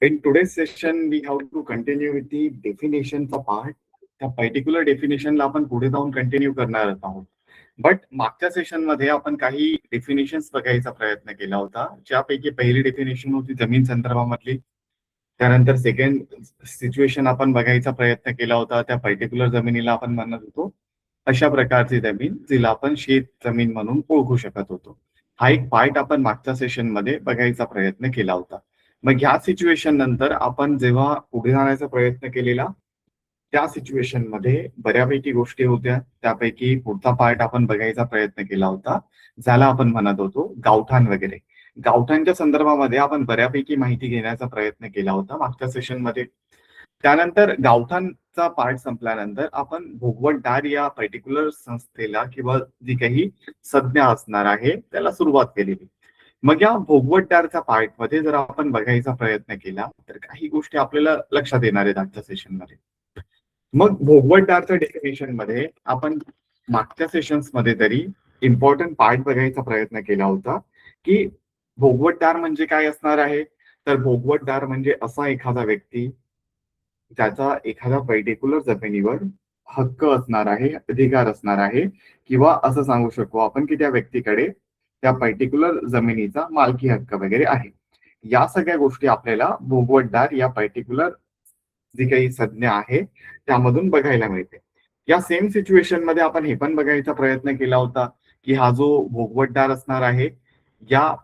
In today's session, we have to continue with the definitionचा part. त्या particular डेफिनेशनला आपण पुढे जाऊन कंटिन्यू करणार आहोत. बट मागच्या सेशनमध्ये आपण काही डेफिनेशन्स बघायचा प्रयत्न केला होता, ज्यापैकी पहिली डेफिनेशन होती जमीन संदर्भामधली. त्यानंतर सेकंड सिच्युएशन आपण बघायचा प्रयत्न केला होता, त्या पर्टिक्युलर जमिनीला आपण म्हणत होतो अशा प्रकारची जमीन जिला आपण शेत जमीन म्हणून ओळखू शकत होतो. हा एक पार्ट आपण मागच्या सेशनमध्ये बघायचा प्रयत्न केला होता. मग ह्या सिच्युएशन नंतर आपण जेव्हा पुढे जाण्याचा प्रयत्न केलेला, त्या सिच्युएशन मध्ये बऱ्यापैकी गोष्टी होत्या. त्यापैकी पुढचा पार्ट आपण बघायचा प्रयत्न केला होता, ज्याला आपण म्हणत होतो गावठाण वगैरे. गावठाणच्या संदर्भामध्ये आपण बऱ्यापैकी माहिती घेण्याचा प्रयत्न केला होता मागच्या सेशनमध्ये. त्यानंतर गावठाणचा पार्ट संपल्यानंतर आपण भोगवतदार या पर्टिक्युलर संस्थेला किंवा जी काही संज्ञा असणार आहे त्याला सुरुवात केलेली. मग या भोगवतदारच्या पार्टमध्ये जर आपण बघायचा प्रयत्न केला तर काही गोष्टी आपल्याला लक्षात येणार आहेत आजच्या सेशनमध्ये. मग भोगवतदारच्या डेफिनेशन मध्ये आपण मागच्या सेशन्स मध्ये तरी इम्पॉर्टंट पार्ट बघायचा प्रयत्न केला होता की भोगवतदार म्हणजे काय असणार आहे. तर भोगवतदार म्हणजे असा एखादा व्यक्ती ज्याचा एखाद्या पर्टिक्युलर जमिनीवर हक्क असणार आहे, अधिकार असणार आहे, किंवा असं सांगू शकतो आपण की त्या व्यक्तीकडे त्या पर्टिक्युलर जमिनीचा मालकी हक्क वगैरे आहे. या सगळ्या गोष्टी आपल्याला भोगवतदार या पर्टिक्युलर जी काही संज्ञा आहे त्यामधून बघायला मिळते. या सेम सिच्युएशन मध्ये आपण हे पण बघायचा प्रयत्न केला होता की हा जो भोगवतदार असणार आहे, या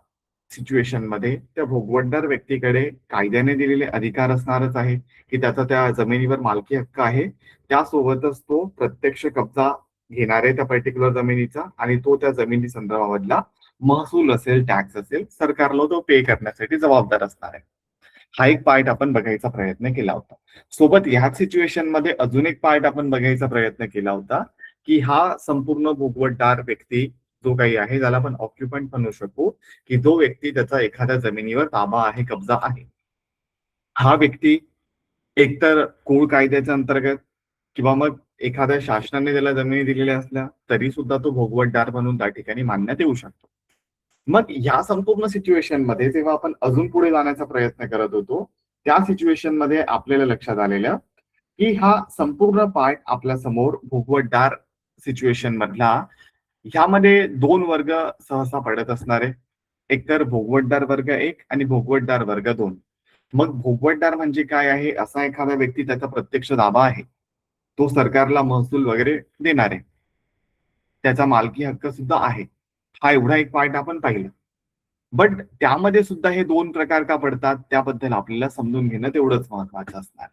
सिच्युएशन मध्ये त्या भोगवतदार व्यक्तीकडे कायद्याने दिलेले अधिकार असणारच आहे की त्याचा त्या जमिनीवर मालकी हक्क आहे. त्यासोबतच तो प्रत्यक्ष कब्जा घेणार आहे त्या पर्टिक्युलर जमिनीचा, आणि तो त्या जमिनी संदर्भामधला महसूल असेल, टॅक्स असेल, सरकारला तो पे करण्यासाठी जबाबदार असणार आहे. हा एक पार्ट आपण बघायचा प्रयत्न केला होता. सोबत ह्याच सिच्युएशन मध्ये अजून एक पार्ट आपण बघायचा प्रयत्न केला होता की हा संपूर्ण भोगवतदार व्यक्ती जो काही आहे, ज्याला आपण ऑक्युपंट म्हणू शकू, की जो व्यक्ती त्याचा एखाद्या जमिनीवर ताबा आहे, कब्जा आहे, हा व्यक्ती एकतर कुळ कायद्याच्या अंतर्गत किंवा मग एखाद्या शासनाने त्याला जमिनी दिलेल्या असल्या तरी सुद्धा तो भोगवतदार म्हणून त्या ठिकाणी मानण्यात येऊ शकतो. मग ह्या संपूर्ण सिच्युएशन मध्ये जेव्हा आपण अजून पुढे जाण्याचा प्रयत्न करत होतो, त्या सिच्युएशन मध्ये आपल्याला लक्षात आलेलं की हा संपूर्ण पार्ट आपल्या समोर भोगवतदार सिच्युएशन मधला, ह्यामध्ये दोन वर्ग सहसा पडत असणारे, एकतर भोगवतदार वर्ग 1 आणि भोगवतदार वर्ग 2. मग भोगवतदार म्हणजे काय आहे, असा एखादा व्यक्ती त्याचा प्रत्यक्ष दावा आहे, तो सरकारला महसूल वगैरे देणार आहे, त्याचा मालकी हक्क सुद्धा आहे. हा एवढा एक पार्ट आपण पाहिला. बट त्यामध्ये सुद्धा हे दोन प्रकार का पडतात त्याबद्दल आपल्याला समजून घेणं तेवढंच महत्वाचं असणार.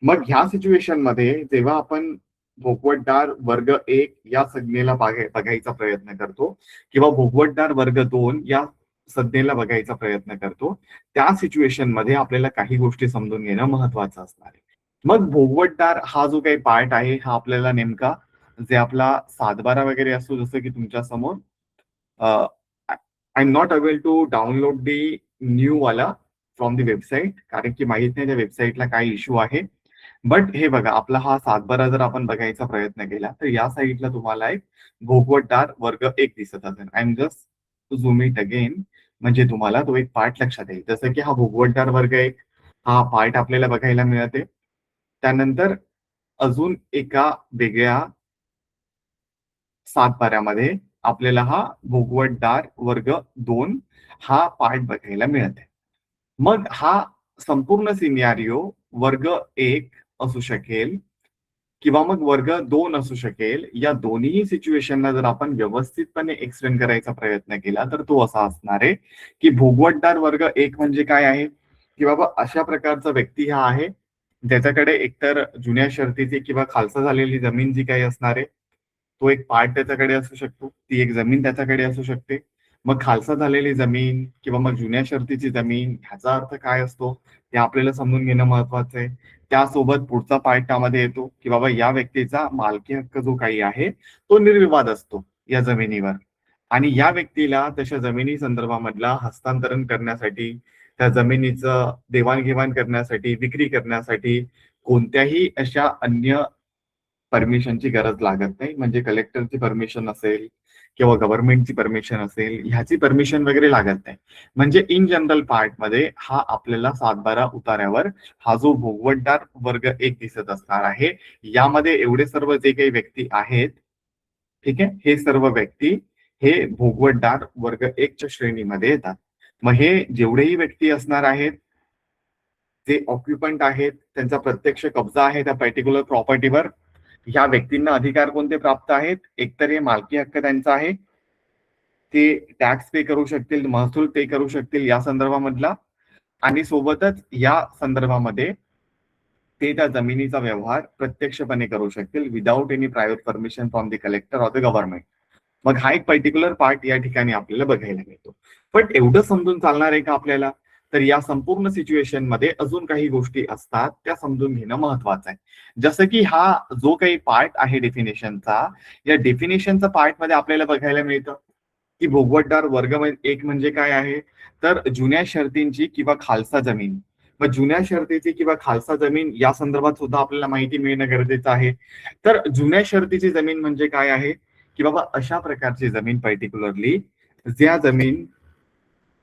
मग ह्या सिच्युएशन मध्ये जेव्हा आपण भोगवतदार वर्ग 1 या संज्ञेला बघायचा प्रयत्न करतो किंवा भोगवतदार वर्ग 2 या संज्ञेला बघायचा प्रयत्न करतो, त्या सिच्युएशन मध्ये आपल्याला काही गोष्टी समजून घेणं महत्वाचं असणार आहे. मग भोगवतदार हा जो काही पार्ट आहे, हा आपल्याला नेमका जे आपला सातबारा वगैरे असतो, जसं की तुमच्या समोर I am not able to download the new वाला फ्रॉम दी वेबसाईट, कारण की माहित नाही त्या वेबसाईटला काय इश्यू आहे. बट हे बघा, आपला हा सातबारा जर आपण बघायचा प्रयत्न केला तर या साईडला तुम्हाला एक भोगवतदार वर्ग 1 दिसत असेल. I am just zoom it again, म्हणजे तुम्हाला तो एक पार्ट लक्षात येईल. जसं की हा भोगवतदार वर्ग 1 हा पार्ट आपल्याला बघायला मिळते. त्यानंतर अजून एका वेगळ्या सातबाऱ्यामध्ये आपल्याला हा भोगवतदार वर्ग 2 हा पार्ट बघायला मिळत आहे. मग हा संपूर्ण सिनारिओ वर्ग 1 असू शकेल किंवा मग वर्ग 2 असू शकेल. या दोन्ही सिच्युएशनला जर आपण व्यवस्थितपणे एक्सप्लेन करायचा प्रयत्न केला तर तो असा असणार आहे की भोगवतदार वर्ग 1 म्हणजे काय आहे की बाबा अशा प्रकारचा व्यक्ती हा आहे ज्याच्याकडे एकतर जुन्या शर्तीची किंवा खालसा झालेली जमीन जी काही असणार आहे, तो एक पार्ट त्याच्याकडे असू शकतो, ती एक जमीन त्याच्याकडे असू शकते. मग खालसा झालेली जमीन किंवा मग जुन्या शर्तीची जमीन, ह्याचा अर्थ काय असतो हे आपल्याला समजून घेणं महत्वाचं आहे. त्यासोबत पुढचा पार्ट त्यामध्ये येतो की बाबा या व्यक्तीचा मालकी हक्क जो काही आहे तो निर्विवाद असतो या जमिनीवर, आणि या व्यक्तीला तशा जमिनी संदर्भामधला हस्तांतरण करण्यासाठी, त्या जमिनीचं देवाणघेवाण करण्यासाठी, विक्री करण्यासाठी कोणत्याही अशा अन्य परमिशनची गरज लागत नाही. म्हणजे कलेक्टरची परमिशन असेल किंवा गव्हर्नमेंटची परमिशन असेल, ह्याची परमिशन वगैरे लागत नाही. म्हणजे इन जनरल पार्ट मध्ये हा आपल्याला 7-12 उतार्यावर हा जो भोगवटदार वर्ग 1 दिसत असणार आहे, यामध्ये एवढे सर्व जे काही व्यक्ती आहेत, ठीक आहे, हे सर्व व्यक्ती हे भोगवटदार वर्ग 1च्या श्रेणीमध्ये येतात. मग हे जेवढेही व्यक्ती असणार आहेत, जे ऑक्युपंट आहेत, त्यांचा प्रत्यक्ष कब्जा आहे त्या पर्टिक्युलर प्रॉपर्टीवर, ह्या व्यक्तींना अधिकार कोणते प्राप्त आहेत? एकतर हे मालकी हक्क त्यांचा आहे, ते टॅक्स पे करू शकतील, महसूल पे करू शकतील या संदर्भामधला, आणि सोबतच या संदर्भामध्ये ते त्या जमिनीचा व्यवहार प्रत्यक्षपणे करू शकतील without any private permission from the collector or the government. मग हा एक पर्टिक्युलर पार्ट या ठिकाणी आपल्याला बघायला मिळतो. पण एवढं समजून चालणार आहे का आपल्याला? तर या संपूर्ण सिच्युएशन मध्ये अजून काही गोष्टी असतात, त्या समजून घेणं महत्वाचं आहे. जसं की हा जो काही पार्ट आहे डेफिनेशनचा, या डेफिनेशनचा पार्ट मध्ये आपल्याला बघायला मिळतं की भोगवटदार वर्ग एक म्हणजे काय आहे, तर जुन्या शर्तींची किंवा खालसा जमीन. मग जुन्या शर्तीची किंवा खालसा जमीन या संदर्भात सुद्धा आपल्याला माहिती मिळणं गरजेचं आहे. तर जुन्या शर्तीची जमीन म्हणजे काय आहे, की बाबा अशा प्रकारची जमीन पर्टिक्युलरली ज्या जमीन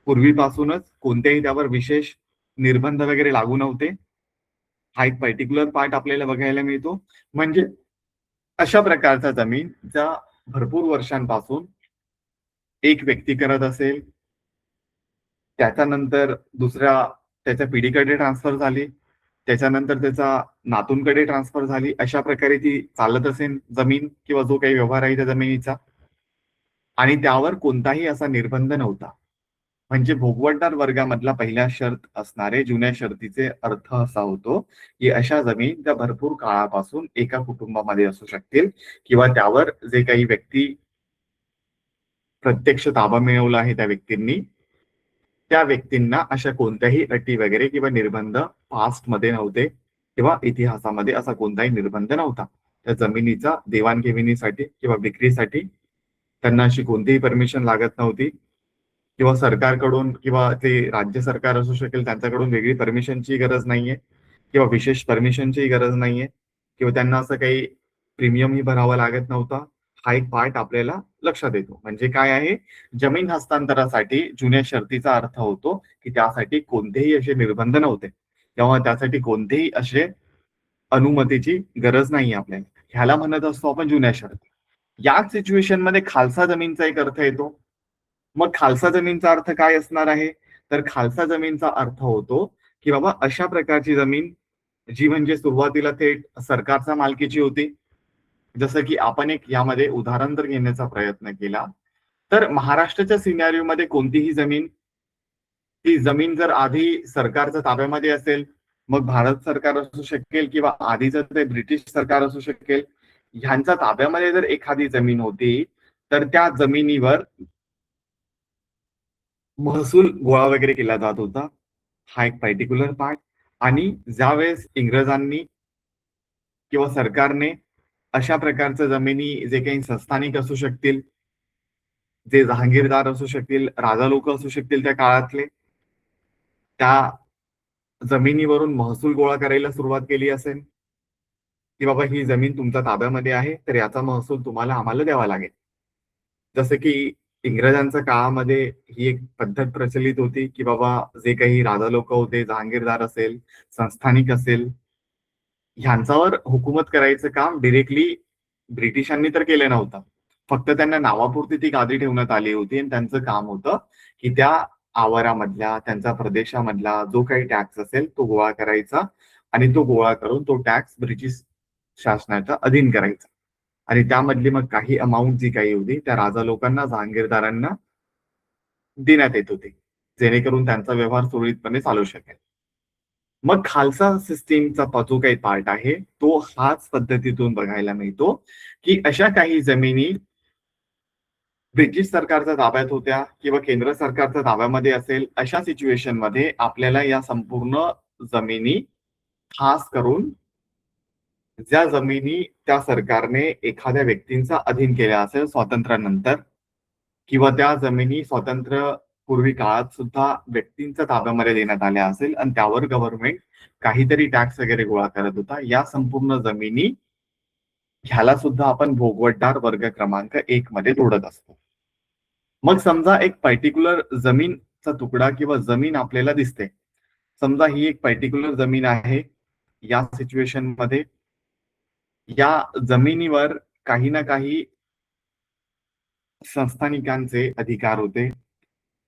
पूर्वीपासूनच कोणत्याही त्यावर विशेष निर्बंध वगैरे लागू नव्हते. हा एक पर्टिक्युलर पार्ट आपल्याला बघायला मिळतो. म्हणजे अशा प्रकारचा जमीन ज्या भरपूर वर्षांपासून एक व्यक्ती करत असेल, त्याच्यानंतर दुसऱ्या त्याच्या पिढीकडे ट्रान्सफर झाली, त्याच्यानंतर त्याचा नातूंकडे ट्रान्सफर झाली, अशा प्रकारे ती चालत असेल जमीन किंवा जो काही व्यवहार आहे त्या जमिनीचा, आणि त्यावर कोणताही असा निर्बंध नव्हता. म्हणजे भोगवटदार वर्गामधला पहिला शर्त असणारे जुन्या शर्तीचे अर्थ असा होतो की अशा जमीन त्या भरपूर काळापासून एका कुटुंबामध्ये असू शकतील, किंवा त्यावर जे काही व्यक्ती प्रत्यक्ष ताबा मिळवला आहे त्या व्यक्तींनी, त्या व्यक्तींना अशा कोणत्याही अटी वगैरे किंवा निर्बंध पास्ट मध्ये नव्हते, किंवा इतिहासामध्ये असा कोणताही निर्बंध नव्हता. त्या जमिनीचा देवाणघेवाणीसाठी किंवा विक्रीसाठी त्यांना अशी कोणतीही परमिशन लागत नव्हती, किंवा सरकारकडून किंवा ते राज्य सरकार असू शकेल त्यांच्याकडून वेगळी परमिशनची गरज नाहीये, किंवा विशेष परमिशनची गरज नाहीये, किंवा त्यांना असं काही प्रीमियमही भरावा लागत नव्हता. हा एक पार्ट आपल्याला लक्षात येतो. म्हणजे काय आहे, जमीन हस्तांतरासाठी जुन्या शर्तीचा अर्थ होतो की त्यासाठी कोणतेही असे निर्बंध नव्हते, तेव्हा त्यासाठी कोणतेही असे अनुमतीची गरज नाही आपल्याला. ह्याला म्हणत असतो आपण जुन्या शर्ती. याच सिच्युएशन मध्ये खालसा जमीनचा एक अर्थ येतो. मग खालसा जमीनचा अर्थ काय असणार आहे, तर खालसा जमीनचा अर्थ होतो की बाबा अशा प्रकारची जमीन जी म्हणजे सुरुवातीला थेट सरकारच्या मालकीची होती. जसं की आपण एक यामध्ये उदाहरण जर घेण्याचा प्रयत्न केला, तर महाराष्ट्राच्या सिनॅरिओमध्ये कोणतीही जमीन, ती जमीन जर आधी सरकारच्या ताब्यामध्ये असेल, मग भारत सरकार असू शकेल किंवा आधीचं ते ब्रिटिश सरकार असू शकेल, ह्यांच्या ताब्यामध्ये जर एखादी जमीन होती, तर त्या जमिनीवर महसूल गोळा वगैरे केला जात होता. हा एक पर्टिक्युलर पार्ट. आणि ज्यावेळेस इंग्रजांनी किंवा सरकारने अशा प्रकारच्या जमिनी, जे काही संस्थानिक असू शकतील, जे जहागीरदार असू शकतील, राजा लोक असू शकतील त्या काळातले, त्या जमिनीवरून महसूल गोळा करायला सुरुवात केली असेल, की बाबा ही जमीन तुमच्या ताब्यामध्ये आहे, तर याचा महसूल तुम्हाला आम्हाला द्यावा लागेल. जसं की इंग्रजांच्या काळामध्ये ही एक पद्धत प्रचलित होती की बाबा जे काही राजा लोक होते, जहागीरदार असेल, संस्थानिक असेल, ह्यांच्यावर हुकूमत करायचं काम डिरेक्टली ब्रिटिशांनी तर केलं नव्हतं. फक्त त्यांना नावापुरती ती गादी ठेवण्यात आली होती, आणि त्यांचं काम होतं की त्या आवारामधल्या, त्यांच्या प्रदेशामधला जो काही टॅक्स असेल तो गोळा करायचा, आणि तो गोळा करून तो टॅक्स ब्रिटिश शासनाच्या अधीन करायचा. आणि त्यामधली मग काही अमाऊंट जी काही होती त्या राजा लोकांना, जहागीरदारांना देण्यात येत होती, जेणेकरून त्यांचा व्यवहार सुरळीतपणे चालू शकेल. मग खालसा सिस्टीमचा जो काही पार्ट आहे तो हाच पद्धतीतून बघायला मिळतो की अशा काही जमिनी ब्रिटिश सरकारच्या ताब्यात होत्या किंवा केंद्र सरकारच्या ताब्यामध्ये असेल, अशा सिच्युएशन मध्ये आपल्याला या संपूर्ण जमिनी, खास करून ज्या जमिनी त्या सरकारने एखाद्या व्यक्तींचा अधीन केल्या असेल स्वातंत्र्यानंतर, किंवा त्या जमिनी स्वातंत्र्य पूर्वी काळात सुद्धा व्यक्तींच्या ताब्यामध्ये देण्यात आल्या असेल आणि त्यावर गव्हर्नमेंट काहीतरी टॅक्स वगैरे गोळा करत होता, या संपूर्ण जमिनी ह्याला सुद्धा आपण भोगवटदार वर्ग क्रमांक 1 मध्ये जोडत असतो. मग समजा एक पर्टिक्युलर जमीनचा तुकडा किंवा जमीन आपल्याला दिसते. समजा ही एक पर्टिक्युलर जमीन आहे. या सिच्युएशन मध्ये या जमिनीवर काही ना काही संस्थानिकांचे अधिकार होते,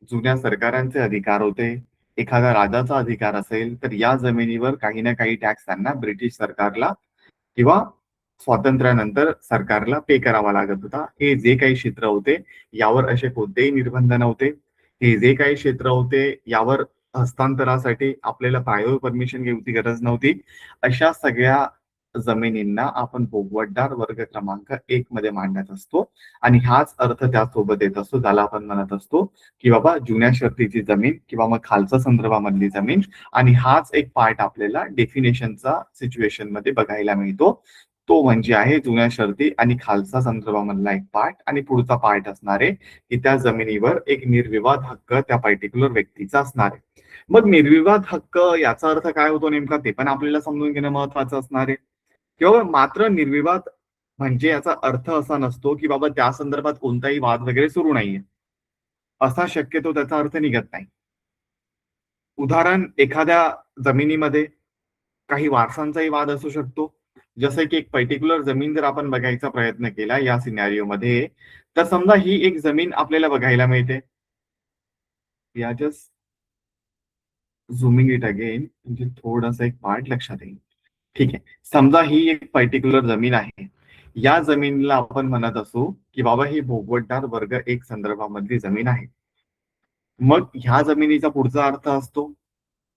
जुन्या सरकारांचे अधिकार होते. एखाद्या राजाचा अधिकार असेल तर या जमिनीवर काही ना काही टॅक्स त्यांना ब्रिटिश सरकारला किंवा स्वातंत्र्यानंतर सरकारला पे करावा लागत होता. हे जे काही क्षेत्र होते यावर असे कोणतेही निर्बंध नव्हते. हे जे काही क्षेत्र होते यावर हस्तांतरासाठी आपल्याला प्रायव्हेट परमिशन घ्यायची गरज नव्हती. अशा सगळ्या जमिनींना आपण भोगवटदार वर्ग क्रमांक 1 मध्ये मांडत असतो. आणि हाच अर्थ त्यासोबत येत असतो, ज्याला आपण म्हणत असतो की बाबा जुन्या शर्तीची जमीन किंवा मग खालच्या संदर्भामधली जमीन. आणि हाच एक पार्ट आपल्याला डेफिनेशनचा सिच्युएशन मध्ये बघायला मिळतो. तो म्हणजे आहे जुन्या शर्ती आणि खालचा संदर्भामधला एक पार्ट. आणि पुढचा पार्ट असणार आहे की त्या जमिनीवर एक निर्विवाद हक्क त्या पर्टिक्युलर व्यक्तीचा असणार आहे. मग निर्विवाद हक्क याचा अर्थ काय होतो नेमका ते पण आपल्याला समजून घेणं महत्वाचं असणार आहे. किंवा मात्र निर्विवाद म्हणजे याचा अर्थ असा नसतो की बाबा त्या संदर्भात कोणताही वाद वगैरे सुरू नाहीये, असा शक्यतो त्याचा अर्थ निघत नाही. उदाहरण, एखाद्या जमिनीमध्ये काही वारसांचाही वाद असू शकतो. जसं की एक पर्टिक्युलर जमीन जर आपण बघायचा प्रयत्न केला या सिनॅरिओ मध्ये, तर समजा ही एक जमीन आपल्याला बघायला मिळते. या जस्ट झूमिंग इट अगेन म्हणजे थोडासा एक पार्ट लक्षात येईल. ठीक आहे, समजा ही एक पर्टिक्युलर जमीन आहे. या जमिनीला आपण म्हणत असू की बाबा ही भोगवटदार वर्ग 1 संदर्भामधली जमीन आहे. मग ह्या जमिनीचा पुढचा अर्थ असतो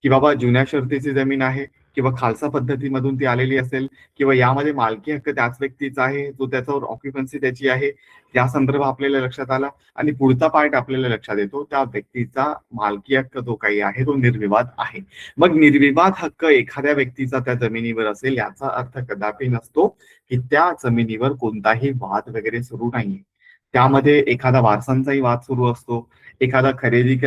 की बाबा जुन्या शर्तीची जमीन आहे किंवा खालसा पद्धतीमधून ती आलेली असेल किंवा यामध्ये मालकी हक्क त्याच व्यक्तीचा आहे जो त्याच्यावर ऑक्युपन्सी त्याची आहे, या संदर्भ आपल्याला लक्षात आला. आणि पुढचा पार्ट आपल्याला लक्षात येतो त्या व्यक्तीचा मालकी हक्क जो काही आहे तो निर्विवाद आहे. मग निर्विवाद हक्क एखाद्या व्यक्तीचा त्या जमिनीवर असेल याचा अर्थ कदापि नसतो की त्या जमिनीवर कोणताही वाद वगैरे सुरू नाहीये. त्यामध्ये एखादा वारसांचाही वाद सुरू असतो, एखादा खरेदी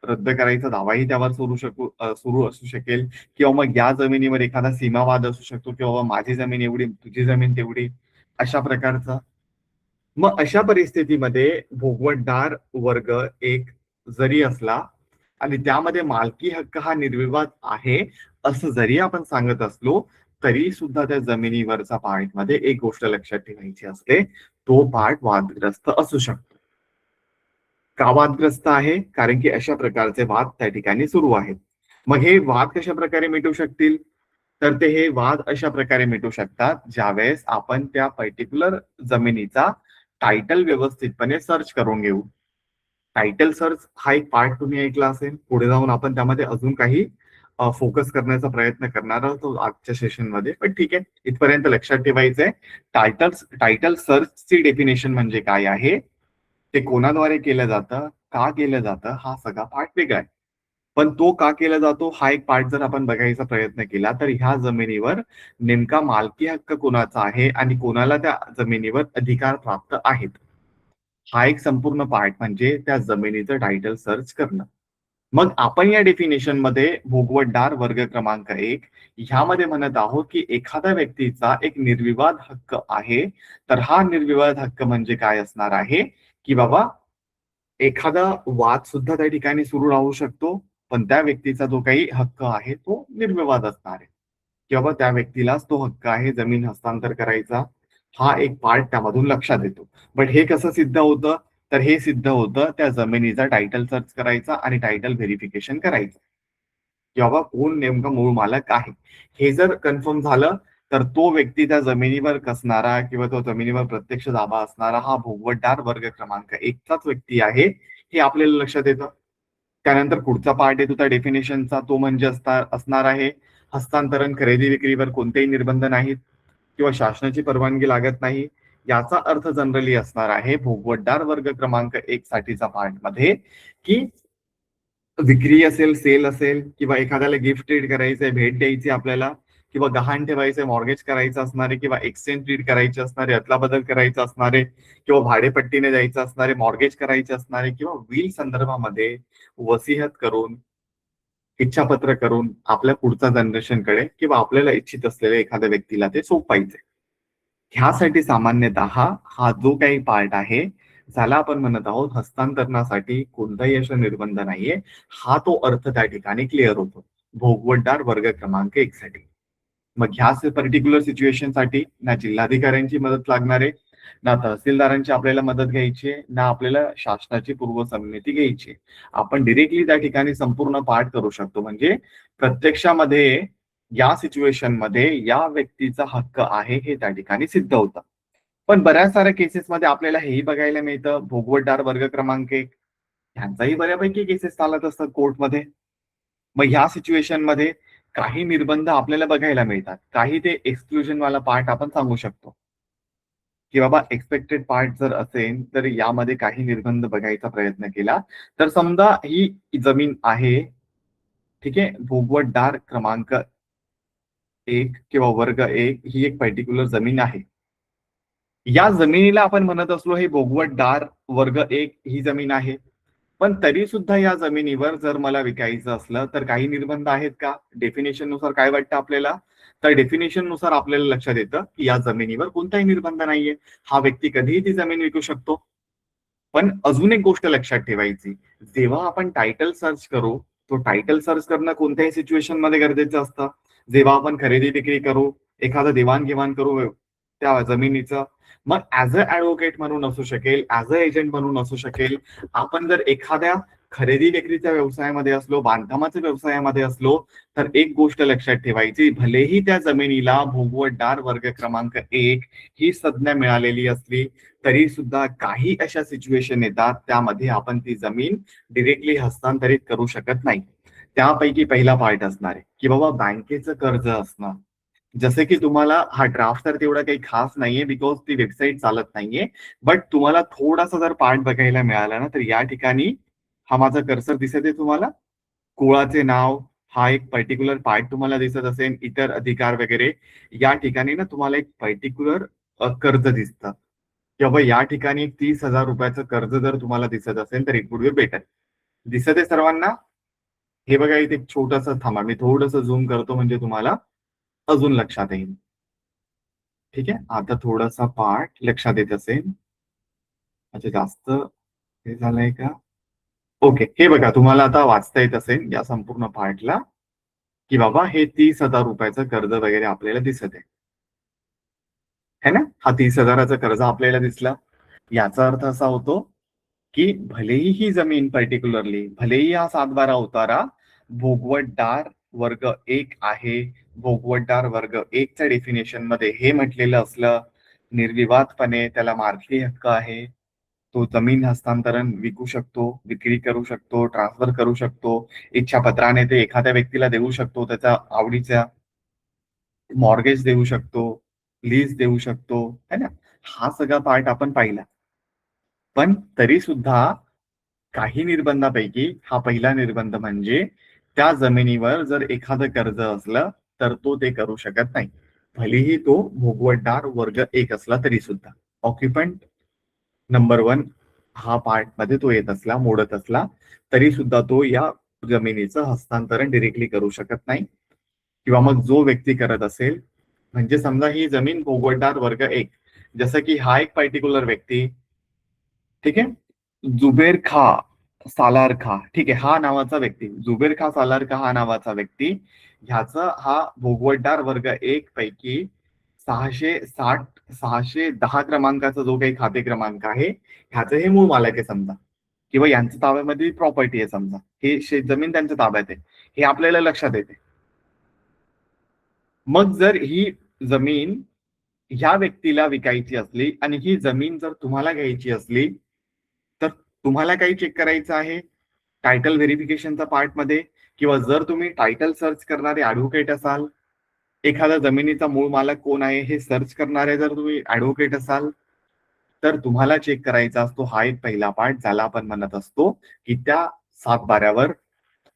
रद्द करायचा दावाही त्यावर सुरू असू शकेल, किंवा मग या जमिनीवर एखादा सीमावाद असू शकतो किंवा माझी जमीन एवढी तुझी जमीन तेवढी, अशा प्रकारचा. मग अशा परिस्थितीमध्ये भोगवटदार वर्ग 1 जरी असला आणि त्यामध्ये मालकी हक्क हा निर्विवाद आहे असं जरी आपण सांगत असलो तरी सुद्धा त्या जमिनीवरचा पार्ट मध्ये एक गोष्ट लक्षात ठेवायची असते, तो पार्ट वादग्रस्त असू शकतो. का वादग्रस्त आहे? कारण की अशा प्रकारचे वाद त्या ठिकाणी सुरू आहेत. मग हे वाद कशा प्रकारे मिटू शकतील? तर ते हे वाद अशा प्रकारे मिटू शकतात ज्यावेळेस आपण त्या पर्टिक्युलर जमिनीचा टायटल व्यवस्थितपणे सर्च करून घेऊ. टायटल सर्च हा एक पार्ट तुम्ही ऐकला असेल. पुढे जाऊन आपण त्यामध्ये अजून काही फोकस करण्याचा प्रयत्न करणार आहोत आजच्या सेशनमध्ये. पण ठीक आहे, इथपर्यंत लक्षात ठेवायचंय. टायटल सर्चची डेफिनेशन म्हणजे काय आहे, ते कोणाद्वारे केलं जातं, का केलं जातं, हा सगळा पार्ट वेगळा आहे. पण तो का केला जातो हा एक पार्ट जर आपण बघायचा प्रयत्न केला तर ह्या जमिनीवर नेमका मालकी हक्क कोणाचा आहे आणि कोणाला त्या जमिनीवर अधिकार प्राप्त आहेत, हा एक संपूर्ण पार्ट म्हणजे त्या जमिनीचं टायटल सर्च करणं. मग आपण या डेफिनेशन मध्ये भोगवटदार वर्ग क्रमांक 1 ह्यामध्ये म्हणत आहोत की एखाद्या व्यक्तीचा एक निर्विवाद हक्क आहे. तर हा निर्विवाद हक्क म्हणजे काय असणार आहे की बाबा एखादा वाद सुद्धा त्या ठिकाणी सुरू राहू शकतो, पण त्या व्यक्तीचा जो काही हक्क आहे तो निर्विवाद असणार आहे किंवा त्या व्यक्तीलाच तो हक्क आहे जमीन हस्तांतर करायचा. हा एक पार्ट त्यामधून लक्षात येतो. बट हे कसं सिद्ध होतं, तर हे सिद्ध होतं त्या जमिनीचा टायटल सर्च करायचा आणि टायटल व्हेरिफिकेशन करायचं की बाबा कोण नेमका मूळ मालक आहे. हे जर कन्फर्म झालं तर तो व्यक्ती त्या जमिनीवर कसणारा किंवा तो जमिनीवर प्रत्यक्ष ताबा असणारा हा भोगवटदार वर्ग क्रमांक 1 चाच व्यक्ती आहे, हे आपल्याला लक्षात येतं. त्यानंतर पुढचा पार्ट येतो त्या डेफिनेशनचा, तो म्हणजे असणार आहे हस्तांतरण खरेदी विक्रीवर कोणतेही निर्बंध नाहीत किंवा शासनाची परवानगी लागत नाही. याचा अर्थ जनरली असणार आहे भोगवटदार वर्ग क्रमांक 1 साठीचा पार्ट मध्ये की विक्री असेल, सेल असेल किंवा एखाद्याला गिफ्ट ट्रीट करायचंय, भेट द्यायची आपल्याला किंवा गहाण ठेवायचंय, मॉर्गेज करायचं असणारे किंवा एक्सचेंज ट्रीट करायचे असणारे, अदला बदल करायचं असणारे किंवा भाडेपट्टीने द्यायचं असणारे, मॉर्गेज करायचे असणारे किंवा विल संदर्भामध्ये वसिहत करून, इच्छापत्र करून आपल्या पुढच्या जनरेशनकडे किंवा आपल्याला इच्छित असलेल्या एखाद्या व्यक्तीला ते सोपवायचे. ह्यासाठी सामान्यतः हा जो काही पार्ट आहे ज्याला आपण म्हणत आहोत हस्तांतरणासाठी कोणताही असा निर्बंध नाहीये, हा तो अर्थ त्या ठिकाणी क्लिअर होतो भोगवटदार वर्ग क्रमांक 1 साठी. मग ह्या पर्टिक्युलर सिच्युएशनसाठी ना जिल्हाधिकाऱ्यांची मदत लागणार आहे, ना तहसीलदारांची आपल्याला मदत घ्यायची आहे, ना आपल्याला शासनाची पूर्वसंमती घ्यायची आहे. आपण डिरेक्टली त्या ठिकाणी संपूर्ण पाठ करू शकतो. म्हणजे प्रत्यक्षामध्ये या सिच्युएशन मध्ये या व्यक्तीचा हक्क आहे हे त्या ठिकाणी सिद्ध होतं. पण बऱ्याच साऱ्या केसेसमध्ये आपल्याला हेही बघायला मिळतं, भोगवटदार वर्ग क्रमांक 1 ह्यांचाही बऱ्यापैकी केसेस चालत असतात कोर्टमध्ये. मग ह्या सिच्युएशन मध्ये काही निर्बंध आपल्याला बघायला मिळतात, काही ते एक्सक्लुजन वाला पार्ट आपण सांगू शकतो की बाबा एक्सपेक्टेड पार्ट जर असेल तर यामध्ये काही निर्बंध बघायचा प्रयत्न केला तर समजा ही जमीन आहे, ठीक आहे, भोगवटदार क्रमांक 1 किंवा वर्ग 1 ही एक पर्टिक्युलर जमीन आहे. या जमिनीला आपण म्हणत असलो हे भोगवटदार वर्ग 1 ही जमीन आहे. पण तरी सुद्धा या जमिनीवर जर मला विकायचं असलं तर काही निर्बंध आहेत का? डेफिनेशन नुसार काय वाटतं आपल्याला? तर डेफिनेशन नुसार आपल्याला लक्षात येतं की या जमिनीवर कोणताही निर्बंध नाहीये. हा व्यक्ती कधीही ती जमीन विकू शकतो. पण अजून एक गोष्ट लक्षात ठेवायची, जेव्हा आपण टायटल सर्च करू, तो टायटल सर्च करणं कोणत्याही सिच्युएशन मध्ये गरजेचं असतं. जेव्हा आपण खरेदी विक्री करू, एखादं देवाणघेवाण करू त्या जमिनीचं, मग ऍज अ ऍडव्होकेट म्हणून असू शकेल, ऍज अ एजंट म्हणून असू शकेल, आपण जर एखाद्या खरेदी विक्रीच्या व्यवसायामध्ये असलो, बांधकामाच्या व्यवसायामध्ये असलो, तर एक गोष्ट लक्षात ठेवायची, भलेही त्या जमिनीला भोगवटदार वर्ग क्रमांक 1 ही संज्ञा मिळालेली असली तरी सुद्धा काही अशा सिच्युएशन येतात त्यामध्ये आपण ती जमीन डिरेक्टली हस्तांतरित करू शकत नाही. त्यापैकी पहिला पार्ट असणार आहे की बाबा बँकेचं कर्ज असणं. जसं की तुम्हाला हा ड्राफ्ट तर तेवढा काही खास नाहीये बिकॉज ती वेबसाईट चालत नाहीये, बट तुम्हाला थोडासा जर पार्ट बघायला मिळाला ना तर या ठिकाणी हा माझा कर्सर दिसत आहे तुम्हाला, कुळाचे नाव, हा एक पर्टिक्युलर पार्ट तुम्हाला दिसत असेल, इतर अधिकार वगैरे, या ठिकाणी ना तुम्हाला एक पर्टिक्युलर कर्ज दिसतं किंवा या ठिकाणी 30,000 रुपयाचं कर्ज जर तुम्हाला दिसत असेल तर इट वुड बी बेटर. दिसत आहे सर्वांना? हे बघा इथे एक छोटंसं थांबा, मी थोडंसं झूम करतो म्हणजे तुम्हाला अजून लक्षात येईल. ठीक आहे, आता थोडासा पार्ट लक्षात येत असेल. अच्छा जास्त हे झालंय का? ओके, हे बघा तुम्हाला आता वाचता येत असेल या संपूर्ण पार्टला की बाबा हे 30,000 रुपयाचं कर्ज वगैरे आपल्याला दिसत आहे ना. हा 30,000चा कर्ज आपल्याला दिसला. याचा अर्थ असा होतो की भलेही ही जमीन पर्टिक्युलरली, भलेही हा 7/12 उतारा भोगवटदार वर्ग 1 आहे, भोगवटदार वर्ग 1 च्या डेफिनेशन मध्ये हे म्हटलेलं असलं, निर्विवादपणे त्याला मालकी हक्क आहे, तो जमीन हस्तांतरण विकू शकतो, विक्री करू शकतो, ट्रान्सफर करू शकतो, इच्छापत्राने ते एखाद्या व्यक्तीला देऊ शकतो, त्याच्या आवडीच्या मॉर्गेज देऊ शकतो, लीज देऊ शकतो, है ना. हा सगळा पार्ट आपण पाहिला. पण तरी सुद्धा काही निर्बंधापैकी हा पहिला निर्बंध म्हणजे त्या जमिनीवर जर एखादं कर्ज असलं तर तो ते करू शकत नाही, भलेही तो भोगवटदार वर्ग 1 असला तरी सुद्धा. ऑक्युपंट नंबर 1 हा पार्ट मध्ये तो येत असला, मोडत असला, तरी सुद्धा तो या जमिनीचं हस्तांतरण डिरेक्टली करू शकत नाही. किंवा मग जो व्यक्ती करत असेल, म्हणजे समजा ही जमीन भोगवटदार वर्ग 1, जसं की हा एक पर्टिक्युलर व्यक्ती, ठीक आहे, जुबेर खा सालार खा, ठीक आहे, हा नावाचा व्यक्ती, जुबेर खा सालार खा हा नावाचा व्यक्ती, ह्याचा हा भोगवटदार वर्ग 1 पैकी 660 610 क्रमांकाचा जो काही खाते क्रमांक आहे ह्याचं हे मूळ मालक आहे समजा, किंवा यांच्या ताब्यामध्ये प्रॉपर्टी आहे समजा, हे जमीन त्यांच्या ताब्यात आहे, हे आपल्याला लक्षात येते. मग जर ही जमीन ह्या व्यक्तीला विकायची असली आणि ही जमीन जर तुम्हाला घ्यायची असली तर तुम्हाला काही चेक करायचं आहे टायटल व्हेरिफिकेशनच्या पार्ट मध्ये, किंवा जर तुम्ही टायटल सर्च करणारे ऍडव्होकेट असाल, एखाद्या जमिनीचा मूळ मालक कोण आहे हे सर्च करणारे जर तुम्ही ऍडव्होकेट असाल, तर तुम्हाला चेक करायचा असतो हा एक पहिला पार्ट, ज्याला आपण म्हणत असतो की त्या 7/12वर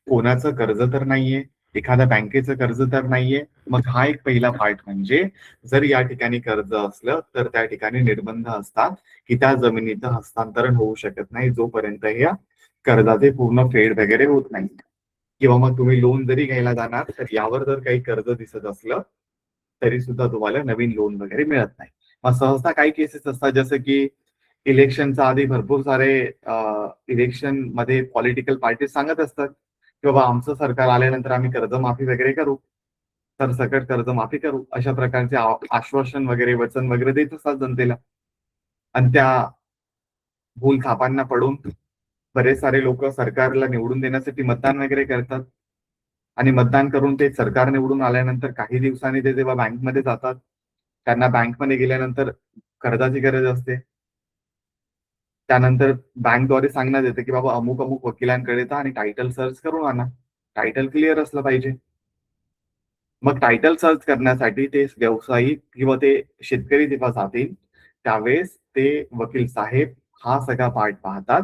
कोणाचं कर्ज तर नाहीये, एखाद्या बँकेचं कर्ज तर नाहीये. मग हा एक पहिला पार्ट म्हणजे जर या ठिकाणी कर्ज असलं तर त्या ठिकाणी निर्बंध असतात की त्या जमिनीचं हस्तांतरण होऊ शकत नाही जोपर्यंत या कर्जाचे पूर्ण फेड वगैरे होत नाही. किंवा मग तुम्ही लोन जरी घ्यायला जाणार तर यावर जर काही कर्ज दिसत असलं तरी सुद्धा तुम्हाला नवीन लोन वगैरे मिळत नाही. मग सहसा काही केसेस असतात जसं की इलेक्शनच्या आधी भरपूर सारे इलेक्शन मध्ये पॉलिटिकल पार्टी सांगत असतात की बाबा आमचं सरकार आल्यानंतर आम्ही कर्जमाफी वगैरे करू, सरसकट कर्जमाफी करू, अशा प्रकारचे आश्वासन वगैरे वचन वगैरे देत असतात जनतेला. आणि त्या भूल थापांना पडून बरेच सारे लोक सरकारला निवडून देण्यासाठी मतदान वगैरे करतात. आणि मतदान करून ते सरकार निवडून आल्यानंतर काही दिवसांनी ते जेव्हा बँकमध्ये जातात, त्यांना बँकमध्ये गेल्यानंतर कर्जाची गरज असते. त्यानंतर बँकद्वारे सांगण्यात येतं की बाबा अमुक अमुक वकिलांकडे जा आणि टायटल सर्च करून आणा. टायटल क्लिअर असलं पाहिजे. मग टायटल सर्च करण्यासाठी ते व्यावसायिक किंवा ते शेतकरी जेव्हा जातील, त्यावेळेस ते वकील साहेब हा सगळा पार्ट पाहतात.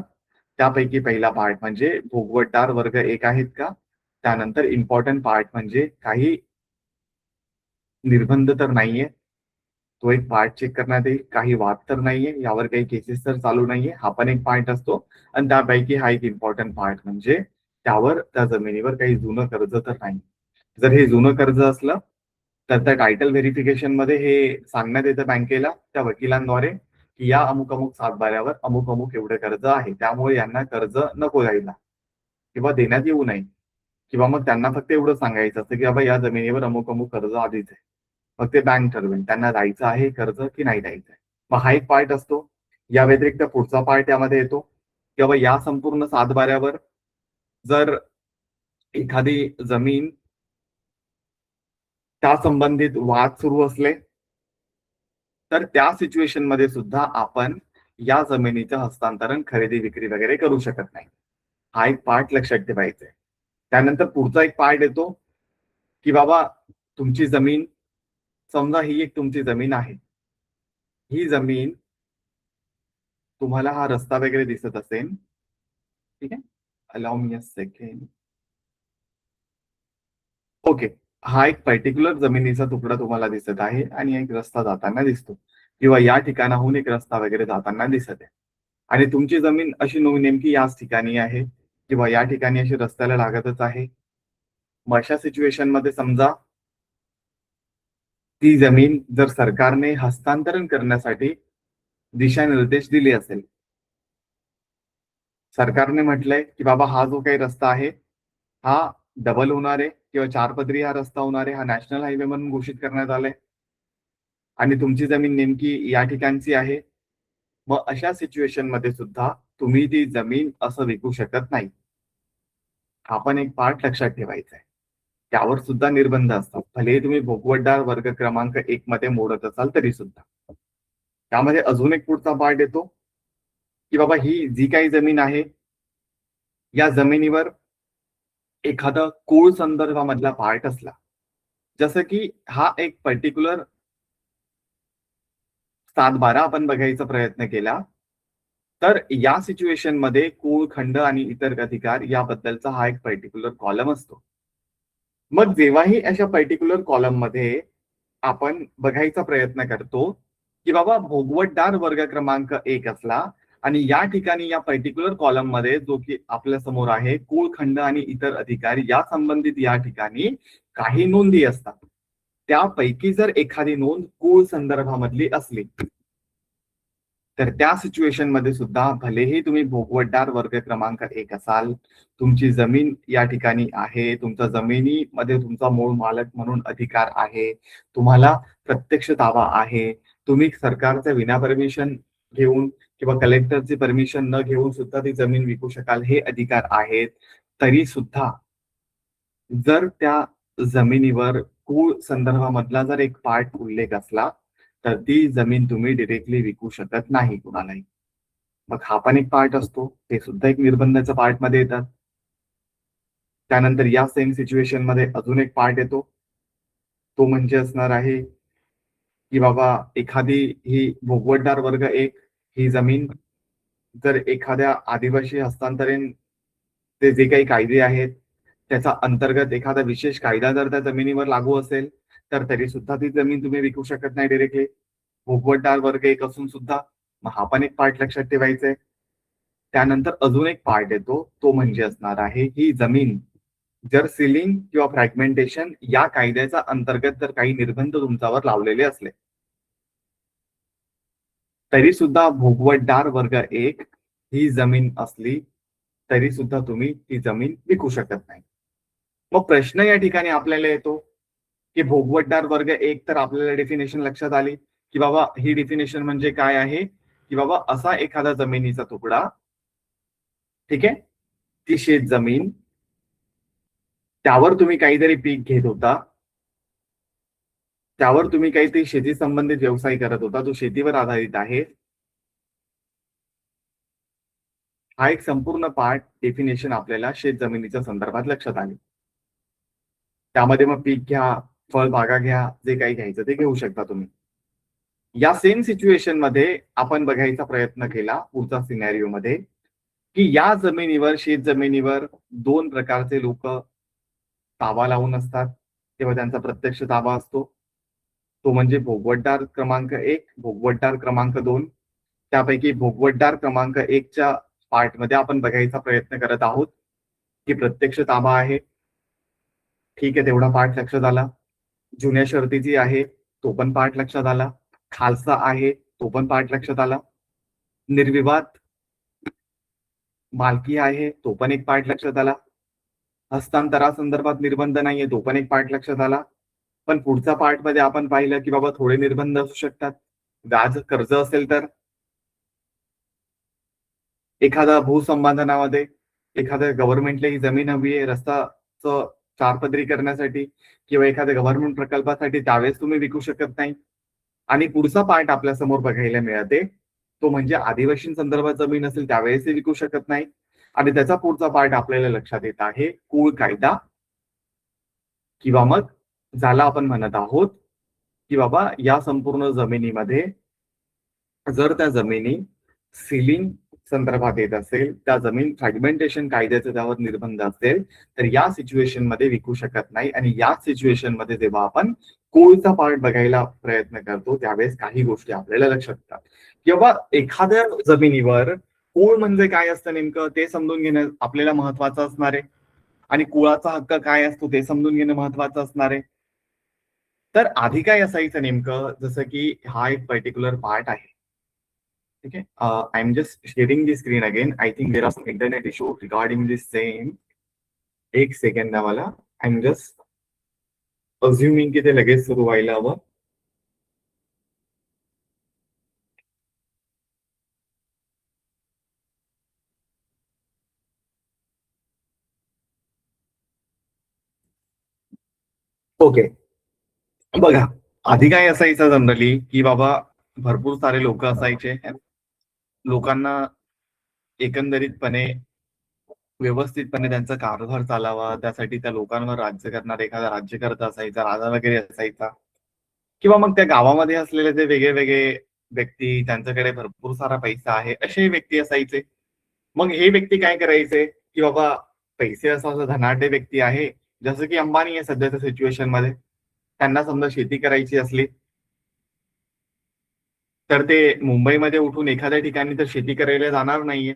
त्यापैकी पहिला पार्ट म्हणजे भोगवटदार वर्ग 1 आहेत का? त्यानंतर इम्पॉर्टंट पार्ट म्हणजे काही निर्बंध तर नाहीये. तो एक पार्ट चेक करण्यात येईल. काही वाद तर नाहीये, यावर काही केसेस तर चालू नाहीये, हा पण एक पार्ट असतो. आणि त्यापैकी हा एक इम्पॉर्टंट पार्ट म्हणजे त्यावर त्या जमिनीवर काही जुनं कर्ज तर नाही. जर हे जुनं कर्ज असलं तर त्या टायटल व्हेरिफिकेशन मध्ये हे सांगण्यात येतं बँकेला त्या वकिलांद्वारे की या अमुक अमुक सातबाऱ्यावर अमुक अमुक एवढं कर्ज आहे, त्यामुळे यांना कर्ज नको द्यायला किंवा देण्यात येऊ नये. किंवा मग त्यांना फक्त एवढं सांगायचं असतं की बाबा या जमिनीवर अमुक अमुक कर्ज आधीच आहे. मग ते बँक ठरवेल त्यांना द्यायचं आहे कर्ज की नाही द्यायचं आहे. मग हा एक पार्ट असतो. या व्यतिरिक्त पुढचा पार्ट यामध्ये येतो की बाबा या संपूर्ण सातबाऱ्यावर जर एखादी जमीन त्या संबंधित वाद सुरू असले तर त्या सिच्युएशन मध्ये सुद्धा आपण या जमिनीचं हस्तांतरण खरेदी विक्री वगैरे करू शकत नाही. हा एक पार्ट लक्षात ठेवायचा आहे. त्यानंतर पुढचा एक पार्ट येतो की बाबा तुमची जमीन, समजा ही एक तुमची जमीन आहे. ही जमीन तुम्हाला हा रस्ता वगैरे दिसत असेल, ठीक आहे. Allow me a second. Okay. हा एक पर्टिक्युलर जमिनीचा तुकडा तुम्हाला दिसत आहे आणि एक रस्ता जाताना दिसतो किंवा या ठिकाणाहून एक रस्ता वगैरे जाताना दिसत आहे. आणि तुमची जमीन अशी नेमकी याच ठिकाणी आहे किंवा या ठिकाणी अशी रस्त्याला लागतच आहे. मग अशा सिच्युएशन मध्ये समजा ती जमीन जर सरकारने हस्तांतरण करण्यासाठी दिशानिर्देश दिले असेल, सरकारने म्हटलंय की बाबा हा जो काही रस्ता आहे हा डबल होणार आहे किंवा 4 पदरी हा रस्ता होणार आहे, हा नॅशनल हायवे म्हणून घोषित करण्यात आलाय आणि तुमची जमीन नेमकी या ठिकाणची आहे. मग अशा सिच्युएशन मध्ये सुद्धा तुम्ही ती जमीन असं विकू शकत नाही. हा पण एक पार्ट लक्षात ठेवायचा आहे. त्यावर सुद्धा निर्बंध असतात. भले तुम्ही भोगवटदार वर्ग क्रमांक 1 मध्ये मोडत असाल तरी सुद्धा. त्यामध्ये अजून एक पुढचा पार्ट येतो की बाबा ही जी काही जमीन आहे, या जमिनीवर एखादा कुळ संदर्भामधला पार्ट असला, जसं की हा एक पर्टिक्युलर 7-12 आपण बघायचा प्रयत्न केला, तर या सिच्युएशन मध्ये कुळ, खंड आणि इतर अधिकार याबद्दलचा हा एक पर्टिक्युलर कॉलम असतो. मग जेव्हाही अशा पर्टिक्युलर कॉलम मध्ये आपण बघायचा प्रयत्न करतो की बाबा भोगवटदार वर्ग क्रमांक 1 असला आणि या ठिकाणी या पर्टिक्युलर कॉलम मध्ये जो की आपल्या समोर आहे कुळ, खंड आणि इतर अधिकारी या संबंधित या ठिकाणी काही नोंदी असतात. त्यापैकी जर एखादी नोंद कुळ संदर्भामधली असली तर त्या सिच्युएशन मध्ये सुद्धा भलेही तुम्ही भोगवटदार वर्ग क्रमांक 1 असाल, तुमची जमीन या ठिकाणी आहे, तुमच्या जमिनीमध्ये तुमचा मूळ मालक म्हणून अधिकार आहे, तुम्हाला प्रत्यक्ष ताबा आहे, तुम्ही सरकारचं विना परमिशन घेऊन किंवा कलेक्टरची परमिशन न घेऊन सुद्धा ती जमीन विकू शकाल, हे अधिकार आहेत. तरी सुद्धा जर त्या जमिनीवर कुळ संदर्भामधला जर एक पार्ट उल्लेख असला तर ती जमीन तुम्ही डिरेक्टली विकू शकत नाही कुणालाही. मग हा पण एक पार्ट असतो, ते सुद्धा एक निर्बंधाच्या पार्ट मध्ये येतात. त्यानंतर या सेम सिच्युएशन मध्ये अजून एक पार्ट येतो, तो म्हणजे असणार आहे की बाबा एखादी ही भोगवटदार वर्ग 1 ही जमीन जर एखाद्या आदिवासी हस्तांतरण ते जे काही कायदे आहेत त्याचा अंतर्गत एखादा विशेष कायदा जर त्या जमिनीवर लागू असेल तर तरी सुद्धा ती जमीन तुम्ही विकू शकत नाही डिरेक्टली, भोगवटदार वर्ग 1 असून सुद्धा. मग हा पण एक पार्ट लक्षात ठेवायचा आहे. त्यानंतर अजून एक पार्ट येतो, तो म्हणजे असणार आहे ही जमीन जर सिलिंग किंवा फ्रॅगमेंटेशन या कायद्याच्या अंतर्गत जर काही निर्बंध तुमच्यावर लावलेले असले तरी सुद्धा भोगवतदार वर्ग 1 ही जमीन असली तरी सुद्धा तुम्ही ती जमीन विकू शकत नाही. मग प्रश्न या ठिकाणी आपल्याला येतो की भोगवतदार वर्ग 1 तर आपल्याला डेफिनेशन लक्षात आली की बाबा ही डेफिनेशन म्हणजे काय आहे की बाबा असा एखादा जमिनीचा तुकडा, ठीक आहे, ती शेत जमीन, त्यावर तुम्ही काहीतरी पीक घेत होता, त्यावर तुम्ही काहीतरी शेती संबंधित व्यवसाय करत होता, तो शेतीवर आधारित आहे. हा एक संपूर्ण पार्ट डेफिनेशन आपल्याला शेत जमिनीच्या संदर्भात लक्षात आले. त्यामध्ये मग पीक घ्या, फळबागा घ्या, जे काही घ्यायचं ते घेऊ शकता तुम्ही. या सेम सिच्युएशन मध्ये आपण बघायचा प्रयत्न केला पुढचा सिनॅरिओ मध्ये की या जमिनीवर, शेत जमिनीवर दोन प्रकारचे लोक ताबा लावून असतात, तेव्हा त्यांचा प्रत्यक्ष ताबा असतो. तो म्हणजे भोगवतदार क्रमांक 1, भोगवतदार क्रमांक 2. त्यापैकी भोगवतदार क्रमांक 1च्या पार्टमध्ये आपण बघायचा प्रयत्न करत आहोत की प्रत्यक्ष ताबा आहे. ठीक आहे, तेवढा पार्ट लक्षात आला. जुन्या शर्तीची आहे तो पण पार्ट लक्षात आला. खालसा आहे तो पण पार्ट लक्षात आला. निर्विवाद मालकी आहे तो पण एक पार्ट लक्षात आला. हस्तांतरासंदर्भात निर्बंध नाहीये तो पण एक पार्ट लक्षात आला. पण पुढच्या पार्ट मध्ये आपण पाहिलं की बाबा थोडे निर्बंध असू शकतात. व्याज कर्ज असेल तर, एखादा भूसंपादनामध्ये एखाद्या गव्हर्नमेंटला ही जमीन हवी आहे रस्त्याचं चारपदरी करण्यासाठी किंवा एखाद्या गव्हर्नमेंट प्रकल्पासाठी, त्यावेळेस तुम्ही विकू शकत नाही. आणि पुढचा पार्ट आपल्या समोर बघायला मिळते तो म्हणजे आदिवासी संदर्भात जमीन असेल त्यावेळेस विकू शकत नाही. आणि त्याचा पुढचा पार्ट आपल्याला लक्षात येत आहे कुळ कायदा, किंवा मग ज्याला आपण म्हणत आहोत की बाबा या संपूर्ण जमिनीमध्ये जर त्या जमिनी सिलिंग संदर्भात येत असेल, त्या जमीन फ्रॅगमेंटेशन कायद्याचे त्यावर निर्बंध असेल तर या सिच्युएशन मध्ये विकू शकत नाही. आणि या सिच्युएशन मध्ये जेव्हा आपण कोळचा पार्ट बघायला प्रयत्न करतो त्यावेळेस काही गोष्टी आपल्याला लक्षात येतात. किंवा एखाद्या जमिनीवर कोळ म्हणजे काय असतं नेमकं ते समजून घेणं आपल्याला महत्वाचं असणार आहे. आणि कुळाचा हक्क काय असतो ते समजून घेणं महत्वाचं असणार आहे. तर आधी काय असायचं नेमकं, जसं की हा एक पर्टिक्युलर पार्ट आहे, ठीक आहे. I am just sharing the screen again. I think there are some internet issue regarding this same. एक सेकंड द्या मला. आय एम जस्ट अज्युमिंग की ते लगेच सुरू व्हायला हवं. ओके, बघा आधी काय असायचं जनरली की बाबा भरपूर सारे लोक असायचे. लोकांना एकंदरीतपणे व्यवस्थितपणे त्यांचा कारभार चालावा त्यासाठी त्या लोकांवर राज्य करणारा एखादा राज्यकर्ता असायचा, राजा वगैरे असायचा. किंवा मग त्या गावामध्ये असलेले जे वेगळे वेगळे व्यक्ती, त्यांच्याकडे भरपूर सारा पैसा आहे असे व्यक्ती असायचे. मग हे व्यक्ती काय करायचे की बाबा पैसे असं धनाढ्य व्यक्ती आहे, जसं की अंबानी आहे सध्याच्या सिच्युएशन मध्ये. त्यांना समजा शेती करायची असली तर ते मुंबईमध्ये उठून एखाद्या ठिकाणी तर शेती करायला जाणार नाहीये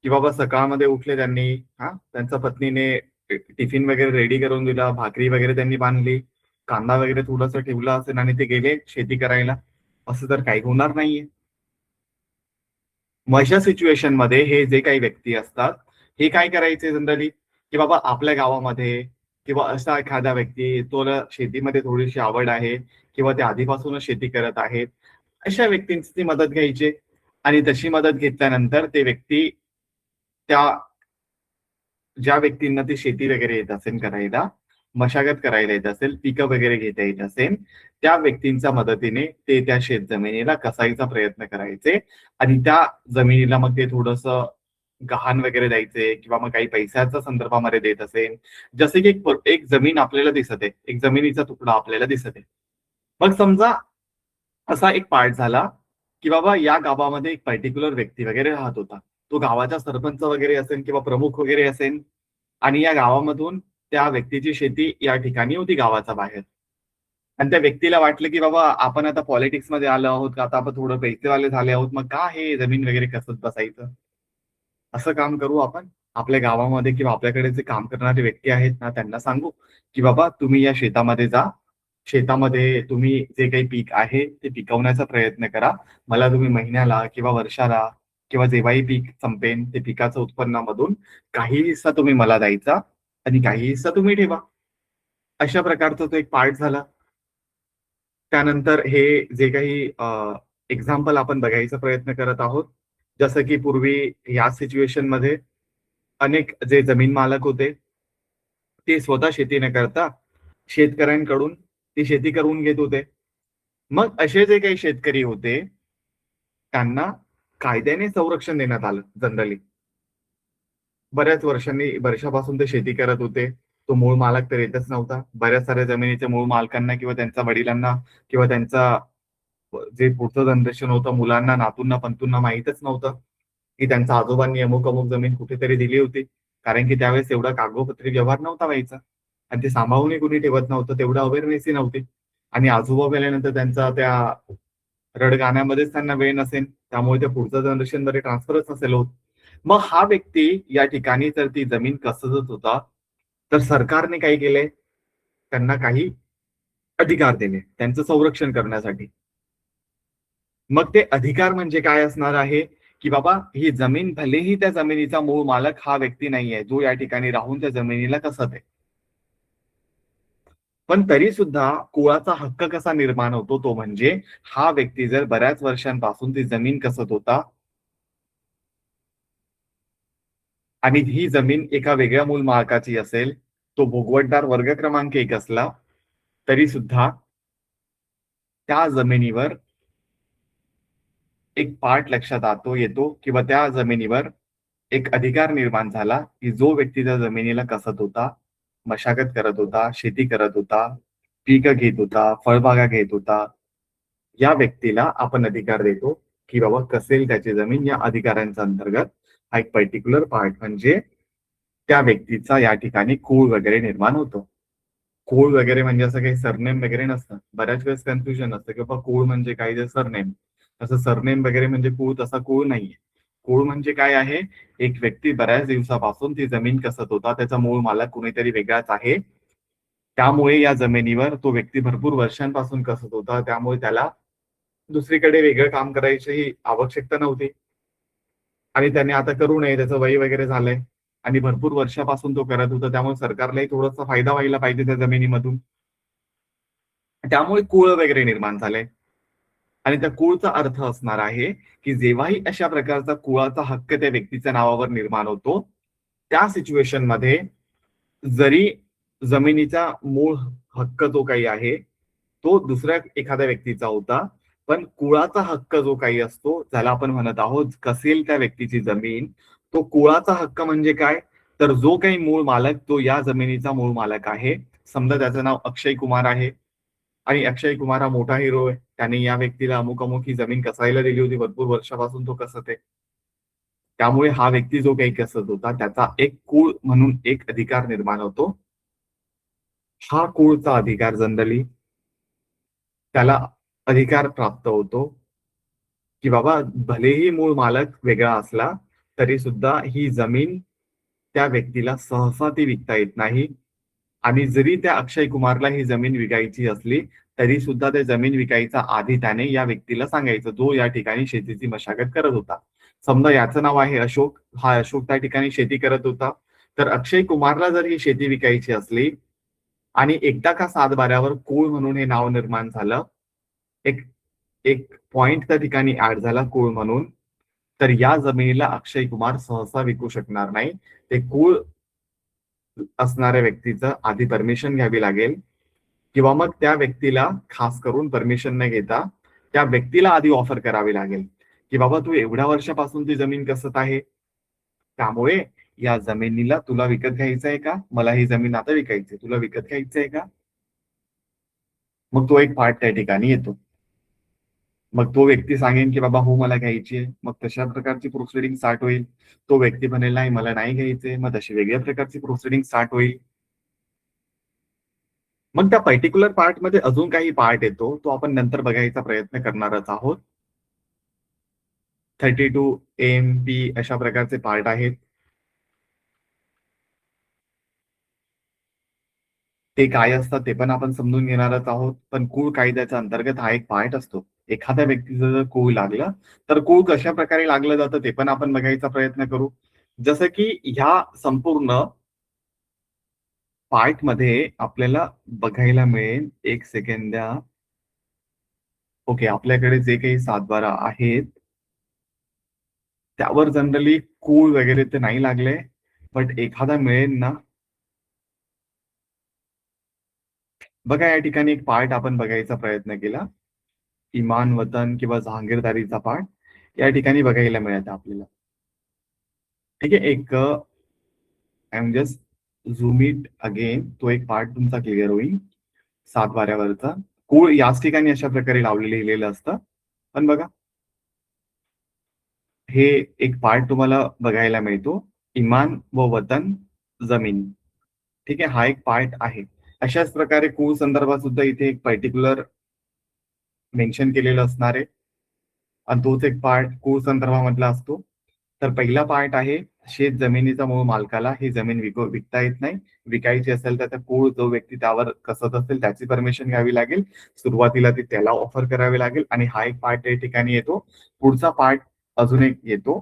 की बाबा सकाळमध्ये उठले त्यांनी, त्यांच्या पत्नीने टिफिन वगैरे रेडी करून दिला, भाकरी वगैरे त्यांनी बांधली, कांदा वगैरे थोडंसं ठेवला असेल आणि ते गेले शेती करायला, असं तर काही होणार नाहीये. मग अशा सिच्युएशन मध्ये हे जे काही व्यक्ती असतात हे काय करायचे जनरली की बाबा आपल्या गावामध्ये किंवा असा एखादा व्यक्ती तो शेतीमध्ये थोडीशी आवड आहे किंवा ते आधीपासूनच शेती करत आहेत, अशा व्यक्तींची ती मदत घ्यायची. आणि तशी मदत घेतल्यानंतर ते व्यक्ती त्या ज्या व्यक्तींना ती शेती वगैरे येत असेल करायला, मशागत करायला येत असेल, पिकं वगैरे घेता येत असेल, त्या व्यक्तींच्या मदतीने ते त्या शेत जमिनीला कसायचा प्रयत्न करायचे. आणि त्या जमिनीला मग ते थोडस गहाण वगैरे द्यायचे किंवा मग काही पैशाच्या संदर्भामध्ये देत असेल. जसे की एक जमीन आपल्याला दिसत आहे, एक जमिनीचा तुकडा आपल्याला दिसत आहे. मग समजा असा एक पार्ट झाला की बाबा या गावामध्ये एक पर्टिक्युलर व्यक्ती वगैरे राहत होता. तो गावाचा सरपंच वगैरे असेल किंवा प्रमुख वगैरे असेल. आणि या गावामधून त्या व्यक्तीची शेती या ठिकाणी होती गावाच्या बाहेर. आणि त्या व्यक्तीला वाटलं की बाबा आपण आता पॉलिटिक्स मध्ये आलो आहोत का, आता आपण थोडं पैसेवाले झाले आहोत, मग का हे जमीन वगैरे कसत बसायचं. असं काम करू आपण आपल्या गावामध्ये किंवा आपल्याकडे जे काम करणारे व्यक्ती आहेत ना त्यांना सांगू की बाबा तुम्ही या शेतामध्ये जा शेतामध्ये तुम्ही जे काही पीक आहे ते पिकवण्याचा प्रयत्न करा. मला तुम्ही महिन्याला किंवा वर्षाला किंवा जेव्हाही पीक संपेन ते पिकाचं उत्पन्नामधून काही हिस्सा तुम्ही मला द्यायचा आणि काही हिस्सा तुम्ही ठेवा. अशा प्रकारचा तो एक पार्ट झाला. त्यानंतर हे जे काही एक्झाम्पल आपण बघायचा प्रयत्न करत आहोत. जसं की पूर्वी या सिच्युएशनमध्ये अनेक जे जमीन मालक होते, ते स्वतः शेती न करता शेतकऱ्यांकडून ती शेती करून घेत होते. मग असे जे काही शेतकरी होते, त्यांना कायद्याने संरक्षण देण्यात आलं जनरली. वर्षापासून ते शेती करत होते. तो मूळ मालक तर येतच नव्हता. बऱ्याच साऱ्या जमिनीच्या मूळ मालकांना किंवा त्यांच्या वडिलांना किंवा त्यांचा जे पुढचं जनरेशन होतं, मुलांना, नातूंना, पणतूंना माहीतच नव्हतं, की त्यांच्या आजोबांनी अमुक-अमुक जमीन कुठेतरी दिली होती. कारण की त्यावेळेस एवढा कागदोपत्री व्यवहार नव्हता व्हायचा आणि ते सांभाळूनही कोणी ठेवत नव्हतं. तेवढं अवेअरनेसही नव्हती आणि आजोबा गेल्यानंतर त्यांचा त्या रडगाण्यामध्येच त्यांना वेळ नसेल. त्यामुळे ते पुढचं जनरेशनमध्ये ट्रान्सफरच नसेल होत. मग हा व्यक्ती या ठिकाणी जर ती जमीन कसत होता, तर सरकारने काय केलंय? त्यांना काही अधिकार दिले त्यांचं संरक्षण करण्यासाठी. मग ते अधिकार म्हणजे काय असणार आहे, की बाबा ही जमीन भलेही त्या जमिनीचा मूळ मालक हा व्यक्ती नाहीये, जो या ठिकाणी राहून त्या जमिनीला कसत आहे. पण तरी सुद्धा कुळाचा हक्क कसा निर्माण होतो, तो म्हणजे हा व्यक्ती जर बऱ्याच वर्षांपासून ती जमीन कसत होता आणि ही जमीन एका वेगळ्या मूल मालकाची असेल, तो भोगवटदार वर्ग क्रमांक 1 असला, तरी सुद्धा त्या जमिनीवर एक पार्ट लक्षात येतो किंवा त्या जमिनीवर एक अधिकार निर्माण झाला, की जो व्यक्ती त्या जमिनीला कसत होता, मशागत करत होता, शेती करत होता, पिकं घेत होता, फळबागा घेत होता, या व्यक्तीला आपण अधिकार देतो, की बाबा कसेल त्याची जमीन या अधिकारांच्या अंतर्गत हा एक पर्टिक्युलर पार्ट म्हणजे त्या व्यक्तीचा या ठिकाणी कुळ वगैरे निर्माण होतो. कुळ वगैरे म्हणजे असं काही सरनेम वगैरे नसतं. बऱ्याच वेळेस कन्फ्युजन असतं, की बाबा कुळ म्हणजे काय ते सरनेम. तसं सरनेम वगैरे म्हणजे कुळ तसा कुळ नाहीये. कुळ म्हणजे काय आहे? एक व्यक्ती बऱ्याच दिवसापासून ती जमीन कसत होता. त्याचा मूळ मालक कुणीतरी वेगळाच आहे. त्यामुळे या जमिनीवर तो व्यक्ती भरपूर वर्षांपासून कसत होता. त्यामुळे त्याला दुसरीकडे वेगळं काम करायची आवश्यकता नव्हती आणि त्याने आता करू नये. त्याचं वय वगैरे झालंय आणि भरपूर वर्षापासून तो करत होता. त्यामुळे सरकारलाही थोडासा फायदा व्हायला पाहिजे त्या जमिनीमधून. त्यामुळे कुळ वगैरे निर्माण झाले आणि त्या कुळचा अर्थ असणार आहे, की जेव्हाही अशा प्रकारचा कुळाचा हक्क त्या व्यक्तीच्या नावावर निर्माण होतो, त्या सिच्युएशनमध्ये जरी जमिनीचा मूळ हक्क जो काही आहे, तो दुसऱ्या एखाद्या व्यक्तीचा होता. पण कुळाचा हक्क जो काही असतो, ज्याला आपण म्हणत आहोत, कसेल त्या व्यक्तीची जमीन, तो कुळाचा हक्क म्हणजे काय? तर जो काही मूळ मालक, तो या जमिनीचा मूळ मालक आहे. समजा त्याचं नाव अक्षय कुमार आहे आणि अक्षय कुमार हा मोठा हिरो आहे. त्याने या व्यक्तीला अमुक-अमुक ही जमीन कसायला दिली होती. भरपूर वर्षापासून तो कसत आहे. त्यामुळे हा व्यक्ती जो काही कसत होता, त्याचा एक कुळ म्हणून एक अधिकार निर्माण होतो. हा कुळचा अधिकार जनरली त्याला अधिकार प्राप्त होतो, की बाबा भलेही मूळ मालक वेगळा असला, तरी सुद्धा ही जमीन त्या व्यक्तीला सहसा ती विकता येत नाही. आणि जरी त्या अक्षय कुमारला ही जमीन विकायची असली, तरी सुद्धा ते जमीन विकायचा आधी त्याने या व्यक्तीला सांगायचं, जो या ठिकाणी शेतीची मशागत करत होता. समजा याचं नाव आहे अशोक. हा अशोक त्या ठिकाणी शेती करत होता. तर अक्षय कुमारला जर ही शेती विकायची असली आणि एकदा का सातबाऱ्यावर कुळ म्हणून हे नाव निर्माण झालं, एक एक पॉइंट त्या ठिकाणी ऍड झाला कुळ म्हणून, तर या जमिनीला अक्षय कुमार सहसा विकू शकणार नाही. ते कुळ असणाऱ्या व्यक्तीचं आधी परमिशन घ्यावी लागेल किंवा मग त्या व्यक्तीला खास करून परमिशन न घेता त्या व्यक्तीला आधी ऑफर करावी लागेल, की बाबा तू एवढ्या वर्षापासून ती जमीन कसत आहे, त्यामुळे या जमिनीला तुला विकत घ्यायचं आहे का? मला ही जमीन आता विकायची तुला विकत घ्यायचं आहे का? मग तो एक पार्ट त्या ठिकाणी येतो. मग तो व्यक्ती सांगेन, की बाबा हो मला घ्यायची आहे. मग तशा प्रकारची प्रोसिडिंग स्टार्ट होईल. तो व्यक्ती म्हणेल नाही मला नाही घ्यायचंय. मग तशी वेगळ्या प्रकारची प्रोसिडिंग स्टार्ट होईल. मग त्या पर्टिक्युलर पार्टमध्ये अजून काही पार्ट येतो, तो आपण नंतर बघायचा प्रयत्न करणारच आहोत. 32 एम-पी अशा प्रकारचे पार्ट आहेत. ते काय असतात ते पण आपण समजून घेणारच आहोत. पण कूळ कायद्याच्या अंतर्गत हा एक पार्ट असतो. एखाद्या व्यक्तीचं जर कूळ लागलं, तर कूळ कशा प्रकारे लागलं जातं ते पण आपण बघायचा प्रयत्न करू. जसं की ह्या संपूर्ण पार्टमध्ये आपल्याला बघायला मिळेल, एक सेकंड द्या. ओके, आपल्याकडे जे काही 7/12 आहेत, त्यावर जनरली कूळ वगैरे ते नाही लागले. बट एखादा मिळेल ना, बघा या ठिकाणी एक पार्ट आपण बघायचा प्रयत्न केला. इमान, वतन किंवा जहांगीरदारीचा पार्ट या ठिकाणी बघायला मिळत आपल्याला. ठीक आहे. एक I am just zoom it again. तो एक पार्ट तुमचा क्लिअर होईल. 7/12वरचा कूळ याच ठिकाणी अशा प्रकारे लिहिलेलं असतं. पण बघा, हे एक पार्ट तुम्हाला बघायला मिळतो. इमान व वतन, जमीन. ठीक आहे. हा एक पार्ट आहे. अशाच प्रकारे कूळ संदर्भात सुद्धा इथे एक पर्टिक्युलर मेन्शन केलेलं असणार आहे. आणि तोच एक पार्ट कूळ संदर्भामधला असतो. तर पहिला पार्ट आहे शेत जमिनीचा मूळ मालकाला ही जमीन विकता येत नाही. विकायची असेल तर त्या कूळ जो व्यक्ती त्यावर कसत असेल त्याची परमिशन घ्यावी लागेल. सुरुवातीला ती त्याला ऑफर करावी लागेल आणि हा एक पार्ट या ठिकाणी येतो. पुढचा पार्ट अजून एक येतो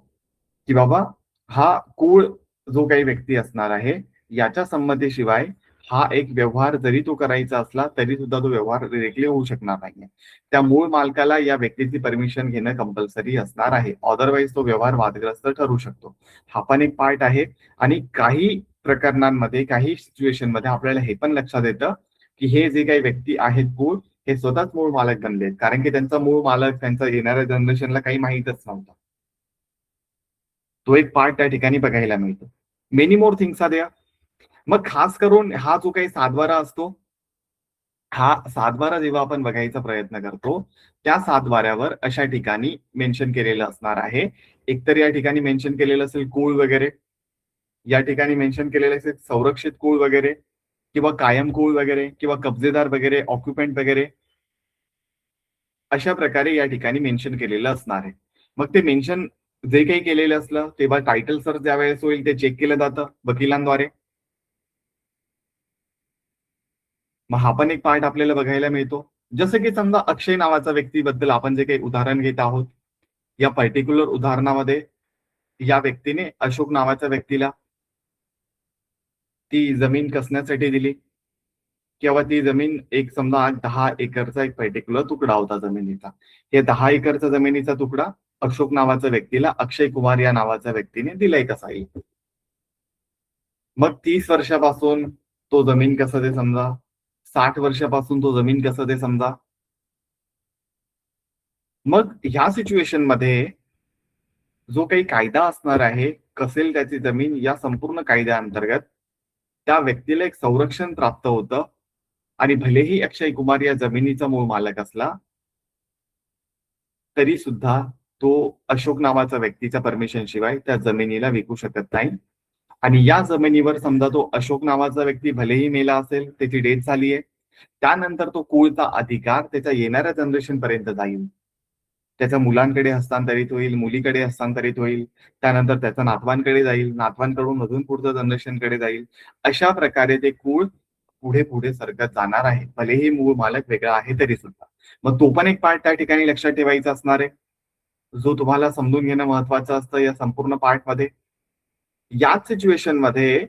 की बाबा हा कूळ जो काही व्यक्ती असणार आहे याच्या संमतीशिवाय हा एक व्यवहार जरी तो करायचा असला तरी सुद्धा तो व्यवहार डिरेक्टली होऊ शकणार नाहीये. त्या मूळ मालकाला या व्यक्तीची परमिशन घेणं कंपल्सरी असणार आहे. अदरवाईज तो व्यवहार वादग्रस्त ठरू शकतो. हा पण एक पार्ट आहे. आणि काही प्रकरणांमध्ये, काही सिच्युएशन मध्ये आपल्याला हे पण लक्षात येतं की हे जे काही व्यक्ती आहेत मूळ, हे स्वतःच मूळ मालक बनले, कारण की त्यांचा मूळ मालक त्यांचा येणाऱ्या जनरेशनला काही माहीतच नव्हता. तो एक पार्ट त्या ठिकाणी बघायला मिळतो. Many more things are there. मग खास करून हा जो काही 7/12 असतो, हा 7/12 जेव्हा आपण बघायचा प्रयत्न करतो, त्या 7/12वर अशा ठिकाणी मेन्शन केलेलं असणार आहे. एकतर या ठिकाणी मेन्शन केलेलं असेल कूळ वगैरे, या ठिकाणी मेन्शन केलेलं असेल संरक्षित कूळ वगैरे, किंवा कायम कूळ वगैरे, किंवा कब्जेदार वगैरे, ऑक्युपंट वगैरे, अशा प्रकारे या ठिकाणी मेन्शन केलेलं असणार आहे. मग ते मेन्शन जे काही केलेलं असलं तेव्हा टायटल सर्च ज्यावेळेस होईल ते चेक केलं जातं वकिलांद्वारे. मग हा पण एक पार्ट आपल्याला बघायला मिळतो. जसं की समजा अक्षय नावाच्या व्यक्तीबद्दल आपण जे काही उदाहरण घेत आहोत, या पर्टिक्युलर उदाहरणामध्ये या व्यक्तीने अशोक नावाच्या व्यक्तीला ती जमीन कसण्यासाठी दिली, किंवा ती जमीन एक समजा 10 एकरचा एक पर्टिक्युलर तुकडा होता जमिनीचा. या 10 एकरचा जमिनीचा तुकडा अशोक नावाच्या व्यक्तीला अक्षय कुमार या नावाच्या व्यक्तीने दिलाय कसा येईल. मग 30 वर्षापासून तो जमीन कसं ते समजा, 60 वर्षापासून तो जमीन कसं ते समजा. मग ह्या सिच्युएशन मध्ये जो काही कायदा असणार आहे, कसेल त्याची जमीन, या संपूर्ण कायद्याअंतर्गत त्या व्यक्तीला एक संरक्षण प्राप्त होतं. आणि भलेही अक्षय कुमार या जमिनीचा मूळ मालक असला तरी सुद्धा तो अशोक नावाचा व्यक्तीच्या परमिशन शिवाय त्या जमिनीला विकू शकत नाही. आणि या जमिनीवर समजा तो अशोक नावाचा व्यक्ती भलेही मेला असेल, त्याची डेथ झाली आहे, त्यानंतर तो कुळचा अधिकार त्याच्या येणाऱ्या जनरेशन पर्यंत जाईल. त्याच्या मुलांकडे हस्तांतरित होईल, मुलीकडे हस्तांतरित होईल, त्यानंतर त्याच्या नातवांकडे जाईल, नातवांकडून अजून पुढच्या जनरेशनकडे जाईल. अशा प्रकारे ते कुळ पुढे पुढे सरकत जाणार आहे, भलेही मूळ मालक वेगळा आहे तरी सुद्धा. मग तो पण एक पार्ट त्या ठिकाणी लक्षात ठेवायचा असणार आहे, जो तुम्हाला समजून घेणं महत्वाचं असतं या संपूर्ण पार्टमध्ये. याच सिच्युएशन मध्ये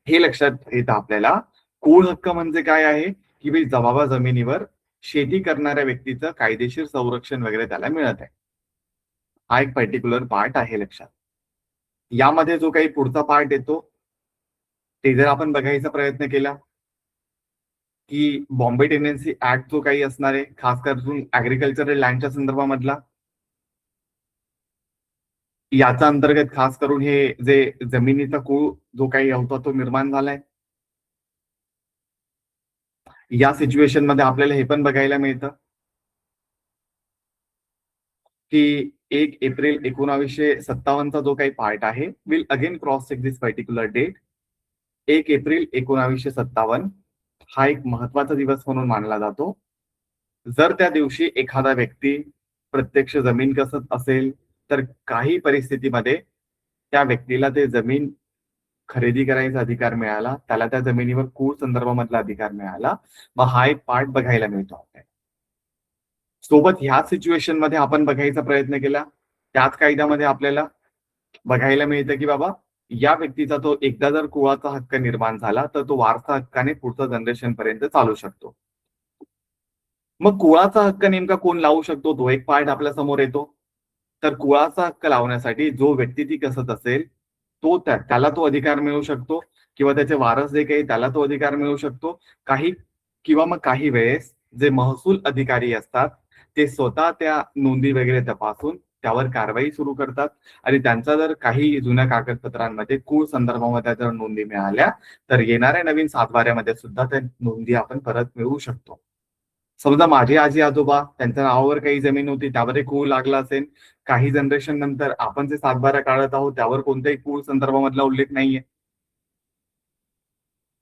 हे लक्षात येतं आपल्याला, कुळ हक्क म्हणजे काय आहे, की जबाबा जमिनीवर शेती करणाऱ्या व्यक्तीचं कायदेशीर संरक्षण वगैरे त्याला मिळत आहे. हा एक पर्टिक्युलर पार्ट आहे लक्षात. यामध्ये जो काही पुढचा पार्ट येतो ते जर आपण बघायचा प्रयत्न केला, की बॉम्बे टेनेन्सी ऍक्ट जो काही असणार आहे, खास करून ऍग्रिकल्चरल लँडच्या संदर्भामधला, याचा अंतर्गत खास करून हे जे जमिनीचा कूळ जो काही होता तो निर्माण झालाय. या सिच्युएशन मध्ये आपल्याला हे पण बघायला मिळतं की 1 एप्रिल 1957चा जो काही पार्ट आहे, will again cross check this particular date. 1 एप्रिल 1957 हा एक महत्वाचा दिवस म्हणून मानला जातो. जर त्या दिवशी एखादा व्यक्ती प्रत्यक्ष जमीन कसत असेल तर काही परिस्थितीमध्ये त्या व्यक्तीला ते जमीन खरेदी करायचा अधिकार मिळाला, त्याला त्या जमिनीवर कूळ संदर्भामधला अधिकार मिळाला. मग हा एक पार्ट बघायला मिळतो आपल्याला. सोबत ह्या सिच्युएशन मध्ये आपण बघायचा प्रयत्न केला, त्याच कायद्यामध्ये आपल्याला बघायला मिळतं की बाबा या व्यक्तीचा तो एकदा जर कुळाचा हक्क निर्माण झाला तर तो वारसा हक्काने पुढच्या जनरेशन पर्यंत चालू शकतो. मग कुळाचा हक्क नेमका कोण लावू शकतो, तो एक पार्ट आपल्या समोर येतो. तर कुळाचा हक्क लावण्यासाठी जो व्यक्ती ती कसत असेल तो त्याला तो अधिकार मिळू शकतो, किंवा त्याचे वारस जे काही त्याला तो अधिकार मिळू शकतो. काही किंवा मग काही वेळेस जे महसूल अधिकारी असतात ते स्वतः त्या नोंदी वगैरे तपासून त्यावर कारवाई सुरू करतात. आणि त्यांचा जर काही जुन्या कागदपत्रांमध्ये कूळ संदर्भामध्ये जर नोंदी मिळाल्या तर येणाऱ्या नवीन सातबाऱ्यामध्ये सुद्धा त्या नोंदी आपण परत मिळवू शकतो. समजा माझे आजी आजोबा त्यांच्या नावावर काही जमीन होती, त्यावर एक कूळ लागला असेल, काही जनरेशन नंतर आपण जे सातबारा काढत आहोत त्यावर कोणत्याही कूळ संदर्भामधला उल्लेख नाहीये,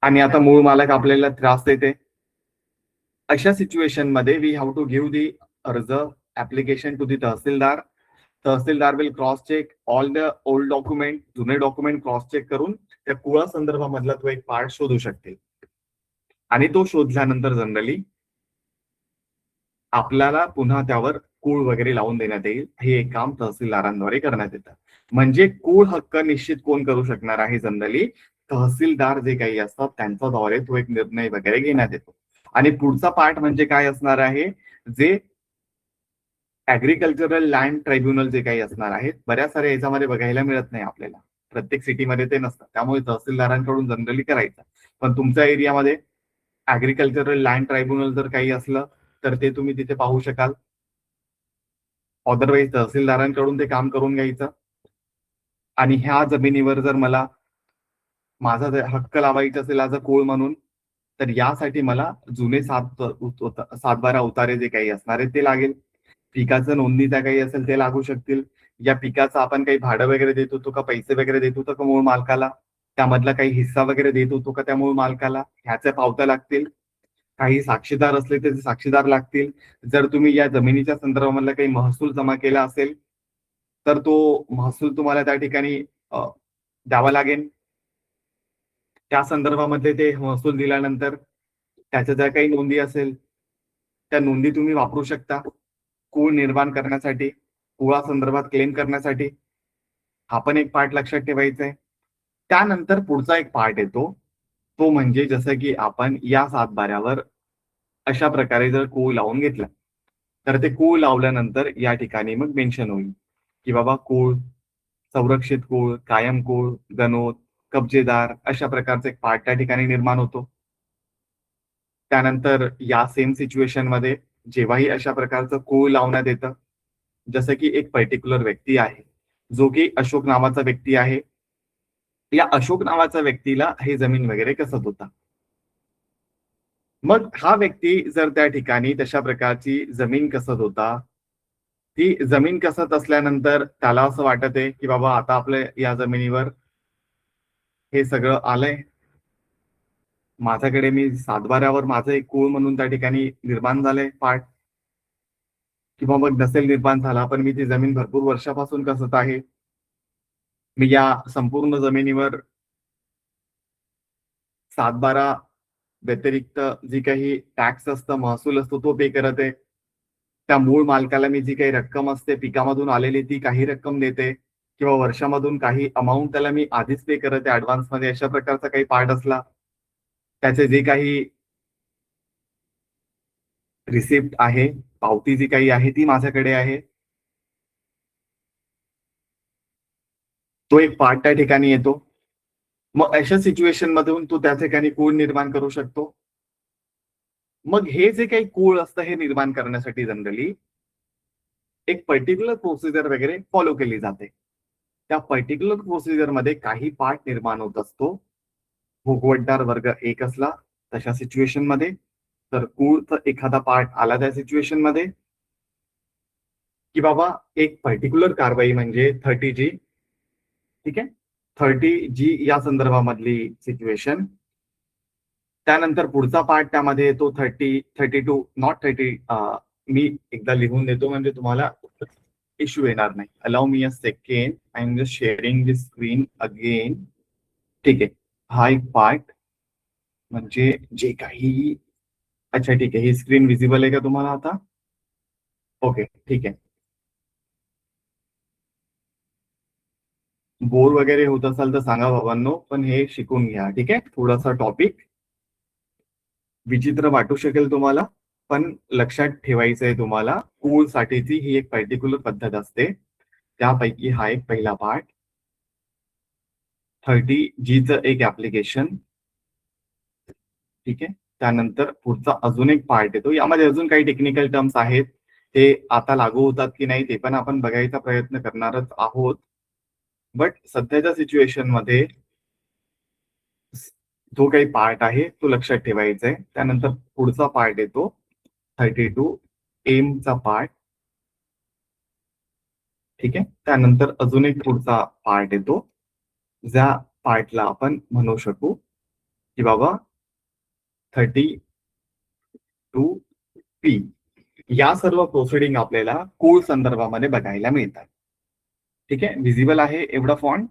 आणि आता मूळ मालक आपल्याला त्रास देते. अशा सिच्युएशन मध्ये we have to give the अर्ज application to the tahsildar. Tahsildar will cross check all the old document, जुने डॉक्युमेंट क्रॉस चेक करून त्या कुळा संदर्भामधला तो एक पार्ट शोधू शकते. आणि तो शोधल्यानंतर जनरली आपल्याला पुन्हा त्यावर कूळ वगैरे लावून देण्यात येईल. हे एक काम तहसीलदारांद्वारे करण्यात येतं. म्हणजे कूळ हक्क निश्चित कोण करू शकणार आहे, जनरली तहसीलदार जे काही असतात त्यांच्याद्वारे तो एक निर्णय वगैरे घेण्यात येतो. आणि पुढचा पार्ट म्हणजे काय असणार आहे, जे ऍग्रिकल्चरल लँड ट्रायब्युनल जे काही असणार आहेत, बऱ्याच साऱ्या याच्यामध्ये बघायला मिळत नाही आपल्याला, प्रत्येक सिटीमध्ये ते नसतं, त्यामुळे तहसीलदारांकडून जनरली करायचं. पण तुमच्या एरियामध्ये ऍग्रिकल्चरल लँड ट्रायब्युनल जर काही असलं तर ते तुम्ही तिथे पाहू शकाल. अदरवाईज तहसीलदारांकडून ते काम करून घ्यायचं. आणि ह्या जमिनीवर जर मला माझा हक्क लावायचा असेल आज कोळ म्हणून, तर यासाठी मला जुने सातबारा उतारे जे काही असणार आहे ते लागेल. पिकाचं नोंदणी त्या काही असेल ते लागू शकतील. या पिकाचं आपण काही भाडं वगैरे देत होतो का, पैसे वगैरे देत होतो का मूळ मालकाला, त्यामधला काही हिस्सा वगैरे देत होतो का त्या मूळ मालकाला, ह्याच्या पावत्या लागतील. काही साक्षीदार असले तर साक्षीदार लागतील. जर तुम्ही या जमिनीच्या संदर्भामधला काही महसूल जमा केला असेल तर तो महसूल तुम्हाला त्या ठिकाणी द्यावा लागेल. त्या संदर्भामध्ये ते महसूल दिल्यानंतर त्याच्या ज्या काही नोंदी असेल त्या नोंदी तुम्ही वापरू शकता कूळ निर्माण करण्यासाठी, कुळा संदर्भात क्लेम करण्यासाठी. हा पण एक पार्ट लक्षात ठेवायचा आहे. त्यानंतर पुढचा एक पार्ट येतो, तो म्हणजे जसं की आपण या सातबाऱ्यावर अशा प्रकारे जर कूळ लावून घेतला तर ते कूळ लावल्यानंतर या ठिकाणी मग मेन्शन होईल की बाबा कूळ, संरक्षित कूळ, कायम कूळ, गणोत, कब्जेदार, अशा प्रकारचा एक पार्ट त्या ठिकाणी निर्माण होतो. त्यानंतर या सेम सिच्युएशन मध्ये जेव्हाही अशा प्रकारचं कूळ लावण्यात येतं, जसं की एक पर्टिक्युलर व्यक्ती आहे जो की अशोक नावाचा व्यक्ती आहे, या अशोक नावाच्या व्यक्तीला हे जमीन वगैरे कसत होता. मग हा व्यक्ती जर त्या ठिकाणी तशा प्रकारची जमीन कसत होता, ती जमीन कसत असल्यानंतर त्याला असं वाटत आहे की बाबा आता आपल्या या जमिनीवर हे सगळं आलंय, माझ्याकडे मी सातबाऱ्यावर माझं एक कूळ म्हणून त्या ठिकाणी निर्माण झालंय पार्ट, किंवा मग नसेल निर्माण झाला पण मी ती जमीन भरपूर वर्षापासून कसत आहे. मी या संपूर्ण जमिनीवर सातबारा व्यतिरिक्त जी काही टॅक्स असतं, महसूल असतो तो पे करत आहे. त्या मूळ मालकाला मी जी काही रक्कम असते पिकामधून आलेली ती काही रक्कम देते, किंवा वर्षामधून काही अमाऊंट त्याला मी आधीच पे करत आहे ऍडव्हान्स मध्ये, अशा प्रकारचा काही पार्ट असला, त्याचे जे काही रिसिप्ट आहे, पावती जी काही आहे ती माझ्याकडे आहे, तो एक पार्ट त्या ठिकाणी येतो. मग अशा सिच्युएशन मधून तू त्या ठिकाणी कूळ निर्माण करू शकतो. मग हे जे काही कूळ असतं हे निर्माण करण्यासाठी जनरली एक पर्टिक्युलर प्रोसिजर वगैरे फॉलो केली जाते. त्या पर्टिक्युलर प्रोसिजर मध्ये काही पार्ट निर्माण होत असतो. भोगवटदार वर्ग एक असला तशा सिच्युएशन मध्ये, तर कूळचा एखादा पार्ट आला त्या सिच्युएशन मध्ये, की बाबा एक पर्टिक्युलर कारवाई म्हणजे 30G, ठीक आहे, 30G या संदर्भामधली सिच्युएशन. त्यानंतर पुढचा पार्ट त्यामध्ये येतो 32 नॉट 30. मी एकदा लिहून देतो म्हणजे तुम्हाला इश्यू येणार नाही. Allow me a second, I am just sharing the screen again. ठीक आहे. हा एक पार्ट म्हणजे जे काही, अच्छा ठीक आहे. ही स्क्रीन विजिबल आहे का तुम्हाला आता? ओके ठीक आहे. बोर वगैरे होत असाल तर सांगा बाबांनो, पण हे शिकून घ्या. ठीक आहे. थोडासा टॉपिक विचित्र वाटू शकेल तुम्हाला, पण लक्षात ठेवायचं आहे तुम्हाला. कूळ साठीची ही एक पर्टिक्युलर पद्धत असते. त्यापैकी हा एक पहिला पार्ट. 30Gचं एक ऍप्लिकेशन. ठीक आहे. त्यानंतर पुढचा अजून एक पार्ट येतो. यामध्ये अजून काही टेक्निकल टर्म्स आहेत. ते आता लागू होतात की नाही ते पण आपण बघायचा प्रयत्न करणारच आहोत. बट सध्याच्या सिच्युएशन मध्ये जो काही पार्ट आहे तो लक्षात ठेवायचा आहे. त्यानंतर पुढचा पार्ट येतो 32 एमचा पार्ट. ठीक आहे. त्यानंतर अजून एक पुढचा पार्ट येतो, ज्या पार्टला आपण म्हणू शकू की बाबा 32P. या सर्व प्रोसिडिंग आपल्याला कूळ संदर्भामध्ये बघायला मिळतात. ठीक आहे. विजिबल आहे एवढा फॉन्ट?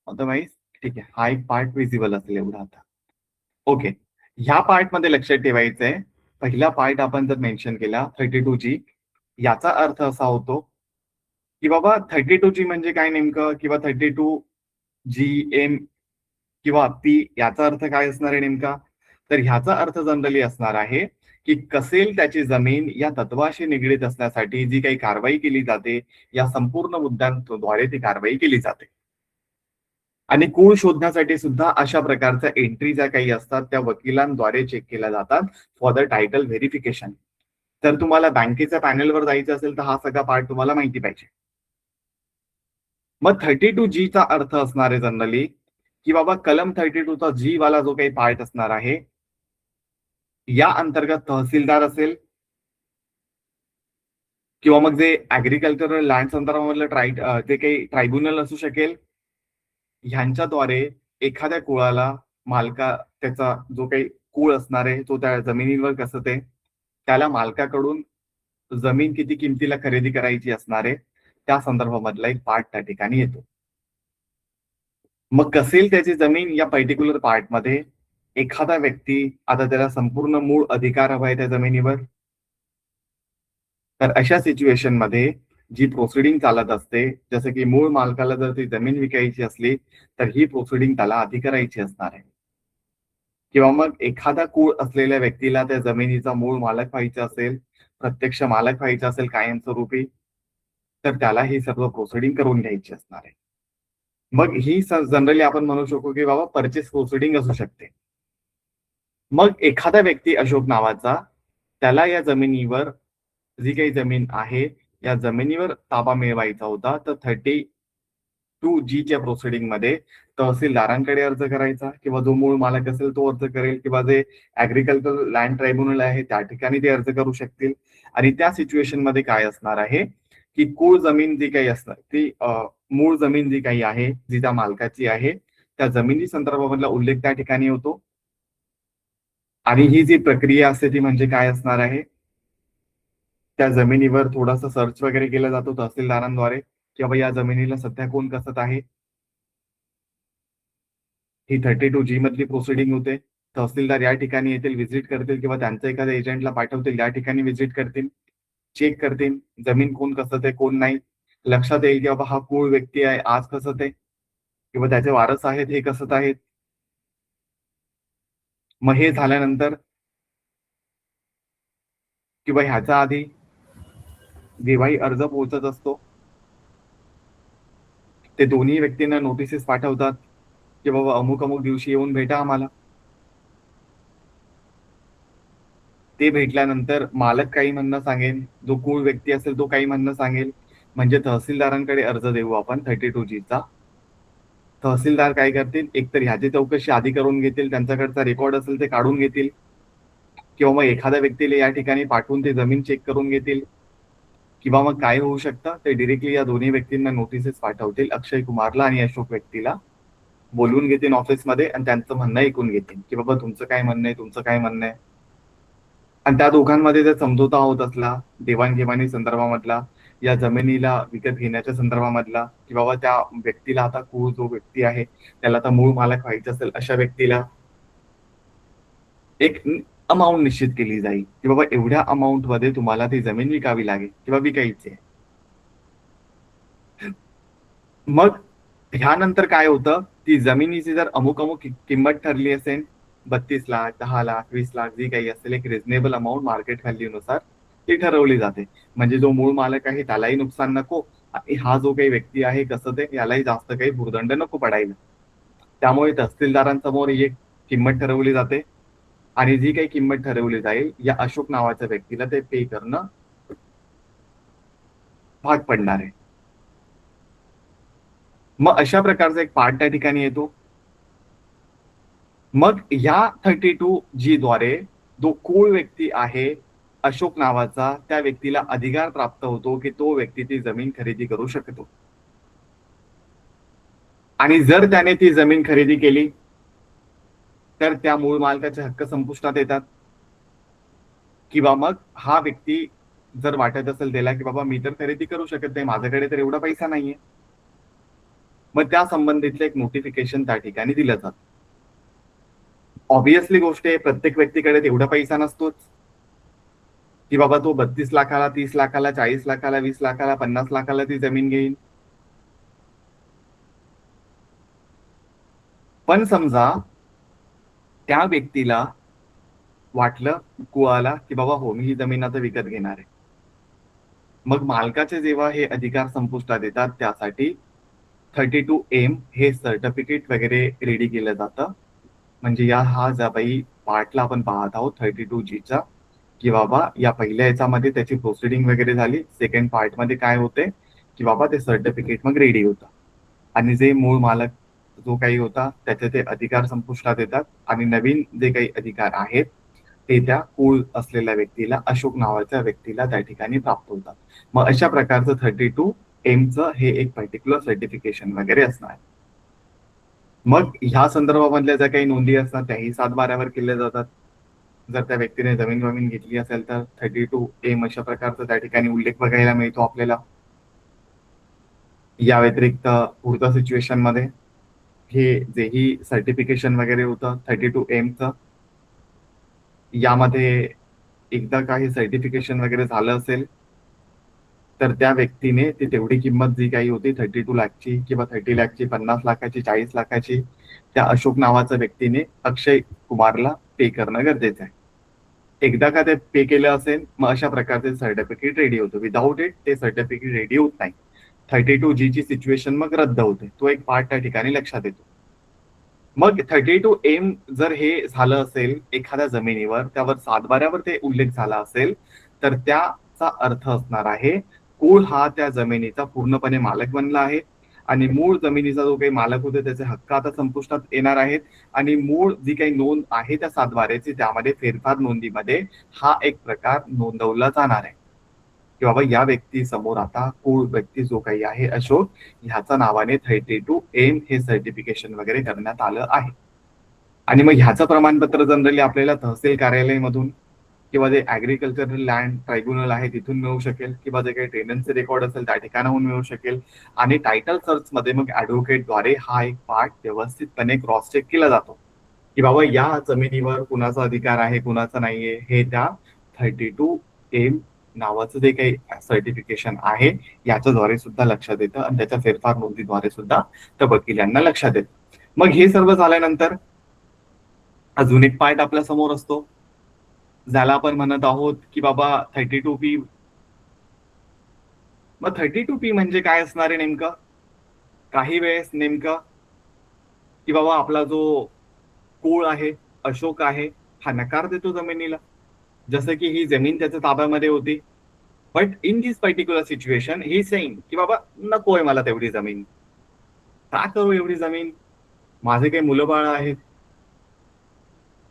अदरवाईज ठीक आहे. हा एक पार्ट विजिबल असेल एवढा आता. ओके. ह्या पार्ट मध्ये लक्षात ठेवायचंय, पहिला पार्ट आपण जर मेन्शन केला 32G, याचा अर्थ असा होतो की बाबा 32G म्हणजे काय नेमकं, किंवा 32GM किंवा पी याचा अर्थ काय असणार आहे नेमका? तर ह्याचा अर्थ जनरली असणार आहे की कसेल त्याची जमीन या तत्वाशी निगडीत असण्यासाठी जी काही कारवाई केली जाते, या संपूर्ण मुद्द्यांद्वारे ती कारवाई केली जाते. आणि कूळ शोधण्यासाठी सुद्धा अशा प्रकारच्या एंट्री ज्या काही असतात त्या वकिलांद्वारे चेक केल्या जातात फॉर द टायटल व्हेरिफिकेशन. तर तुम्हाला बँकेच्या पॅनलवर जायचं असेल तर हा सगळा पार्ट तुम्हाला माहिती पाहिजे. मग 32G चा अर्थ असणार आहे जनरली की बाबा कलम 32चा जी वाला जो काही पार्ट असणार आहे, या अंतर्गत तहसीलदार असेल किंवा मग जे ऍग्रिकल्चरल लँड संदर्भामधलं जे काही ट्रायब्युनल असू शकेल, ह्यांच्याद्वारे एखाद्या कुळाला मालका त्याचा जो काही कुळ असणार आहे तो त्या जमिनीवर कसं ते त्याला मालकाकडून जमीन किती किमतीला खरेदी करायची असणार आहे त्या संदर्भामधला एक पार्ट त्या ठिकाणी येतो. मग कसेल त्याची जमीन या पर्टिक्युलर पार्टमध्ये एखादा व्यक्ती आता त्याला संपूर्ण मूळ अधिकार हवा आहे त्या जमिनीवर, तर अशा सिच्युएशन मध्ये जी प्रोसिडिंग चालत असते, जसं की मूळ मालकाला जर ती जमीन विकायची असली तर ही प्रोसिडिंग त्याला आधी करायची असणार आहे. किंवा मग एखादा कुळ असलेल्या व्यक्तीला त्या जमिनीचा मूळ मालक व्हायचा असेल, प्रत्यक्ष मालक व्हायचा असेल कायमस्वरूपी, तर त्याला ही सर्व प्रोसिडिंग करून घ्यायची असणार आहे. मग ही जनरली आपण म्हणू शकू की बाबा परचेस प्रोसिडिंग असू शकते. मग एखादा व्यक्ती अशोक नावाचा, त्याला या जमिनीवर जी काही जमीन आहे या जमिनीवर ताबा मिळवायचा होता, तर 32Gच्या प्रोसिडिंग मध्ये तहसीलदारांकडे अर्ज करायचा, किंवा जो मूळ मालक असेल तो अर्ज करेल, किंवा जे ऍग्रिकल्चर लँड ट्रायब्युनल आहे त्या ठिकाणी ते अर्ज करू शकतील. आणि त्या सिच्युएशन मध्ये काय असणार आहे की कुळ जमीन जी काही असणार ती मूळ जमीन जी काही आहे जी त्या मालकाची आहे त्या जमिनी संदर्भामधला उल्लेख त्या ठिकाणी होतो. आणि ही जी प्रक्रिया असते ती म्हणजे काय असणार आहे, त्या जमिनीवर थोडासा सर्च वगैरे केला जातो तहसीलदारांद्वारे की बाबा या जमिनीला सध्या कोण कसत आहे. ही 32G मधली प्रोसिडिंग होते. तहसीलदार या ठिकाणी येतील, व्हिजिट करतील, किंवा त्यांच्या एखाद्या एजंटला पाठवतील, या ठिकाणी व्हिजिट करतील, चेक करतील जमीन कोण कसत आहे कोण नाही. लक्षात येईल की बाबा हा कुळ व्यक्ती आहे आज कसत आहे, किंवा त्याचे वारस आहेत हे कसत आहेत. मग हे झाल्यानंतर किंवा ह्याच्या आधी जेव्हाही अर्ज पोहोचत असतो ते दोन्ही व्यक्तींना नोटिसेस पाठवतात की बाबा अमुक अमुक दिवशी येऊन भेटा आम्हाला. ते भेटल्यानंतर मालक काही म्हणणं सांगेल, जो कुळ व्यक्ती असेल तो काही म्हणणं सांगेल, म्हणजे तहसीलदारांकडे अर्ज देऊ आपण 32Gचा. तहसीलदार काय करतील, एकतर ह्याची चौकशी आधी करून घेतील, त्यांच्याकडचा रेकॉर्ड असेल ते काढून घेतील, किंवा मग एखाद्या व्यक्तीला या ठिकाणी पाठवून ते जमीन चेक करून घेतील, किंवा मग काय होऊ शकतं ते डिरेक्टली या दोन्ही व्यक्तींना नोटिसेस पाठवतील, अक्षय कुमारला आणि अशोक व्यक्तीला बोलून घेतील ऑफिसमध्ये आणि त्यांचं म्हणणं ऐकून घेतील की बाबा तुमचं काय म्हणणं आहे, तुमचं काय म्हणणं आहे. आणि त्या दोघांमध्ये जर समझोता होत असला देवाणघेवाणी संदर्भामधला, या जमिनीला विकत घेण्याच्या संदर्भामधला, की बाबा त्या व्यक्तीला आता कुळ जो व्यक्ती आहे त्याला आता मूळ मालक व्हायचं असेल, अशा व्यक्तीला एक अमाऊंट निश्चित केली जाईल, की बाबा एवढ्या अमाऊंट मध्ये तुम्हाला ती जमीन विकावी लागेल किंवा विकायची आहे. मग ह्यानंतर काय होतं, ती जमिनीची जर अमुक अमुक किंमत ठरली असेल, 32 लाख, 10 लाख, 20 लाख जी काही असेल, एक रिझनेबल अमाऊंट मार्केट व्हॅल्यू नुसार ती ठरवली जाते. म्हणजे जो मूळ मालक आहे त्यालाही नुकसान नको आणि हा जो काही व्यक्ती आहे कसं ते यालाही जास्त काही भुर्दंड नको पडायला. त्यामुळे तहसीलदारांसमोर ही एक किंमत ठरवली जाते आणि जी काही किंमत ठरवली जाईल या अशोक नावाच्या व्यक्तीला ते पे करणं भाग पडणार आहे. मग अशा प्रकारचा एक पार्ट त्या ठिकाणी येतो. मग या 32G द्वारे जो कुळ व्यक्ती आहे अशोक नावाचा, त्या व्यक्तीला अधिकार प्राप्त होतो की तो व्यक्ती ती जमीन खरेदी करू शकतो. आणि जर त्याने ती जमीन खरेदी केली तर त्या मूळ मालकाचे हक्क संपुष्टात येतात. किंवा मग हा व्यक्ती जर वाटत असेल त्याला की बाबा मी तर खरेदी करू शकत नाही, माझ्याकडे तर एवढा पैसा नाहीये, मग त्या संबंधितलं एक नोटिफिकेशन त्या ठिकाणी दिलं जातं. ऑब्विसली गोष्ट आहे, प्रत्येक व्यक्तीकडे तेवढा पैसा नसतोच की बाबा तो 32 लाखाला, 30 लाखाला, 40 लाखाला, 20 लाखाला, 50 लाखाला ती जमीन घेईल. पण समजा त्या व्यक्तीला वाटलं कुळाला की बाबा हो मी ही जमीन आता विकत घेणार आहे. मग मालकाचे जेव्हा हे अधिकार संपुष्टात येतात त्यासाठी 32M हे सर्टिफिकेट वगैरे रेडी केलं जातं. म्हणजे या हा ज्या बाई पार्टला आपण पाहत आहोत 32Gचा, की बाबा या पहिल्या याच्यामध्ये त्याची प्रोसिडिंग वगैरे झाली, सेकंड पार्ट मध्ये काय होते की बाबा ते सर्टिफिकेट मग रेडी होतं आणि जे मूळ मालक जो काही होता त्याचे ते अधिकार संपुष्टात येतात आणि नवीन जे काही अधिकार आहेत ते त्या कुळ असलेल्या व्यक्तीला, अशोक नावाच्या व्यक्तीला त्या ठिकाणी प्राप्त होतात. मग अशा प्रकारचं 32Mचं हे एक पर्टिक्युलर सर्टिफिकेशन वगैरे असणार आहे. मग ह्या संदर्भामधल्या ज्या काही नोंदी असतात त्याही 7/12 केल्या जातात. जर त्या व्यक्तीने जमीन घेतली असेल तर 32M अशा प्रकारचा त्या ठिकाणी उल्लेख बघायला मिळतो आपल्याला. या व्यतिरिक्त पुढच्या सिच्युएशन मध्ये हे जेही सर्टिफिकेशन वगैरे होतं 32Mचं, यामध्ये एकदा काही सर्टिफिकेशन वगैरे झालं असेल तर त्या व्यक्तीने ती तेवढी किंमत जी काही होती 32 लाखची किंवा 30 लाखची, 50 लाखाची, 40 लाखाची, त्या अशोक नावाच्या व्यक्तीने अक्षय कुमारला पे करणं गरजेचं आहे. एकदा का ते पे केलं असेल मग अशा प्रकारचे सर्टिफिकेट रेडी होतं. विदाऊट इट ते सर्टिफिकेट रेडी होत नाही. 32G ची सिच्युएशन मग रद्द होते. तो एक पार्ट त्या ठिकाणी लक्षात येतो. मग 32M जर हे झालं असेल एखाद्या जमिनीवर, त्यावर 7/12 ते उल्लेख झाला असेल तर त्याचा अर्थ असणार आहे कुळ हा त्या जमिनीचा पूर्णपणे मालक बनला आहे आणि मूळ जमिनीचा जो काही मालक होते त्याचे हक्क आता संपुष्टात येणार आहेत आणि मूळ जी काही नोंद आहे त्या 7/12ची त्यामध्ये फेरफार नोंदीमध्ये हा एक प्रकार नोंदवला जाणार आहे की बाबा या व्यक्ती समोर आता कुळ व्यक्ती जो काही आहे अशोक, ह्याच्या नावाने 32M हे सर्टिफिकेशन वगैरे करण्यात आलं आहे. आणि मग ह्याचं प्रमाणपत्र जनरली आपल्याला तहसील कार्यालयामधून किंवा जे ऍग्रिकल्चरल लँड ट्रायब्युनल आहे तिथून मिळू शकेल किंवा जे काही टेनन्सी रेकॉर्ड असेल त्या ठिकाणाहून मिळू शकेल. आणि टायटल सर्च मध्ये मग ऍडव्होकेटद्वारे हा एक पार्ट व्यवस्थितपणे क्रॉस चेक केला जातो की बाबा या जमिनीवर कुणाचा अधिकार आहे कुणाचा नाहीये हे त्या 32M नावाचं जे काही सर्टिफिकेशन आहे याच्याद्वारे सुद्धा लक्षात येतं आणि त्याच्या फेरफार नोंदीद्वारे सुद्धा त्या वकिलांना लक्षात येतं. मग हे सर्व झाल्यानंतर अजून एक पार्ट आपल्या समोर असतो ज्याला आपण म्हणत आहोत की बाबा 32P. मग 32P म्हणजे काय असणार आहे नेमकं? काही वेळेस नेमकं की बाबा आपला जो कुळ आहे अशोक आहे हा नकार देतो जमिनीला, जसं की ही जमीन त्याच्या ताब्यामध्ये होती, but in this particular situation he saying की बाबा नकोय मला तेवढी जमीन, का करू एवढी जमीन, माझे काही मुलं बाळ आहेत.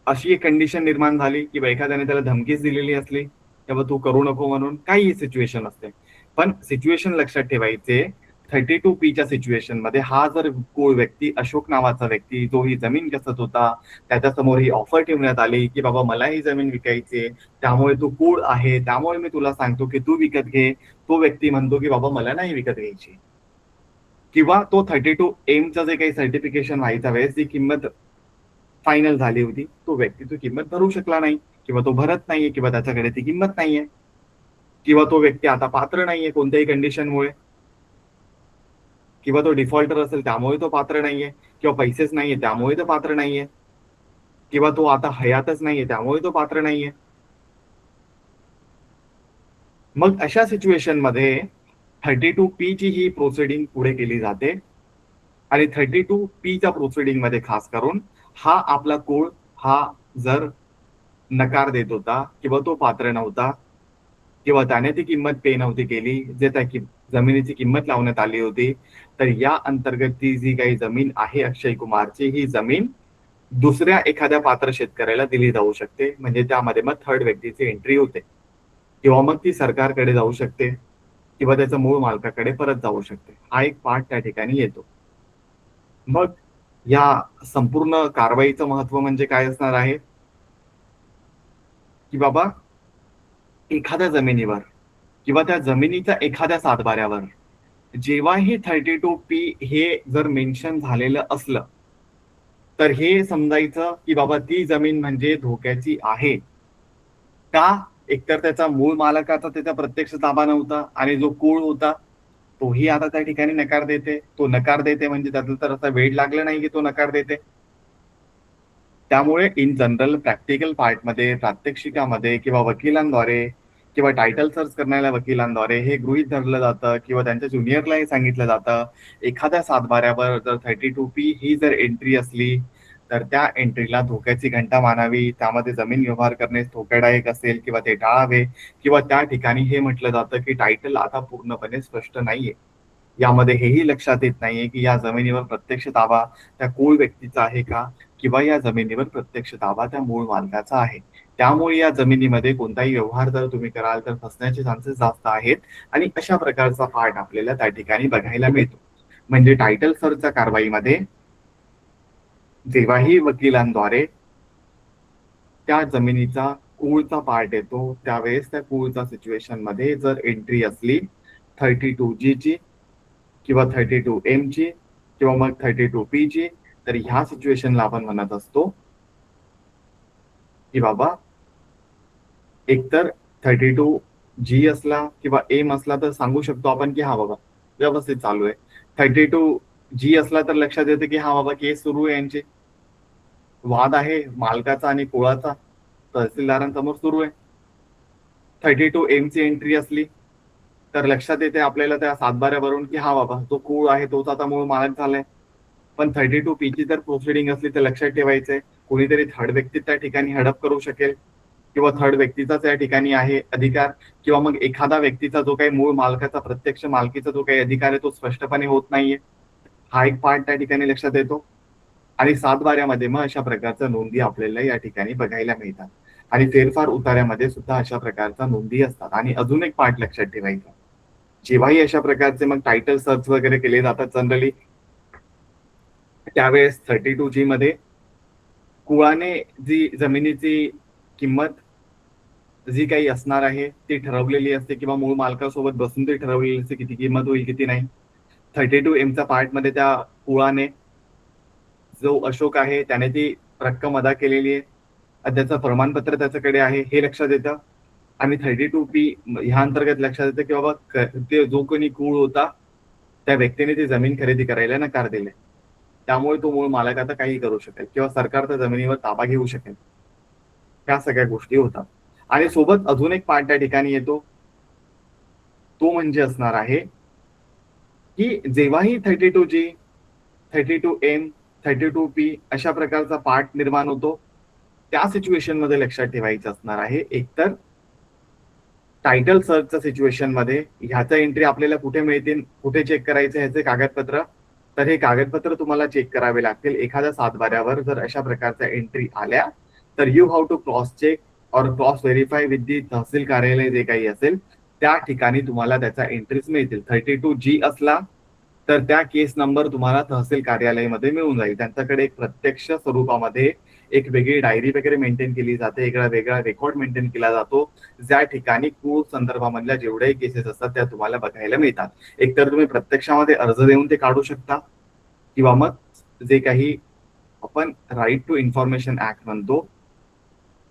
अशी एक कंडिशन निर्माण झाली की एखाद्याने त्याला धमकीच दिलेली असली तेव्हा तू करू नको म्हणून, काही सिच्युएशन असते. पण सिच्युएशन लक्षात ठेवायचे 32P सिच्युएशन मध्ये हा जर कुळ व्यक्ती, अशोक नावाचा व्यक्ती, जो ही जमीन कसत होता, त्याच्यासमोर ही ऑफर ठेवण्यात आली की बाबा मला ही जमीन विकायची आहे, त्यामुळे तू कुळ आहे, त्यामुळे मी तुला सांगतो की तू विकत घे. तो व्यक्ती म्हणतो की बाबा मला नाही विकत घ्यायची. किंवा तो 32M जे काही सर्टिफिकेशन व्हायच्या वेळेस जी किंमत फायनल झाली होती, तो व्यक्ती तो किंमत भरू शकला नाही, किंवा तो भरत नाहीये, किंवा त्याच्याकडे ती किंमत नाहीये, किंवा तो व्यक्ती आता पात्र नाहीये कोणत्याही कंडिशनमुळे, किंवा तो डिफॉल्टर असेल त्यामुळे तो पात्र नाहीये, किंवा पैसेच नाहीये त्यामुळे तो पात्र नाहीये, किंवा तो आता हयातच नाहीये त्यामुळे तो पात्र नाहीये. मग अशा सिच्युएशन मध्ये 32P ची ही प्रोसिडिंग पुढे केली जाते. आणि 32P प्रोसिडिंग मध्ये खास करून हा आपला कुळ हा जर नकार देत होता, किंवा तो पात्र नव्हता, किंवा त्याने ती किंमत पे नव्हती केली, जे त्या जमिनीची किंमत लावण्यात आली होती, तर या अंतर्गत ती जी काही जमीन आहे अक्षय कुमारची, ही जमीन दुसऱ्या एखाद्या पात्र शेतकऱ्याला दिली जाऊ शकते. म्हणजे त्यामध्ये मग थर्ड व्यक्तीची एंट्री होते, किंवा मग ती सरकारकडे जाऊ शकते, किंवा त्याच्या मूळ मालकाकडे परत जाऊ शकते. हा एक पार्ट त्या ठिकाणी येतो. मग या संपूर्ण कारवाईचं महत्व म्हणजे काय असणार आहे, की बाबा एखाद्या जमिनीवर, किंवा त्या जमिनीच्या एखाद्या सातबाऱ्यावर जेव्हाही 32P हे जर मेन्शन झालेलं असलं, तर हे समजायचं की बाबा ती जमीन म्हणजे धोक्याची आहे. का? एकतर त्याचा मूळ मालकाचा त्याचा प्रत्यक्ष ताबा नव्हता, आणि जो कुळ होता तोही आता त्या ठिकाणी नकार देते. तो नकार देते म्हणजे त्यातलं तर असं वेळ लागलं नाही की तो नकार देते. त्यामुळे इन जनरल प्रॅक्टिकल पार्टमध्ये, प्रात्यक्षिकामध्ये, किंवा वकिलांद्वारे, किंवा टायटल सर्च करणाऱ्या वकिलांद्वारे हे गृहीत धरलं जातं, किंवा त्यांच्या ज्युनियरलाही सांगितलं जातं, एखाद्या सातबाऱ्यावर जर 32P ही जर एंट्री असली, तर त्या एंट्रीला धोक्याची घंटा मानावी. त्यामध्ये जमीन व्यवहार करणे धोकादायक असेल किंवा ते टाळावे, किंवा त्या ठिकाणी हे म्हटलं जातं की टायटल आता पूर्णपणे स्पष्ट नाहीये. यामध्ये हेही लक्षात येत नाहीये की या जमिनीवर प्रत्यक्ष ताबा त्या कुळ व्यक्तीचा आहे का, किंवा या जमिनीवर प्रत्यक्ष ताबा त्या मूळ मालकाचा आहे. त्यामुळे या जमिनीमध्ये कोणताही व्यवहार जर तुम्ही कराल तर फसण्याचे चान्सेस जास्त आहेत. आणि अशा प्रकारचा पार्ट आपल्याला त्या ठिकाणी बघायला मिळतो. म्हणजे टायटल सर्चच्या कारवाईमध्ये जेव्हाही वकिलांद्वारे त्या जमिनीचा कुळचा पार्ट येतो, त्यावेळेस त्या कुळचा सिच्युएशन मध्ये जर एंट्री असली 32G ची, किंवा 32M ची, किंवा मग 32P ची, तर ह्या सिच्युएशनला आपण म्हणत असतो की बाबा एकतर 32G असला किंवा M असला तर सांगू शकतो आपण की हा बाबा व्यवस्थित चालू आहे. 32G असला तर लक्षात येते की हा बाबा केस सुरू आहे, यांचे वाद आहे मालकाचा आणि कुळाचा, तहसीलदारांसमोर सुरू आहे. 32M ची एंट्री असली तर लक्षात येते आपल्याला त्या सातबाऱ्यावरून की हा बाबा जो कुळ आहे तोच आता मूळ मालक झालाय. पण 32P ची जर प्रोसिडिंग असली तर लक्षात ठेवायचंय, कोणीतरी थर्ड व्यक्ती त्या ठिकाणी हडप करू शकेल, किंवा थर्ड व्यक्तीचा त्या ठिकाणी आहे अधिकार, किंवा मग एखादा व्यक्तीचा जो काही मूळ मालकाचा प्रत्यक्ष मालकीचा जो काही अधिकार आहे तो स्पष्टपणे होत नाहीये. हा एक पार्ट त्या ठिकाणी लक्षात येतो. आणि सातबाऱ्यामध्ये मग अशा प्रकारच्या नोंदी आपल्याला या ठिकाणी बघायला मिळतात. आणि फेरफार उतार्यामध्ये सुद्धा अशा प्रकारच्या नोंदी असतात. आणि अजून एक पार्ट लक्षात ठेवायचा, जेव्हाही अशा प्रकारचे मग टायटल सर्च वगैरे केले जातात जनरली, त्यावेळेस 32G मध्ये कुळाने जी जमिनीची किंमत जी काही असणार आहे ती ठरवलेली असते, किंवा मूळ मालकासोबत बसून ती ठरवलेली असते किती किंमत होईल किती नाही. 32M पार्ट मध्ये त्या कुळाने, जो अशोक आहे त्याने ती रक्कम अदा केलेली आहे, त्याचं प्रमाणपत्र त्याच्याकडे आहे हे लक्षात येतं. आणि 32P ह्या अंतर्गत लक्षात येतं की बाबा ते जो कोणी कुळ होता त्या व्यक्तीने ती जमीन खरेदी करायला नकार दिले, त्यामुळे तो मूळ मालक आता काही करू शकेल, किंवा सरकार त्या जमिनीवर ताबा घेऊ शकेल. ह्या सगळ्या गोष्टी होतात. आणि सोबत अजून एक पार्ट त्या ठिकाणी येतो, तो म्हणजे असणार आहे की जेव्हाही 32G, 32M, 32P अशा प्रकारचा पार्ट निर्माण होतो, त्या सिच्युएशन मध्ये लक्षात ठेवायचं असणार आहे, एकतर टायटल सर्चच्या सिच्युएशन मध्ये ह्याचा एंट्री आपल्याला कुठे मिळतील, कुठे चेक करायचं ह्याचे कागदपत्र, तर हे कागदपत्र तुम्हाला चेक करावे लागतील. एखाद्या सातबाऱ्यावर जर अशा प्रकारच्या एंट्री आल्या तर you have to cross check or cross verify with the tahsil कार्यालय जे काही असेल त्या ठिकाणी तुम्हाला त्याच्या एंट्रीज मिळतील. 32G असला तर त्या केस नंबर तुम्हाला तहसील कार्यालयामध्ये मिळून जाईल. त्यांच्याकडे एक प्रत्यक्ष स्वरूपामध्ये एक वेगळी डायरी वगैरे मेंटेन केली जाते, एक वेगळा रेकॉर्ड मेंटेन केला जातो, ज्या ठिकाणी कूळ संदर्भामधल्या जेवढ्याही केसेस असतात त्या तुम्हाला बघायला मिळतात. एकतर तुम्ही प्रत्यक्षामध्ये अर्ज देऊन ते काढू शकता, किंवा मग जे काही आपण राईट टू इन्फॉर्मेशन ऍक्ट म्हणतो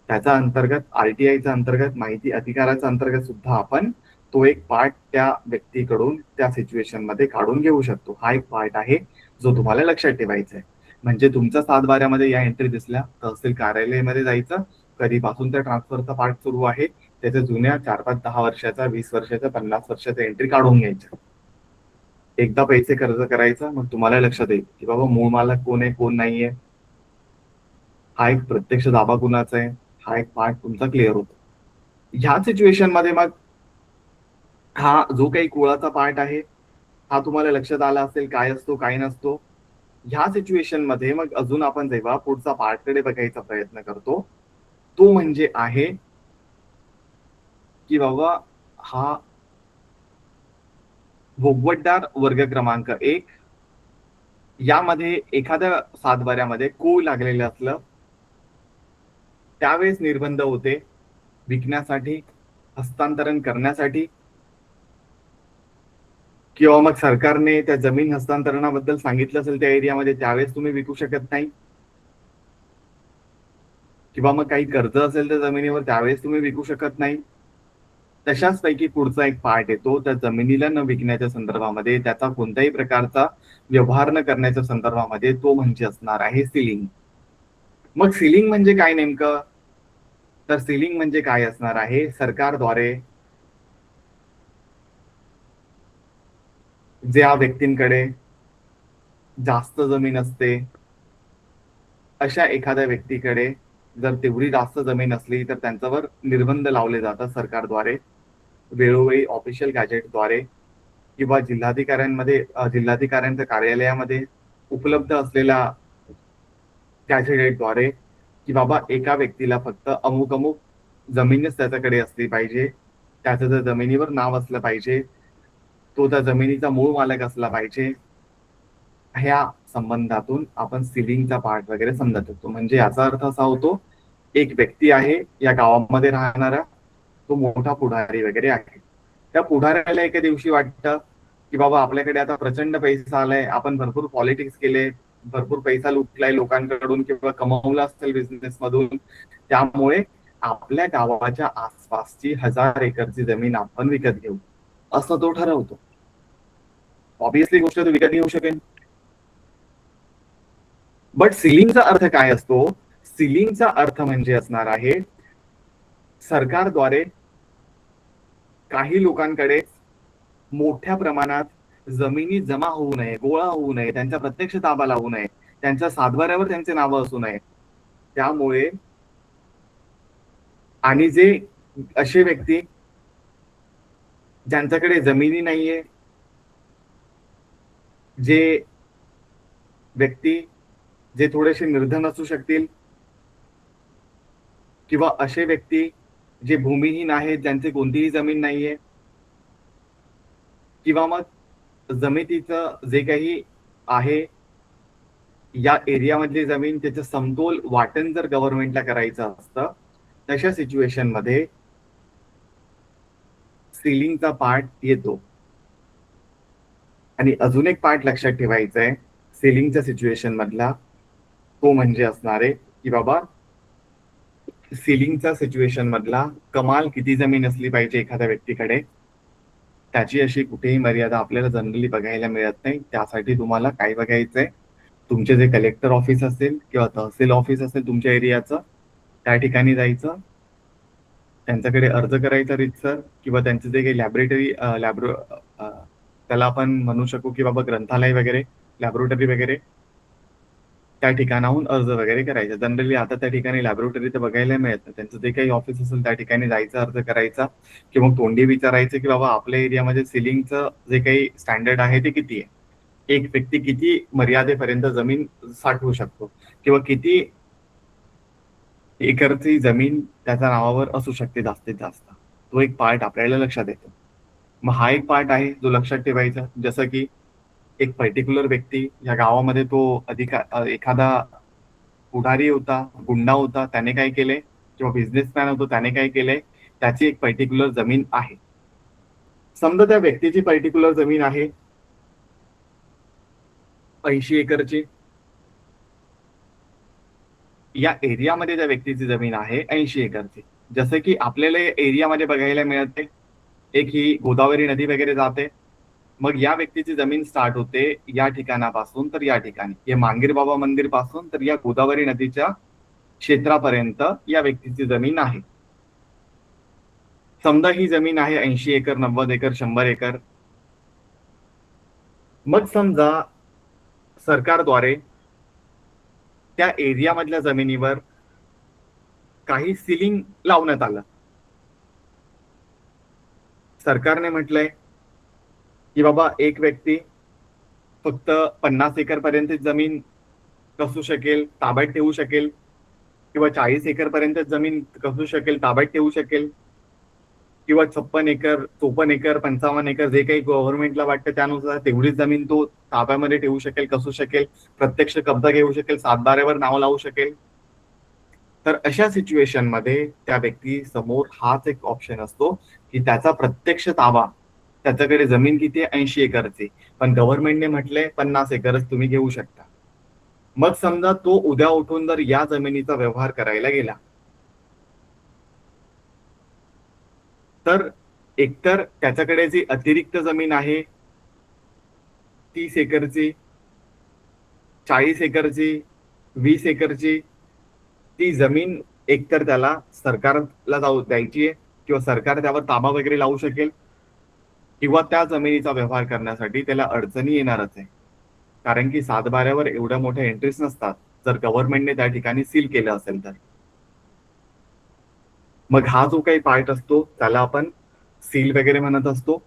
त्याचा अंतर्गत, आरटीआयचा अंतर्गत, माहिती अधिकाराचा अंतर्गत सुद्धा आपण तो एक पार्ट त्या व्यक्तीकडून त्या सिच्युएशन मध्ये काढून घेऊ शकतो. हा एक पार्ट आहे जो तुम्हाला लक्षात ठेवायचा आहे. म्हणजे तुमच्या 7/12 या एंट्री दिसल्या, तहसील कार्यालयामध्ये जायचं, कधीपासून त्या ट्रान्सफरचा पार्ट सुरू आहे, त्याच्या जुन्या 4-5-10 वर्षाचा, 20 वर्षाचा, 50 वर्षाचा एंट्री काढून घ्यायच्या. एकदा पैसे खर्च करायचा, मग तुम्हाला लक्षात येईल की बाबा मूळ मालक कोण आहे, कोण नाहीये, हा एक प्रत्यक्ष दाबा कुणाचा आहे, हा एक पार्ट तुमचा क्लिअर होतो. ह्या सिच्युएशन मध्ये मग हा जो काही कुळाचा पार्ट आहे हा तुम्हाला लक्षात आला असेल, काय असतो काय नसतो. ह्या सिच्युएशन मध्ये मग अजून आपण जेव्हा पुढचा पार्टकडे बघायचा प्रयत्न करतो, तो म्हणजे आहे की बाबा हा भोगवटदार वर्ग क्रमांक 1, यामध्ये एखाद्या 7/12 कूळ लागलेलं असलं, त्यावेळेस निर्बंध होते विकण्यासाठी, हस्तांतरण करण्यासाठी, किंवा मग सरकारने त्या जमीन हस्तांतरणाबद्दल सांगितलं असेल त्या एरियामध्ये, त्यावेळेस तुम्ही विकू शकत नाही, किंवा मग काही कर्ज असेल त्या जमिनीवर, त्यावेळेस तुम्ही विकू शकत नाही. तशाच पैकी पुढचा एक पार्ट येतो त्या जमिनीला न विकण्याच्या संदर्भामध्ये, त्याचा कोणत्याही प्रकारचा व्यवहार न करण्याच्या संदर्भामध्ये, तो म्हणजे असणार आहे सिलिंग. मग सिलिंग म्हणजे काय नेमकं? तर सिलिंग म्हणजे काय असणार आहे, सरकारद्वारे ज्या व्यक्तींकडे जास्त जमीन असते, अशा एखाद्या व्यक्तीकडे जर तेवढी जास्त जमीन असली तर त्यांच्यावर निर्बंध लावले जातात सरकारद्वारे, वेळोवेळी ऑफिशियल गॅजेटद्वारे, किंवा जिल्हाधिकाऱ्यांच्या कार्यालयामध्ये उपलब्ध असलेल्या गॅजेटद्वारे, की बाबा एका व्यक्तीला फक्त अमुक अमुक जमीनच त्याच्याकडे असली पाहिजे, त्याचं त्या जमिनीवर नाव असलं पाहिजे, तो त्या जमिनीचा मूळ मालक असला पाहिजे. ह्या संबंधातून आपण सिलिंगचा पार्ट वगैरे समजत होतो. म्हणजे याचा अर्थ असा होतो, एक व्यक्ती आहे या गावामध्ये राहणारा, तो मोठा पुढारी वगैरे आहे. त्या पुढाऱ्याला एका दिवशी वाटतं की बाबा आपल्याकडे आता प्रचंड पैसा आलाय, आपण भरपूर पॉलिटिक्स केले, भरपूर पैसा लुटलाय लोकांकडून किंवा कमवला असेल बिझनेस मधून, त्यामुळे आपल्या गावाच्या आसपासची 1000 एकरची जमीन आपण विकत घेऊ, असं तो ठरवतो. ऑब्विसली गोष्ट तो विकत घेऊ शकेल. बट सिलिंगचा अर्थ काय असतो? सिलिंगचा अर्थ म्हणजे असणार आहे, सरकारद्वारे काही लोकांकडे मोठ्या प्रमाणात जमिनी जमा होऊ नये, गोळा होऊ नये, त्यांचा प्रत्यक्ष ताबा लागू नये, त्यांच्या 7/12 त्यांचे नावं असू नये, त्यामुळे, आणि जे असे व्यक्ती ज्यांच्याकडे जमिनी नाहीये, जे व्यक्ती जे थोडेसे निर्धन असू शकतील, किंवा असे व्यक्ती जे भूमिहीन आहेत, ज्यांचे कोणतीही जमीन नाहीये, किंवा मग जमिनीचं जे काही आहे या एरियामधली जमीन, त्याचं समतोल वाटण जर गव्हर्नमेंटला करायचं असतं, तशा सिच्युएशन मध्ये सिलिंगचा पार्ट येतो. आणि अजून एक पार्ट लक्षात ठेवायचा आहे सिलिंगच्या सिच्युएशन मधला, तो म्हणजे असणार आहे की बाबा सिलिंगच्या सिच्युएशन मधला कमाल किती जमीन असली पाहिजे एखाद्या व्यक्तीकडे, त्याची अशी कुठेही मर्यादा आपल्याला जनरली बघायला मिळत नाही. त्यासाठी तुम्हाला काय बघायचंय, तुमचे जे कलेक्टर ऑफिस असेल किंवा तहसील ऑफिस असेल तुमच्या एरियाचं, त्या ठिकाणी जायचं, त्यांच्याकडे अर्ज करायचा रीतसर, किंवा त्यांचे जे काही लॅबोरेटरी त्याला आपण म्हणू शकू की बाबा ग्रंथालय वगैरे, लॅबोरेटरी वगैरे, त्या ठिकाणाहून अर्ज वगैरे करायचा. जनरली आता त्या ठिकाणी लॅबोरेटरी तर बघायला मिळत नाही, त्यांचं जे काही ऑफिस असेल त्या ठिकाणी जायचा, अर्ज करायचा, किंवा तोंडी विचारायचं की बाबा आपल्या एरियामध्ये सिलिंगचं जे काही स्टँडर्ड आहे ते किती आहे, एक व्यक्ती किती मर्यादेपर्यंत जमीन साठवू शकतो, किंवा किती एकरची जमीन त्याच्या नावावर असू शकते जास्तीत जास्त, तो एक पार्ट आपल्याला लक्षात येतो. मग हा एक पार्ट आहे जो लक्षात ठेवायचा. जसं की एक पर्टिक्युलर व्यक्ती या गावामध्ये तो एखादा पुढारी होता, गुंडा होता, त्याने काय केले, किंवा बिझनेसमॅन होतो त्याने काय केले, त्याची एक पर्टिक्युलर जमीन आहे. समजा त्या व्यक्तीची पर्टिक्युलर जमीन आहे 80 एकरची. या एरियामध्ये त्या व्यक्तीची जमीन आहे 80 एकरची. जसं की आपल्याला एरियामध्ये बघायला मिळते, एक ही गोदावरी नदी वगैरे जाते. मग या व्यक्तीची जमीन स्टार्ट होते या ठिकाणापासून तर या ठिकाणी, या मांगीर बाबा मंदिर पासून तर या गोदावरी नदीच्या क्षेत्रापर्यंत या व्यक्तीची जमीन आहे. समजा ही जमीन आहे 80 एकर, 90 एकर, 100 एकर. मग समजा सरकारद्वारे त्या एरियामधल्या जमिनीवर काही सिलिंग लावण्यात आलं. सरकारने म्हटलंय की बाबा एक व्यक्ती फक्त 50 एकर पर्यंत जमीन कसू शकेल, ताब्यात ठेवू शकेल, किंवा 40 एकर पर्यंत जमीन कसू शकेल, ताब्यात ठेवू शकेल, किंवा 56 एकर, 54 एकर, 55 एकर, जे काही गव्हर्नमेंटला वाटतं त्यानुसार तेवढीच जमीन तो ताब्यामध्ये ठेवू शकेल, कसू शकेल, प्रत्यक्ष कब्जा घेऊ शकेल, 7/12वर नाव लावू शकेल. तर अशा सिच्युएशन मध्ये त्या व्यक्ती समोर हाच एक ऑप्शन असतो की त्याचा प्रत्यक्ष ताबा, त्याच्याकडे जमीन किती आहे 80 एकरची, पण गव्हर्नमेंटने म्हटलंय 50 एकरच तुम्ही घेऊ शकता. मग समजा तो उद्या उठून जर या जमिनीचा व्यवहार करायला गेला, तर एकतर त्याच्याकडे जी अतिरिक्त जमीन आहे 30 एकरची, 40 एकरची, 20 एकरची, ती जमीन एकतर त्याला सरकारला जाऊ द्यायची आहे, किंवा सरकार त्यावर ताबा वगैरे लावू शकेल, किंवा त्या जमिनीचा व्यवहार करण्यासाठी त्याला अडचणी येणारच आहे. कारण की 7/12वर एवढ्या मोठ्या एंट्रीज नसतात जर गव्हर्नमेंटने त्या ठिकाणी सील केलं असेल तर. मग हा जो काही पार्ट असतो त्याला आपण सील वगैरे म्हणत असतो.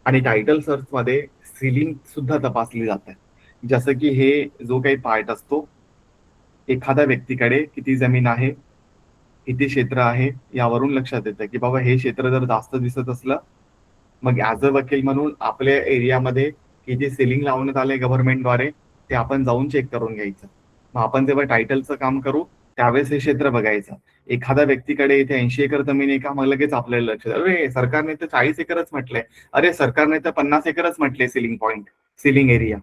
आणि टायटल सर्च मध्ये सीलिंग सुद्धा तपासली जाते. जसं की हे जो काही पार्ट असतो, एखाद्या व्यक्तीकडे किती जमीन आहे, किती क्षेत्र आहे, यावरून लक्षात येतं की बाबा हे क्षेत्र जर जास्त दिसत असलं, मग ऍज अ वकील म्हणून आपल्या एरियामध्ये किती सीलिंग लावण्यात आले गव्हर्नमेंटद्वारे ते आपण जाऊन चेक करून घ्यायचं. मग आपण जेव्हा टायटलचं काम करू त्यावेळेस हे क्षेत्र बघायचं. एखाद्या व्यक्तीकडे इथे 80 एकर जमीन आहे का, मग लगेच आपल्याला लक्षात, अरे सरकारने तर 40 एकरच म्हटलंय, अरे सरकारने तर 50 एकरच म्हटले सिलिंग पॉइंट, सिलिंग एरिया.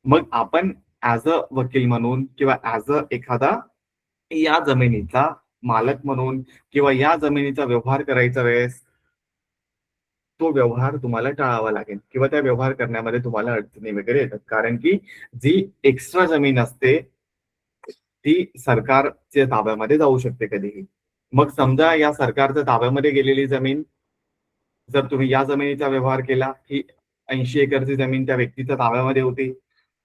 मग आपण ऍज अ वकील म्हणून किंवा ऍज अ एखादा या जमिनीचा मालक म्हणून किंवा या जमिनीचा व्यवहार करायचा वेळेस तो व्यवहार तुम्हाला टाळावा लागेल, किंवा त्या व्यवहार करण्यामध्ये तुम्हाला अडचणी वगैरे येतात. कारण की जी एक्स्ट्रा जमीन असते ती सरकारच्या ताब्यामध्ये जाऊ शकते कधीही. मग समजा या सरकारच्या ताब्यामध्ये गेलेली जमीन, जर तुम्ही या जमिनीचा व्यवहार केला, की 80 एकरची जमीन त्या व्यक्तीच्या ताब्यामध्ये होती,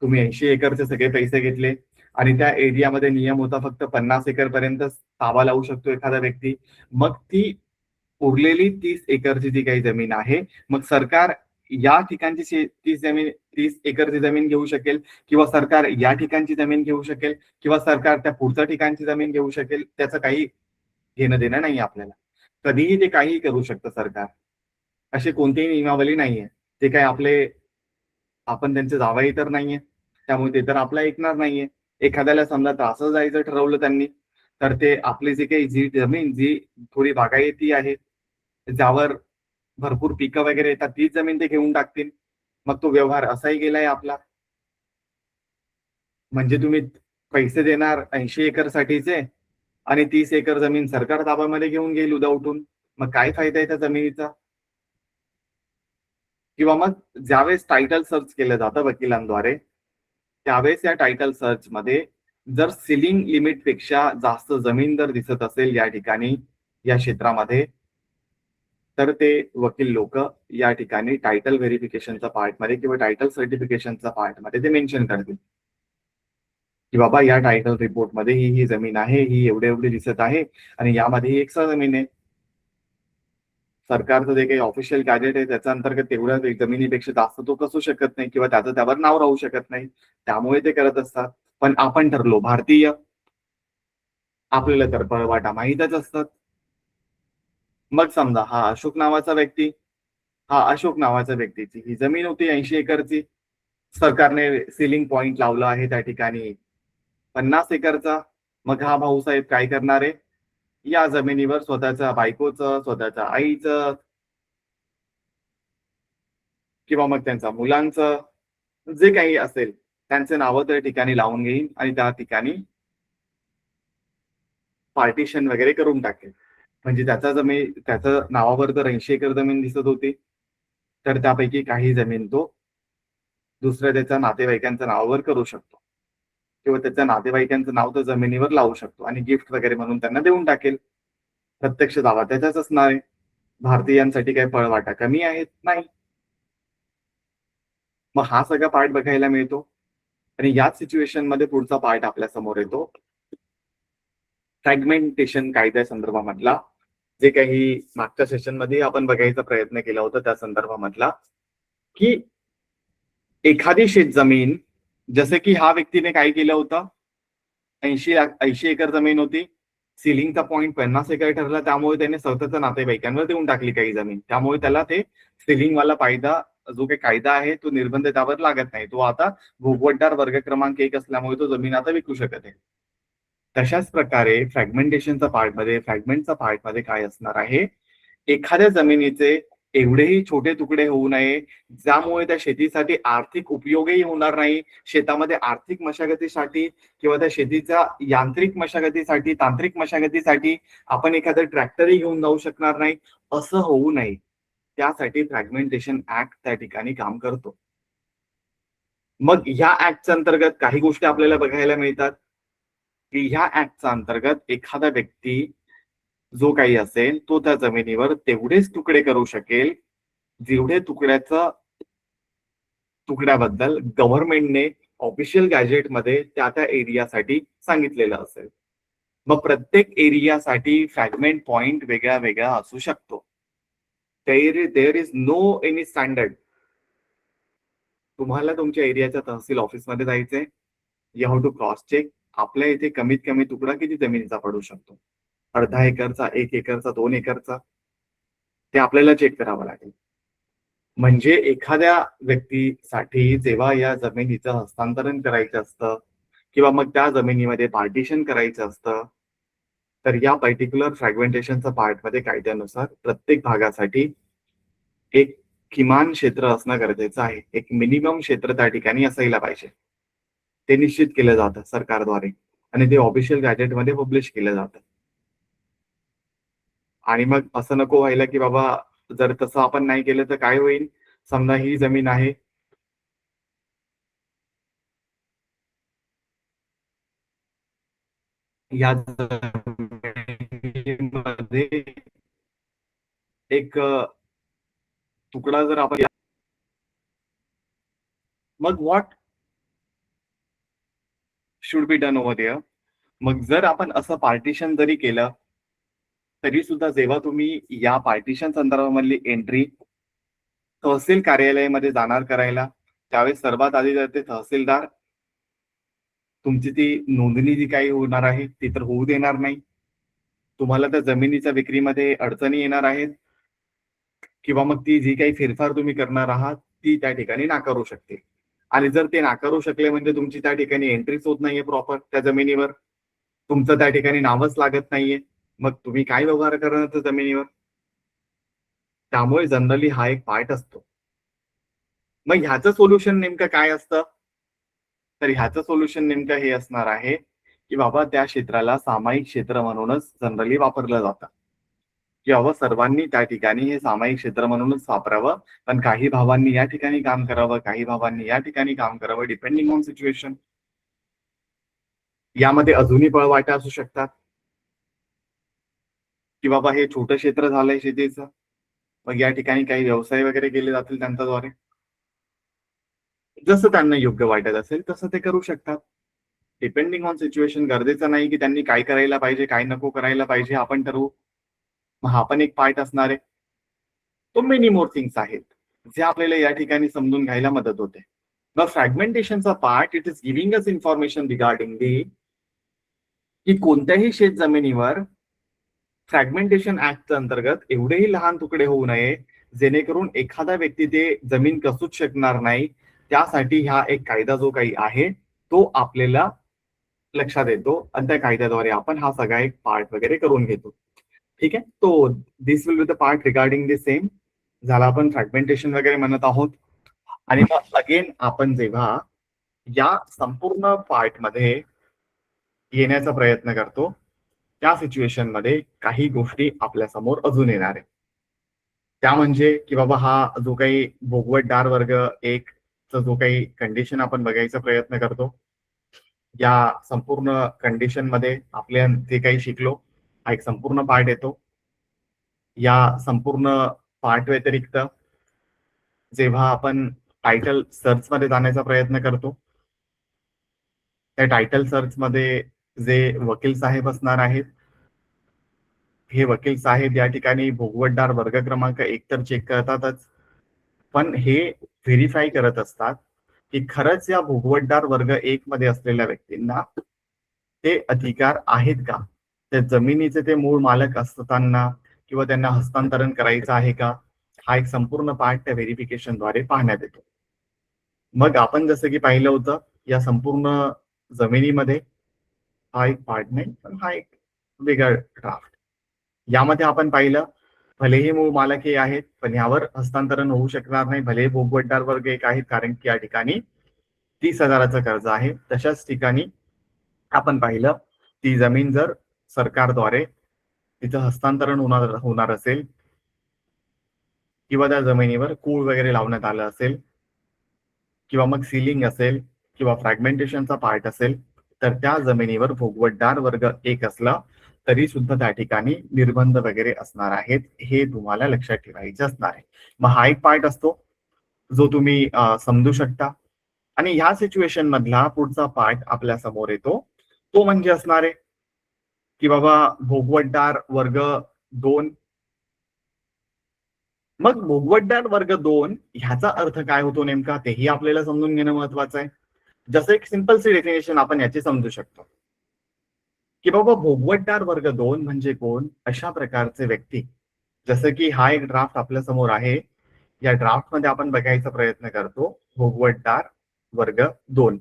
तुम्ही 80 एकरचे सगळे पैसे घेतले, आणि त्या एरियामध्ये नियम होता फक्त 50 एकर पर्यंत ताबा लावू शकतो एखादा व्यक्ती. मग ती उरलेली 30 एकरची जी काही जमीन आहे, मग सरकार या ठिकाणची 30 एकरची जमीन घेऊ शकेल, किंवा सरकार या ठिकाणची जमीन घेऊ शकेल, किंवा सरकार त्या पुढच्या ठिकाणची जमीन घेऊ शकेल. त्याचं काही घेणं देणं नाही आपल्याला. कधीही ते काहीही करू शकतं सरकार. अशी कोणतीही नियमावली नाहीये. ते काय आपण त्यांचे जावई तर नाहीये, त्यामुळे ते तर आपलं ऐकणार नाहीये. एखाद्याला समजा त्रासच जायचं ठरवलं त्यांनी, तर ते आपली जी जमीन जी थोडी बागायती आहे, ज्यावर भरपूर पिकं वगैरे येतात, तीच जमीन ते घेऊन टाकतील. मग तो व्यवहार असाही गेलाय आपला. म्हणजे तुम्ही पैसे देणार 80 एकर साठीचे, आणि 30 एकर जमीन सरकार ताब्यामध्ये घेऊन घेईल उद्या उठून. मग काय फायदा आहे त्या जमिनीचा? किंवा मग ज्यावेळेस टायटल सर्च केलं जातं वकिलांद्वारे, त्यावेळेस या टायटल सर्च मध्ये जर सिलिंग लिमिट पेक्षा जास्त जमीन जर दिसत असेल या ठिकाणी, या क्षेत्रामध्ये, तर ते वकील लोक या ठिकाणी टायटल व्हेरिफिकेशनच्या पार्टमध्ये किंवा टायटल सर्टिफिकेशनच्या पार्टमध्ये ते मेन्शन करतील की बाबा या टायटल रिपोर्टमध्ये ही जमीन आहे, ही एवढे एवढी दिसत आहे, आणि यामध्ये ही एक्स्ट्रा जमीन आहे. सरकारचं जे काही ऑफिशियल गॅजेट आहे त्याच्या अंतर्गत तेवढ्या जमिनीपेक्षा जास्त तो कसू शकत नाही, किंवा त्याचं त्यावर नाव राहू शकत नाही. त्यामुळे ते करत असतात. पण आपण ठरलो भारतीय, आपल्याला तर पळवाटा माहीतच असतात. मग समजा हा अशोक नावाचा व्यक्ती, हा अशोक नावाच्या व्यक्तीची ही जमीन होती 80 एकरची. सरकारने सिलिंग पॉइंट लावला आहे त्या ठिकाणी 50 एकरचा. मग हा भाऊसाहेब काय करणार आहे, या जमिनीवर स्वतःच्या बायकोचं, स्वतःच्या आईचं किंवा मग त्यांच्या मुलांचं जे काही असेल त्यांचे नावं त्या ठिकाणी लावून घेईन आणि त्या ठिकाणी पार्टिशन वगैरे करून टाकेल. म्हणजे त्याच्या नावावर जर 80 एकर जमीन दिसत होती, तर त्यापैकी काही जमीन तो दुसऱ्या त्याच्या नातेवाईकांच्या नावावर करू शकतो किंवा त्याच्या नातेवाईकांचं नाव तर जमिनीवर लावू शकतो आणि गिफ्ट वगैरे म्हणून त्यांना देऊन टाकेल. प्रत्यक्ष दावा त्याचाच असणार आहे. भारतीयांसाठी काही पळवाटा कमी आहेत नाही. मग हा सगळा पार्ट बघायला मिळतो आणि याच सिच्युएशन मध्ये पुढचा पार्ट आपल्या समोर येतो, फ्रॅगमेंटेशन कायद्या संदर्भामधला, जे काही मागच्या सेशन मध्ये आपण बघायचा प्रयत्न केला होता त्या संदर्भामधला, की एखादी शेतजमीन, जसे की हा व्यक्तीने काय केलं होतं, 80 एकर जमीन होती, सिलिंगचा पॉईंट 50 एकर ठरला, त्यामुळे त्याने स्वतःच्या नातेवाईकांवर देऊन टाकली काही जमीन. त्यामुळे त्याला ते सिलिंगवाला कायदा, जो काही कायदा आहे तो निर्बंध त्यावर लागत नाही. तो आता भोगवटदार वर्ग क्रमांक 1 असल्यामुळे तो जमीन आता विकू शकत आहे. तशाच प्रकारे फ्रॅगमेंटचा पार्टमध्ये काय असणार आहे, एखाद्या जमिनीचे एवढेही छोटे तुकडे होऊ नये ज्यामुळे त्या शेतीसाठी आर्थिक उपयोगही होणार नाही, शेतामध्ये आर्थिक मशागतीसाठी किंवा त्या शेतीच्या यांत्रिक मशागतीसाठी, तांत्रिक मशागतीसाठी आपण एखादं ट्रॅक्टरही घेऊन जाऊ शकणार नाही, असं होऊ नये. त्यासाठी फ्रॅगमेंटेशन ऍक्ट त्या ठिकाणी काम करतो. मग ह्या ऍक्टच्या अंतर्गत काही गोष्टी आपल्याला बघायला मिळतात, की ह्या ऍक्टच्या अंतर्गत एखादा व्यक्ती जो काही असेल तो त्या जमिनीवर तेवढेच तुकडे करू शकेल जेवढे तुकड्याबद्दल गव्हर्नमेंटने ऑफिशियल गॅजेटमध्ये त्या त्या एरियासाठी सांगितलेलं असेल. मग प्रत्येक एरियासाठी फ्रॅगमेंट पॉइंट वेगळा वेगळा असू शकतो. There is no any standard. तुम्हाला तुमच्या एरियाच्या तहसील ऑफिसमध्ये जायचंय, you have to cross check आपल्या इथे कमीत कमी तुकडा किती जमिनीचा पडू शकतो, अर्धा एकरचा, 1 एकरचा, 2 एकरचा, ते आपल्याला चेक करावं लागेल. म्हणजे एखाद्या व्यक्तीसाठी जेव्हा या जमिनीचं हस्तांतरण करायचं असतं किंवा मग त्या जमिनीमध्ये पार्टिशन करायचं असतं, तर या पर्टिक्युलर फ्रॅगमेंटेशनच्या पार्टमध्ये कायद्यानुसार प्रत्येक भागासाठी एक किमान क्षेत्र असणं गरजेचं आहे. एक मिनिमम क्षेत्र त्या ठिकाणी असायला पाहिजे. ते निश्चित केलं जातं सरकारद्वारे आणि ते ऑफिशियल गॅजेटमध्ये पब्लिश केलं जातं. आणि मग असं नको व्हायला की बाबा जर तसं आपण नाही केलं तर काय होईल, समजा ही जमीन आहे, या जमिनीमध्ये एक तुकडा जर आपण, मग what should be done over there. मग जर आपण असं पार्टिशन जरी केलं तरी सुद्धा जेव्हा तुम्ही या पार्टिशन संदर्भामधली एंट्री तहसील कार्यालयामध्ये जाणार करायला, त्यावेळेस सर्वात आधी तर ते तहसीलदार तुमची ती नोंदणी जी काही होणार आहे ती तर होऊ देणार नाही. तुम्हाला त्या जमिनीच्या विक्रीमध्ये अडचणी येणार आहेत किंवा मग ती जी काही फेरफार तुम्ही करणार आहात ती त्या ठिकाणी नाकारू शकते. आणि जर ते नाकारू शकले म्हणजे तुमची त्या ठिकाणी एंट्रीच होत नाहीये प्रॉपर त्या जमिनीवर, तुमचं त्या ठिकाणी नावच लागत नाहीये, मग तुम्ही काय व्यवहार करणार त्या जमिनीवर. त्यामुळे जनरली हा एक पार्ट असतो. मग ह्याचं सोल्युशन नेमकं काय असतं, तर ह्याचं सोल्युशन नेमकं हे असणार आहे की बाबा त्या क्षेत्राला सामायिक क्षेत्र म्हणूनच जनरली वापरलं जातं, की बाबा सर्वांनी त्या ठिकाणी हे सामायिक क्षेत्र म्हणूनच वापरावं. पण काही भावांनी या ठिकाणी काम करावं, काही भावांनी या ठिकाणी काम करावं, डिपेंडिंग ऑन सिच्युएशन. यामध्ये अजूनही पळवाटा असू शकतात की बाबा हे छोटं क्षेत्र झालंय शेतीचं, मग या ठिकाणी काही व्यवसाय वगैरे केले जातील त्यांच्याद्वारे. जसं त्यांना योग्य वाटत असेल तसं ते करू शकतात. Depending on situation. गरजेचं नाही की त्यांनी काय करायला पाहिजे, काय नको करायला पाहिजे आपण ठरवू. मग हा पण एक पार्ट असणार आहे. तो मेनी मोर थिंग्स आहेत जे आपल्याला या ठिकाणी समजून घ्यायला मदत होते. मग फ्रॅगमेंटेशनचा part, it is giving us information regarding the की कोणत्याही शेत जमिनीवर फ्रॅगमेंटेशन ऍक्टच्या अंतर्गत एवढेही लहान तुकडे होऊ नये जेणेकरून एखादा व्यक्ती ते जमीन कसूच शकणार नाही. त्यासाठी हा एक कायदा जो काही आहे तो आपल्याला लक्षात येतो आणि त्या कायद्याद्वारे आपण हा सगळा एक पार्ट वगैरे करून घेतो. ठीक आहे. तो this will be the part regarding the same. झाला आपण फ्रॅगमेंटेशन वगैरे म्हणत आहोत. आणि मग अगेन आपण जेव्हा या संपूर्ण पार्ट मध्ये येण्याचा प्रयत्न करतो त्या सिच्युएशन मध्ये काही गोष्टी आपल्या समोर अजून येणार आहे. त्या म्हणजे की बाबा हा जो काही भोगवतदार वर्ग एक चा जो काही कंडिशन आपण बघायचा प्रयत्न करतो, या संपूर्ण कंडिशन मध्ये आपल्या जे काही शिकलो हा एक संपूर्ण पार्ट येतो. या संपूर्ण पार्ट व्यतिरिक्त जेव्हा आपण टायटल सर्च मध्ये जाण्याचा प्रयत्न करतो, त्या टायटल सर्च मध्ये जे वकील साहेब असणार आहेत, हे वकील साहेब या ठिकाणी भोगवतदार वर्ग क्रमांक एक तर चेक करतातच, पण हे व्हेरीफाय करत असतात की खरंच या भोगवतदार वर्ग एक मध्ये असलेल्या व्यक्तींना ते अधिकार आहेत का, त्या जमिनीचे ते मूळ मालक असताना किंवा त्यांना हस्तांतरण करायचं आहे का, हा एक संपूर्ण पार्ट त्या व्हेरिफिकेशनद्वारे पाहण्यात येतो. मग आपण जसं की पाहिलं होतं या संपूर्ण जमिनीमध्ये हा एक पार्ट नाही, पण हा एक वेगळा ड्राफ्ट. यामध्ये आपण पाहिलं भलेही मूळ मालक हे आहेत, पण यावर हस्तांतरण होऊ शकणार नाही. भलेही भोगवतदार वर्ग एक आहेत, कारण की या ठिकाणी 30,000चं कर्ज आहे. तशाच ठिकाणी आपण पाहिलं ती जमीन जर सरकारद्वारे तिचं हस्तांतरण होणार असेल किंवा त्या जमिनीवर कूळ वगैरे लावण्यात आलं असेल किंवा मग सिलिंग असेल किंवा फ्रॅगमेंटेशनचा पार्ट असेल, तर त्या जमिनीवर भोगवतदार वर्ग एक असला तरी सुद्धा त्या ठिकाणी निर्बंध वगैरे असणार आहेत. हे तुम्हाला लक्षात ठेवायचे असणार आहे. मग हा एक पार्ट असतो जो तुम्ही समजू शकता. आणि ह्या सिच्युएशन मधला पुढचा पार्ट आपल्या समोर येतो, तो म्हणजे असणार आहे की बाबा भोगवतदार वर्ग दोन. मग भोगवतदार वर्ग दोन ह्याचा अर्थ काय होतो नेमका तेही आपल्याला समजून घेणं महत्वाचं आहे. जसं एक सिंपल सी डेफिनेशन आपण याची समजू शकतो की बाबा भोगवतदार वर्ग दोन म्हणजे कोण, अशा प्रकारचे व्यक्ती. जसं की हा एक ड्राफ्ट आपल्या समोर आहे, या ड्राफ्ट मध्ये आपण बघायचा प्रयत्न करतो भोगवतदार वर्ग दोन.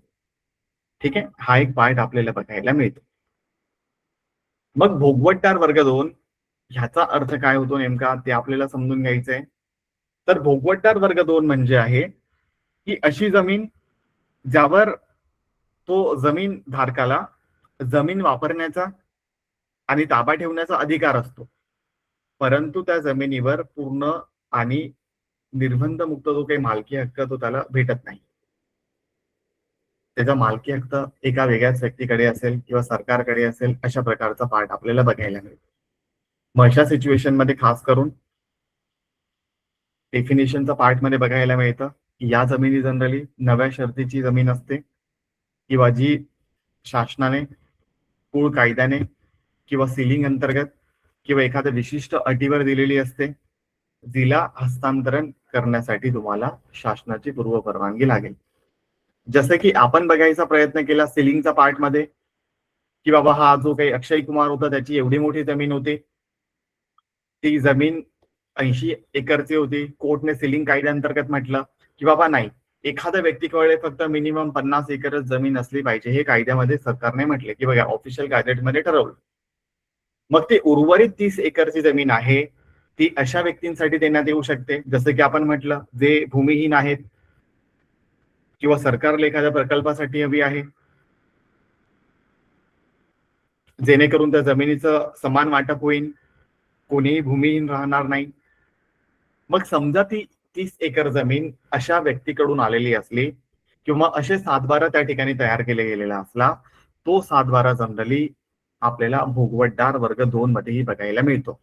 ठीक आहे. हा एक पार्ट आपल्याला बघायला मिळतो. मग भोगवतदार वर्ग दोन ह्याचा अर्थ काय होतो नेमका ते आपल्याला समजून घ्यायचंय. तर भोगवतदार वर्ग दोन म्हणजे आहे की अशी जमीन ज्यावर तो जमीन धारकाला जमीन वापरण्याचा आणि ताबा ठेवण्याचा अधिकार असतो, परंतु त्या जमिनीवर पूर्ण आणि निर्बंध मुक्त जो काही मालकी हक्क तो त्याला भेटत नाही. त्याचा मालकी हक्क एका वेगळ्याच व्यक्तीकडे असेल किंवा सरकारकडे असेल, अशा प्रकारचा पार्ट आपल्याला बघायला मिळतो. मग अशा सिच्युएशन मध्ये खास करून डेफिनेशनचा पार्ट मध्ये बघायला मिळतं की या जमिनी जनरली नव्या शर्तीची जमीन असते किंवा जी शासनाने कुळ कायद्याने किंवा सिलिंग अंतर्गत किंवा एखाद्या विशिष्ट अटीवर दिलेली असते, जिला हस्तांतरण करण्यासाठी तुम्हाला शासनाची पूर्व परवानगी लागेल. जसं की आपण बघायचा प्रयत्न केला सिलिंगचा पार्ट मध्ये की बाबा हा जो काही अक्षय कुमार होता त्याची एवढी मोठी जमीन होती, ती जमीन 80 एकरची होती. कोर्टने सिलिंग कायद्याअंतर्गत म्हटलं की बाबा नाही, एखाद्या व्यक्तीकडे फक्त मिनिमम 50 एकरच जमीन असली पाहिजे, हे कायद्यामध्ये सरकारने म्हटले की बघा ऑफिशियल गॅझेटमध्ये ठरवलं. मग ती उर्वरित 30 एकरची जमीन आहे ती अशा व्यक्तींसाठी देण्यात येऊ शकते, जसं की आपण म्हटलं जे भूमिहीन आहेत किंवा सरकारला एखाद्या प्रकल्पासाठी हवी आहे, जेणेकरून त्या जमिनीचं समान वाटप होईल, कोणीही भूमिहीन राहणार नाही. मग समजा ती 30 एकर जमीन अशा व्यक्तीकडून आलेली असली किंवा असे सातबारा त्या ठिकाणी तयार केले गेलेला असला, तो सातबारा जनरली आपल्याला भोगवतदार वर्ग दोन मध्येही बघायला मिळतो.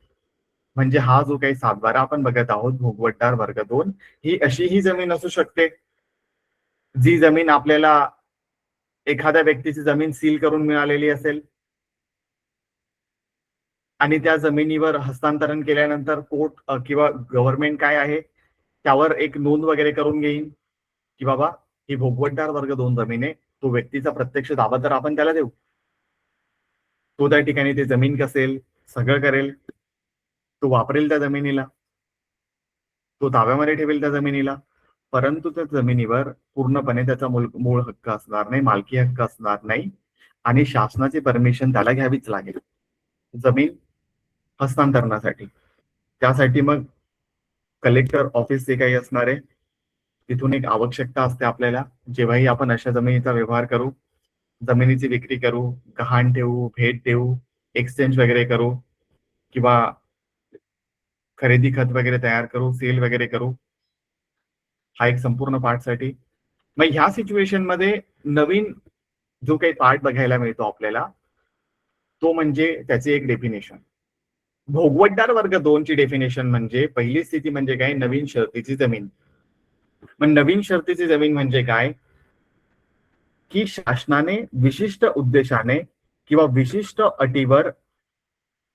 म्हणजे हा जो काही सातबारा आपण बघत आहोत भोगवतदार वर्ग दोन, ही अशी ही जमीन असू शकते जी जमीन आपल्याला एखाद्या व्यक्तीची जमीन सील करून मिळालेली असेल आणि त्या जमिनीवर हस्तांतरण केल्यानंतर कोर्ट किंवा गव्हर्नमेंट काय आहे त्यावर एक नोंद वगैरे करून घेईन की बाबा ही भोगवतदार वर्ग दोन जमीन आहे, तो व्यक्तीचा प्रत्यक्ष ताबा तर आपण त्याला देऊ, तो त्या ठिकाणी ते जमीन कसेल, सगळं करेल, तो वापरेल त्या जमिनीला, तो ताब्यामध्ये ठेवेल त्या जमिनीला, परंतु त्या जमिनीवर पूर्णपणे त्याचा मूळ हक्क असणार नाही, मालकी हक्क असणार नाही आणि शासनाची परमिशन त्याला घ्यावीच लागेल जमीन हस्तांतरणासाठी. त्यासाठी मग कलेक्टर ऑफिस जे काही असणार आहे तिथून एक आवश्यकता असते आपल्याला, जेव्हाही आपण अशा जमिनीचा व्यवहार करू, जमिनीची विक्री करू, गहाण ठेवू, भेट देऊ, एक्सचेंज वगैरे करू किंवा खरेदी खत वगैरे तयार करू, सेल वगैरे करू, हा एक संपूर्ण पार्टसाठी. मग ह्या सिच्युएशन मध्ये नवीन जो काही पार्ट बघायला मिळतो आपल्याला तो म्हणजे त्याचे एक डेफिनेशन. भोगवटदार वर्ग 2 ची डेफिनेशन म्हणजे पहिली स्थिती म्हणजे काय, नवीन शर्तीची जमीन. मग नवीन शर्तीची जमीन म्हणजे काय की शासनाने विशिष्ट उद्देशाने किंवा विशिष्ट अटीवर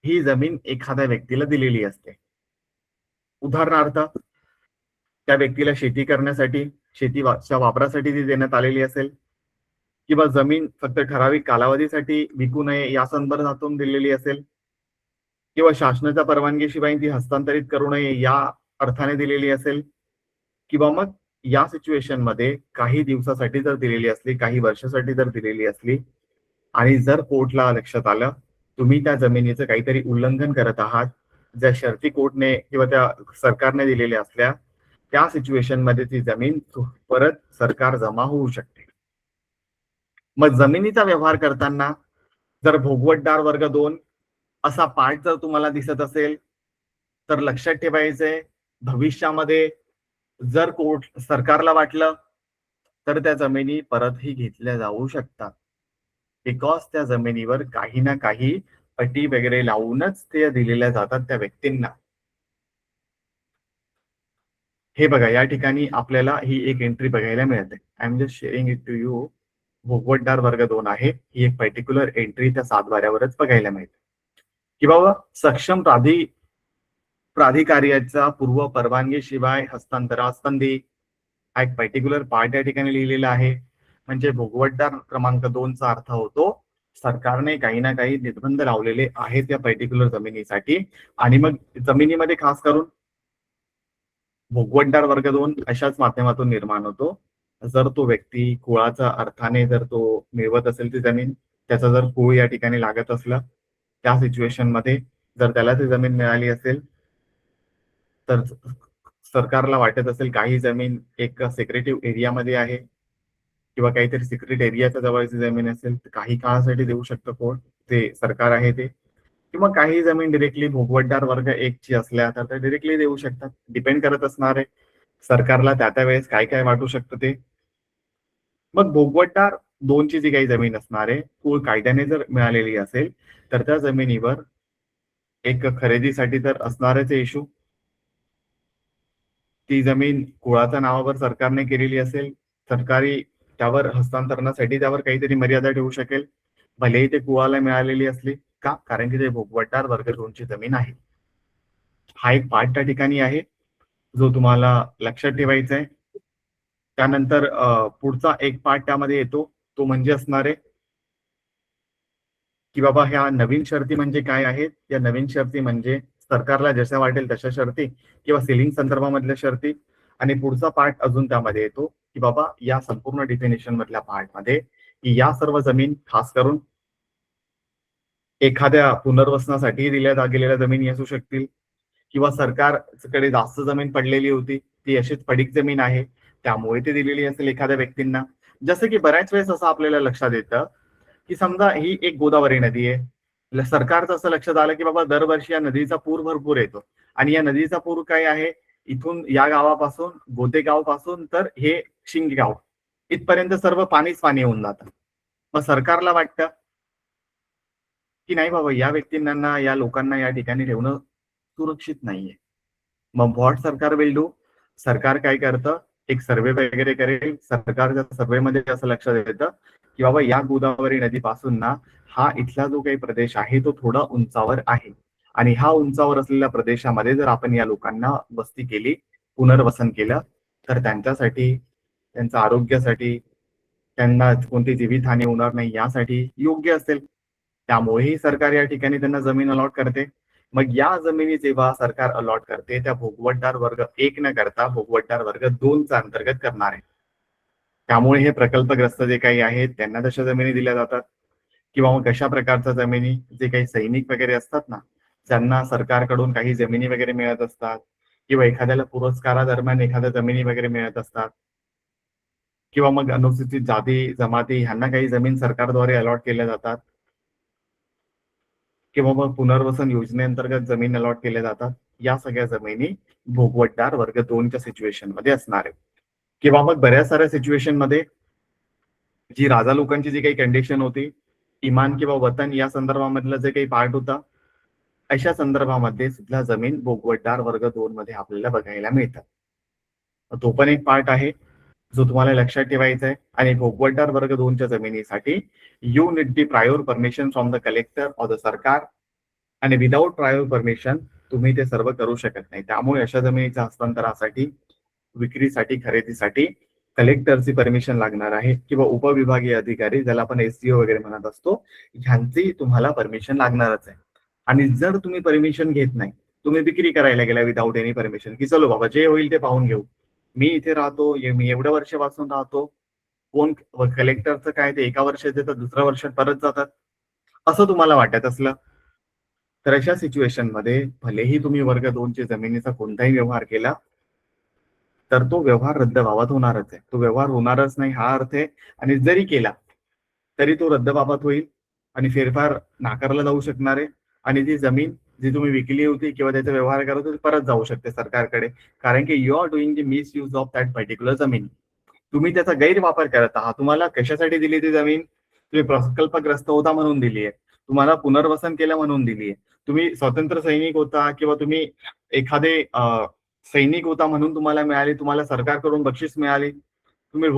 ही जमीन एखाद्या व्यक्तीला दिलेली असते. उदाहरणार्थ त्या व्यक्तीला शेती करण्यासाठी, शेतीच्या वापरासाठी ती देण्यात आलेली असेल किंवा जमीन फक्त ठराविक कालावधीसाठी विकू नये या संदर्भातून दिलेली असेल किंवा शासनाच्या परवानगीशिवाय ती हस्तांतरित करू नये या अर्थाने दिलेली असेल किंवा मग या सिच्युएशन मध्ये काही दिवसासाठी जर दिलेली असली, काही वर्षासाठी जर दिलेली असली आणि जर कोर्टला लक्षात आलं तुम्ही त्या जमिनीचं काहीतरी उल्लंघन करत आहात, ज्या शर्ती कोर्टने किंवा त्या सरकारने दिलेल्या असल्या, त्या सिच्युएशन मध्ये ती जमीन परत सरकार जमा होऊ शकते. मग जमिनीचा व्यवहार करताना जर भोगवटदार वर्ग 2 असा पार्ट जर तुम्हाला दिसत असेल तर लक्षात ठेवायचंय, भविष्यामध्ये जर कोर्ट सरकारला वाटलं तर त्या जमिनी परतही घेतल्या जाऊ शकतात. बिकॉज त्या जमिनीवर काही ना काही अटी वगैरे लावूनच ते दिलेल्या जातात त्या व्यक्तींना. हे बघा या ठिकाणी आपल्याला ही एक एंट्री बघायला मिळते. I am just sharing it to you. भोगवटदार वर्ग 2 आहे, ही एक पर्टिक्युलर एंट्री त्या सातबाऱ्यावरच बघायला मिळते की बाबा सक्षम प्राधिकार्याचा पूर्व परवानगीशिवाय हस्तांतरास बंदी, हा एक पर्टिक्युलर पार्ट या ठिकाणी लिहिलेला आहे. म्हणजे भोगवटदार क्रमांक 2 चा अर्थ होतो सरकारने काही ना काही निर्बंध लावलेले आहेत या पर्टिक्युलर जमिनीसाठी आणि मग जमिनीमध्ये खास करून भोगवटदार वर्ग 2 अशाच माध्यमातून निर्माण होतो जर तो व्यक्ती कुळाचा अर्थाने जर तो मिळवत असेल ती जमीन, त्याचा जर कुळ या ठिकाणी लागत असलं, त्या सिच्युएशन मध्ये जर त्याला ती जमीन मिळाली असेल तर सरकारला वाटत असेल काही जमीन एक सेक्रेटिव्ह एरियामध्ये आहे किंवा काहीतरी सिक्रेट एरियाच्या जवळची जमीन असेल तर काही काळासाठी देऊ शकतं कोर्ट, ते सरकार आहे ते, किंवा काही जमीन डिरेक्टली भोगवटदार वर्ग 1 ची असल्या तर ते डिरेक्टली देऊ शकतात. डिपेंड करत असणार आहे सरकारला त्या वेळेस काय काय वाटू शकतं ते. मग भोगवटदार 2 ची जी काही जमीन असणार आहे कुळ कायद्याने जर मिळालेली असेल तर त्या जमिनीवर एक खरेदीसाठी तर असणारच इश्यू. ती जमीन कुळाच्या नावावर सरकारने केलेली असेल, सरकारी त्यावर हस्तांतरणासाठी त्यावर काहीतरी मर्यादा ठेवू शकेल, भलेही ते कुळाला मिळालेली असली का, कारण की ते भोगवटदार वर्ग 2 ची जमीन आहे. हा एक पार्ट त्या ठिकाणी आहे जो तुम्हाला लक्षात ठेवायचा आहे. त्यानंतर पुढचा एक पार्ट त्यामध्ये येतो तो म्हणजे असणार आहे की बाबा ह्या नवीन शर्ती म्हणजे काय आहेत. या नवीन शर्ती म्हणजे सरकारला जशा वाटेल तशा शर्ती किंवा सेलिंग संदर्भामधल्या शर्ती. आणि पुढचा पार्ट अजून त्यामध्ये येतो की बाबा या संपूर्ण डिफिनेशन मधल्या पार्ट मध्ये की या सर्व जमीन खास करून एखाद्या पुनर्वसनासाठी दिल्या गेलेल्या जमिनी असू शकतील किंवा सरकारकडे जास्त जमीन पडलेली होती, ती अशीच पडीक जमीन आहे त्यामुळे ती दिलेली असेल एखाद्या व्यक्तींना. जसं की बऱ्याच वेळेस असं आपल्याला लक्षात येतं की समजा ही एक गोदावरी नदी आहे, सरकारचं असं लक्षात आलं की बाबा दरवर्षी या नदीचा पूर भरपूर येतो आणि या नदीचा पूर काय आहे, इथून या गावापासून गोतेगाव पासून तर हे शिंगगाव इथपर्यंत सर्व पाणीच पाणी होऊन जातं. मग सरकारला वाटतं की नाही बाबा या व्यक्तींना या लोकांना या ठिकाणी ठेवणं सुरक्षित नाहीये. मग व्हॉट सरकार विल डू, सरकार काय करतं, एक सर्वे वगैरे करेल. सरकारच्या सर्वेमध्ये असं लक्षात येतं की बाबा या गोदावरी नदीपासून ना हा इथला जो काही प्रदेश आहे तो थोडा उंचावर आहे आणि हा उंचावर असलेल्या प्रदेशामध्ये जर आपण या लोकांना वस्ती केली, पुनर्वसन केलं तर त्यांच्यासाठी, त्यांच्या आरोग्यासाठी, त्यांना कोणती जीवितहानी होणार नाही यासाठी योग्य असेल. त्यामुळेही सरकार या ठिकाणी त्यांना जमीन अलॉट करते. मग या जमिनी जेव्हा सरकार अलॉट करते त्या भोगवटदार वर्ग 1 न करता भोगवटदार वर्ग 2चा अंतर्गत करणार आहे. त्यामुळे हे प्रकल्पग्रस्त जे काही आहेत त्यांना तशा जमिनी दिल्या जातात, किंवा मग कशा प्रकारच्या जमिनी, जे काही सैनिक वगैरे असतात ना, ज्यांना सरकारकडून काही जमिनी वगैरे मिळत असतात, किंवा एखाद्याला पुरस्कारादरम्यान एखाद्या जमिनी वगैरे मिळत असतात, किंवा मग अनुसूचित जाती जमाती ह्यांना काही जमीन सरकारद्वारे अलॉट केल्या जातात, किंवा मग पुनर्वसन योजनेअंतर्गत जमीन अलॉट केल्या जातात. या सगळ्या जमिनी भोगवटदार वर्ग 2च्या सिच्युएशन मध्ये असणार आहे. किंवा मग बऱ्याच साऱ्या सिच्युएशन मध्ये जी राजा लोकांची जी काही कंडिशन होती, इमान किंवा वतन या संदर्भामधलं जे काही पार्ट होता, अशा संदर्भामध्ये सुद्धा जमीन भोगवटदार वर्ग 2 मध्ये आपल्याला बघायला मिळतात. तो पण एक पार्ट आहे जो तुम्हाला लक्षात ठेवायचा आहे. आणि भोगवटदार वर्ग 2च्या जमिनीसाठी you need the prior permission from the collector or the सरकार, आणि विदाउट प्रायोर परमिशन तुम्ही ते सर्व करू शकत नाही. त्यामुळे अशा जमिनीच्या हस्तांतरासाठी, विक्रीसाठी, खरेदीसाठी कलेक्टरची परमिशन लागणार आहे, किंवा उपविभागीय अधिकारी ज्याला आपण एसडीओ वगैरे म्हणत असतो, ह्यांची तुम्हाला परमिशन लागणारच आहे. आणि जर तुम्ही परमिशन घेत नाही, तुम्ही विक्री करायला गेला विदाऊट एनी परमिशन, की चलो बाबा जे होईल ते पाहून घेऊ, मी इथे राहतो, मी एवढ्या वर्षापासून राहतो, कोण कलेक्टरचं काय ते एका वर्षात देतात दुसऱ्या वर्षात परत जातात, असं तुम्हाला वाटत असलं तर अशा सिच्युएशन मध्ये भलेही तुम्ही वर्ग 2च्या जमिनीचा कोणताही व्यवहार केला तर तो व्यवहार रद्दबाबत होणारच आहे. तो व्यवहार होणारच नाही हा अर्थ आहे. आणि जरी केला तरी तो रद्दबाबत होईल आणि फेरफार नाकारला जाऊ शकणार आहे. आणि ती जमीन जी तुम्ही विकली होती किंवा त्याचा व्यवहार करत होते परत जाऊ शकते सरकारकडे, कारण की you are doing the misuse of that particular जमीन. तुम्ही त्याचा गैरवापर करत आहात. तुम्हाला कशासाठी दिली ती जमीन? तुम्ही प्रकल्पग्रस्त होता म्हणून दिली आहे, तुम्हाला पुनर्वसन केलं म्हणून दिली आहे, तुम्ही स्वतंत्र सैनिक होता किंवा तुम्ही एखादे सैनिक होता म्हणून तुम्हाला मिळाली, तुम्हाला सरकारकडून बक्षीस मिळाली, तुम्ही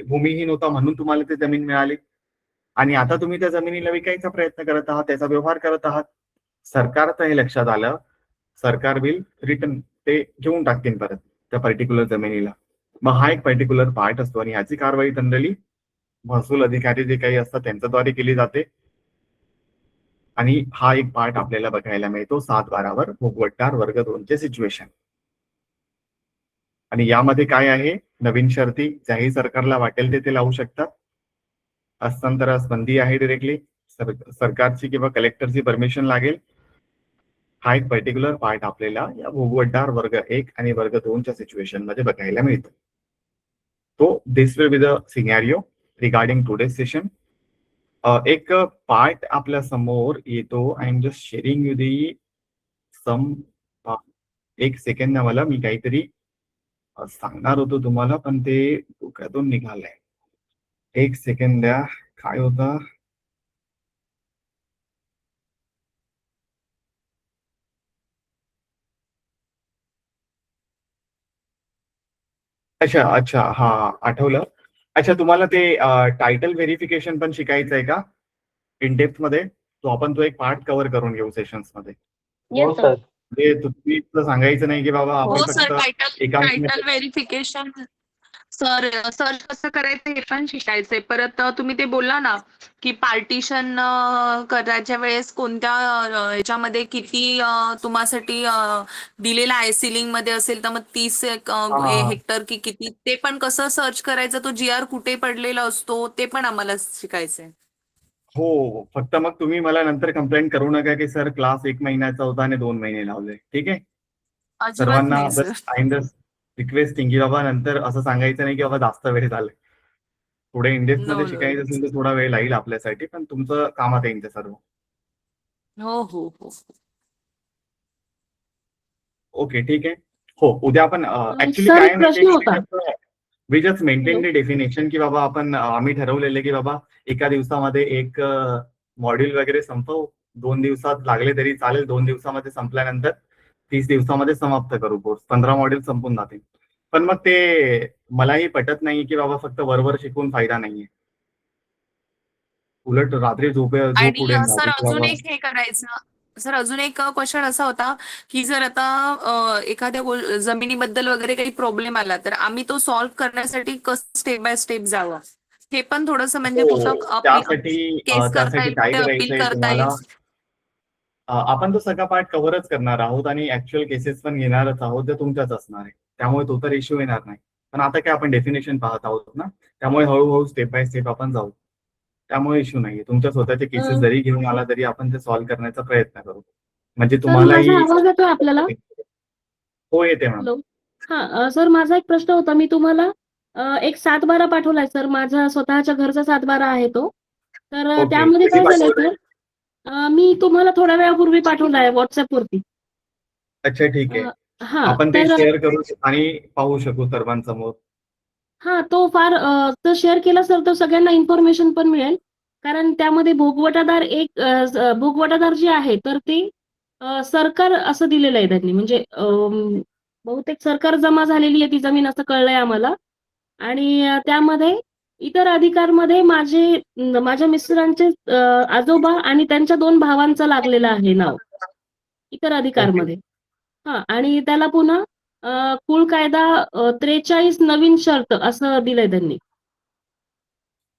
भूमिहीन होता म्हणून तुम्हाला ती जमीन मिळाली, आणि आता तुम्ही त्या जमिनीला विकायचा प्रयत्न करत आहात, त्याचा व्यवहार करत आहात. सरकारचं हे लक्षात आलं, सरकार विल रिटर्न ते घेऊन टाकतील परत त्या पर्टिक्युलर जमिनीला. मग हा एक पर्टिक्युलर पार्ट असतो आणि ह्याची कारवाई जनरली महसूल अधिकारी जे काही असतात त्यांच्याद्वारे केली जाते. आणि हा एक पार्ट आपल्याला बघायला मिळतो 7/12 भोगवटदार वर्ग 2चे सिच्युएशन. आणि यामध्ये काय आहे, नवीन शर्ती ज्याही सरकारला वाटेल ते लावू शकतात. हस्तांतरास बंदी आहे डिरेक्टली, सरकारची किंवा कलेक्टरची परमिशन लागेल. हा एक पर्टिक्युलर पार्ट आपल्याला या भोगवटदार वर्ग 1 आणि वर्ग 2च्या सिच्युएशन मध्ये बघायला मिळतो. तो this will be the scenario regarding today session. एक पार्ट आपल्या समोर येतो. I am just sharing you the same. एक सेकंड, मला मी काहीतरी सांगणार होतो तुम्हाला पण ते डोक्यातून निघालंय. एक सेकंड द्या. काय होतं? अच्छा अच्छा, हा आठवलं. अच्छा, तुम्हाला ते टायटल व्हेरिफिकेशन पण शिकायचं आहे का इन डेप्थ मध्ये? तो एक पार्ट कव्हर करून घेऊ सेशन्स मध्ये. हो सर. ते तुम्ही सांगायचं नाही की बाबा हो आपण सर, फक्त एका टायटल व्हेरिफिकेशन सर सर्च कसं करायचं हे पण शिकायचंय. परत तुम्ही ते बोलला ना की पार्टिशन करायच्या वेळेस कोणत्या याच्यामध्ये किती तुम्हासाठी दिलेलं आहे, सिलिंग मध्ये असेल तर मग 30 हेक्टर की किती, ते पण कसं सर्च करायचं, तो जी आर कुठे पडलेला असतो ते पण आम्हाला शिकायचंय. हो, फक्त मग तुम्ही मला नंतर कंप्लेंट करू नका की सर क्लास 1 महिन्याचा होता आणि 2 महिने लावले. ठीक आहे, अजिबात सर्वांना नाही sir. Just I am just requesting की बाबा नंतर असं सांगायचं नाही की बाबा जास्त वेळ झाले. थोडे इंडेप्थ नो मध्ये नो शिकायचं असेल तर थोडा वेळ लागेल आपल्यासाठी, पण तुमचं कामात येईल ते सर्व. हो हो हो. ओके, ठीक आहे. हो, उद्या आपण ऍक्च्युली सर, काय एक माहितीये प्रश्न होता. की we just maintain hello. The definition की बाबा आम्ही ठरवलेलं की बाबा एका दिवसामध्ये एक मॉड्यूल वगैरे संपवू. 2 दिवसात लागले तरी चालेल. 2 दिवसामध्ये संपल्यानंतर 30 दिवसामध्ये समाप्त करू कोर्स. 15 मॉड्यूल संपून जातील. पण मग ते मलाही पटत नाही की बाबा फक्त वरवर शिकून फायदा नाहीये. उलट रात्री झोप आणि उडेल सर माझी की अजून बाबा. एक हे करायचं. सर अजून एक क्वेश्चन असा होता की जर आता एखाद्या जमिनीबद्दल वगैरे काही प्रॉब्लेम आला तर आम्ही तो सॉल्व्ह करण्यासाठी कसं स्टेप बाय स्टेप जावं, हे पण थोडंसं म्हणजे हो, कुठं त्यासाठी केस करता त्यासाठी येईल, काय कुठे अपील करायचंय करता तुम्हाला, येईल. आपण तो सगळा पार्ट कव्हरच करणार आहोत आणि ऍक्च्युअल केसेस पण घेणारच आहोत, जे तुमच्याच असणार आहे. त्यामुळे तो तर इश्यू येणार नाही. पण आता काय आपण डेफिनेशन पाहत आहोत ना, त्यामुळे हळूहळू स्टेप बाय स्टेप आपण जाऊ. त्यामुळे इश्यू नाहीये. तुमच्या स्वतःचे केसेस जरी घेऊन आला तरी आपण ते सॉल्व्ह करण्याचा प्रयत्न करू. म्हणजे सर माझा तुम्हालाही आवाज येतोय आपल्याला? हो येते मॅम. हॅलो. हा सर, माझा एक प्रश्न होता. मी तुम्हाला एक 7/12 पाठवलाय सर. माझा स्वतःच्या घरचा 7/12 आहे तो. तर ओके, त्यामध्ये कधी काय झालंय पाठवलं? सर, मी तुम्हाला थोड्या वेळापूर्वी पाठवलाय WhatsApp वरती. अच्छा ठीक आहे. हा आपण ते तर शेअर करू आणि पाहू शकू सर्वांसमोर. हा तो फार तो शेअर केला सर तर सगळ्यांना इन्फॉर्मेशन पण मिळेल. कारण त्यामध्ये भोगवटादार जे आहे तर ते सरकार असं दिलेलं आहे त्यांनी. म्हणजे बहुतेक सरकार जमा झालेली आहे ती जमीन असं कळलंय आम्हाला. आणि त्यामध्ये इतर अधिकारमध्ये माझ्या मिस्टरांचे आजोबा आणि त्यांच्या 2 भावांचं लागलेलं आहे नाव इतर ओके. अधिकारमध्ये. आणि त्याला पुन्हा कुळ कायदा 43 नवीन शर्त असं दिलंय त्यांनी.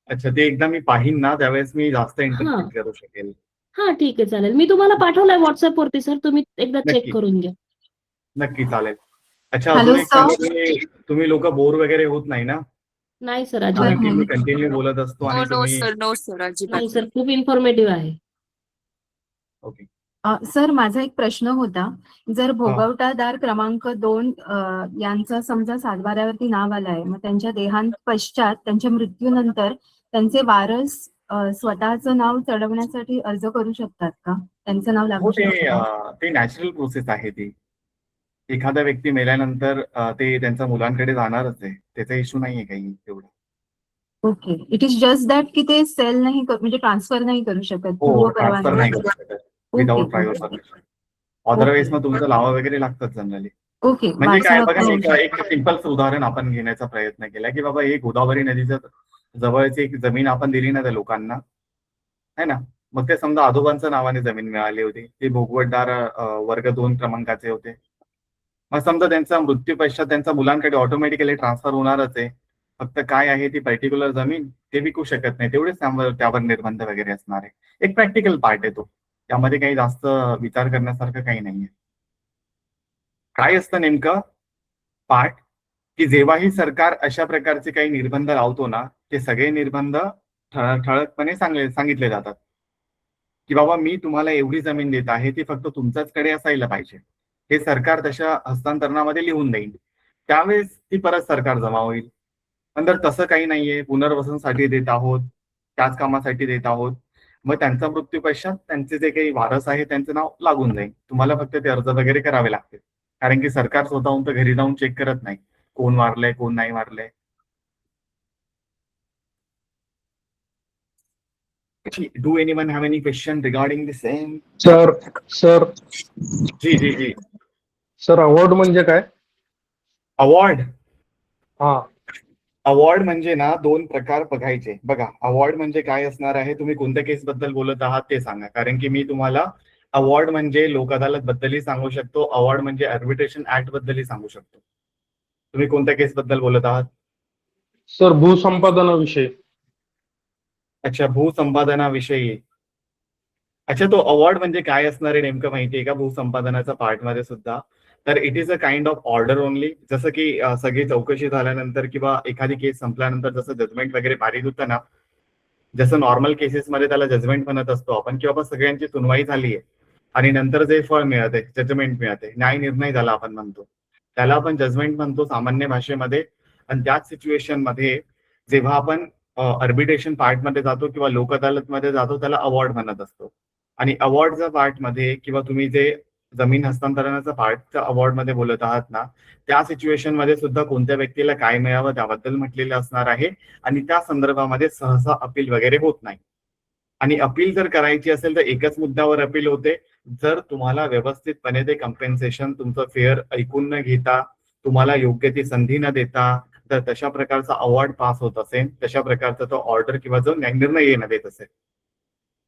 अच्छा, ते एकदा मी पाहीन ना, त्यावेळेस मी जास्त हां. इंटरप्रिट करू शकेल. ठीक आहे, चालेल. मी तुम्हाला पाठवलंय WhatsApp वरती सर. तुम्ही एकदा चेक नक्की, करून घ्या. नक्की चालेल. अच्छा, हॅलो अजून एक सांगा, सर. तुम्ही लोक बोर वगैरे होत नाही ना? नाही सर, कारण अजिबात की मी नाही. कंटिन्यू बोलत असतो नो आणि नो तुम्ही सर, नो सर, अजिबात नाही नाही. सर, खूप इन्फॉर्मेटिव्ह आहे. ओके. सर माझा एक प्रश्न होता. जर हा. भोगवटादार क्रमांक 2 यांचं समजा 7/12 नाव आलंय, मग त्यांच्या देहांतपश्चात त्यांच्या मृत्यूनंतर त्यांचे वारस स्वतःचं नाव चढवण्यासाठी अर्ज करू शकतात का? त्यांचं नाव हो, लागू शकतं का? ते नॅचरल प्रोसेस आहे ती. एखादा व्यक्ती मेल्यानंतर ते त्यांच्या मुलांकडे जाणारच आहे. त्याचा इश्यू नाहीये काही तेवढं. Okay. It is just that की ते सेल नाही म्हणजे ट्रान्सफर नाही करू शकत हो, पूर्व ट्रान्सफर नाही परवानगी. करू शकत okay, without prior okay. Permission. Otherwise okay. मग तुमचं लावा वगैरे लागतात जनरली. ओके. म्हणजे काय वारसा बघा, हक्क होऊ एक सिंपल उदाहरण आपण घेण्याचा प्रयत्न केला की बाबा एक गोदावरी नदीच्या जवळची एक जमीन आपण दिली ना त्या लोकांना, है ना. मग ते समजा आजोबांच्या नावाने जमीन मिळाली होती. ते भोगवटदार वर्ग 2 क्रमांकाचे होते. मग समजा त्यांचा मृत्यू पश्चात त्यांच्या मुलांकडे ऑटोमॅटिकली ट्रान्सफर होणारच आहे. फक्त काय आहे ती पर्टिक्युलर जमीन ते विकू शकत नाही, तेवढेच त्यावर निर्बंध वगैरे असणार आहे. एक प्रॅक्टिकल पार्ट आहे तो. त्यामध्ये काही जास्त विचार करण्यासारखं काही नाहीये. काय असतं नेमकं पार्ट, की जेव्हाही सरकार अशा प्रकारचे काही निर्बंध लावतो ना, ते सगळे निर्बंध ठळकपणे सांगितले जातात की बाबा मी तुम्हाला एवढी जमीन देत आहे, ती फक्त तुमच्याचकडे असायला पाहिजे. हे सरकार तशा हस्तांतरणामध्ये लिहून देईल. त्यावेळेस ती परत सरकार जमा होईल. नंतर तसं काही नाहीये, पुनर्वसनसाठी देत आहोत, त्याच कामासाठी देत आहोत. मग त्यांचा मृत्यू पश्चात त्यांचे जे काही वारस आहे त्यांचं नाव लागून जाईल. तुम्हाला फक्त ते अर्ज वगैरे करावे लागतील. कारण की सरकार स्वतःहून तर घरी जाऊन चेक करत नाही कोण वारलंय कोण नाही वारलंय. Do anyone have any question regarding the same? Sir ji ji ji. Sir award म्हणजे काय? अवॉर्ड हा अवॉर्ड म्हणजे ना 2 प्रकार बघायचे. बघा, अवॉर्ड म्हणजे काय असणार आहे, तुम्ही कोणत्या केस बद्दल बोलत आहात ते सांगा. कारण की मी तुम्हाला अवॉर्ड म्हणजे लोक अदालत बद्दलही सांगू शकतो, अवॉर्ड म्हणजे आर्बिट्रेशन ऍक्ट बद्दलही सांगू शकतो. तुम्ही कोणत्या केस बद्दल बोलत आहात? सर भूसंपादनाविषयी. अच्छा, भूसंपादनाविषयी. अच्छा, तो अवॉर्ड म्हणजे काय असणार आहे नेमकं माहितीये का भूसंपादनाच्या पार्टमध्ये सुद्धा? तर it is a kind of order only. जसं की सगळी चौकशी झाल्यानंतर किंवा एखादी केस संपल्यानंतर जसं जजमेंट वगैरे पारित होतं ना, जसं नॉर्मल केसेसमध्ये त्याला जजमेंट म्हणत असतो आपण, की बाबा सगळ्यांची सुनवाई झाली आहे आणि नंतर जे फळ मिळते, जजमेंट मिळते, न्याय निर्णय झाला आपण म्हणतो, त्याला आपण जजमेंट म्हणतो सामान्य भाषेमध्ये. आणि त्याच सिच्युएशन मध्ये जेव्हा आपण आर्बिट्रेशन पार्टमध्ये जातो किंवा लोक अदालतमध्ये जातो, त्याला अवॉर्ड म्हणत असतो. आणि अवॉर्डच्या पार्टमध्ये किंवा तुम्ही जे जमीन हस्तांतरणाचा पार्टच्या अवॉर्ड मध्ये बोलत आहात ना, त्या सिच्युएशन मध्ये सुद्धा कोणत्या व्यक्तीला काय मिळावं त्याबद्दल म्हटलेलं असणार आहे. आणि त्या संदर्भामध्ये सहसा अपील वगैरे होत नाही. आणि अपील जर करायची असेल तर एकच मुद्द्यावर अपील होते, जर तुम्हाला व्यवस्थितपणे ते कम्पेन्सेशन तुमचं फेअर ऐकून न घेता, तुम्हाला योग्य ती संधी न देता, तर तशा प्रकारचा अवॉर्ड पास होत असेल, तशा प्रकारचा तो ऑर्डर किंवा जो निर्णय येणं देत असेल,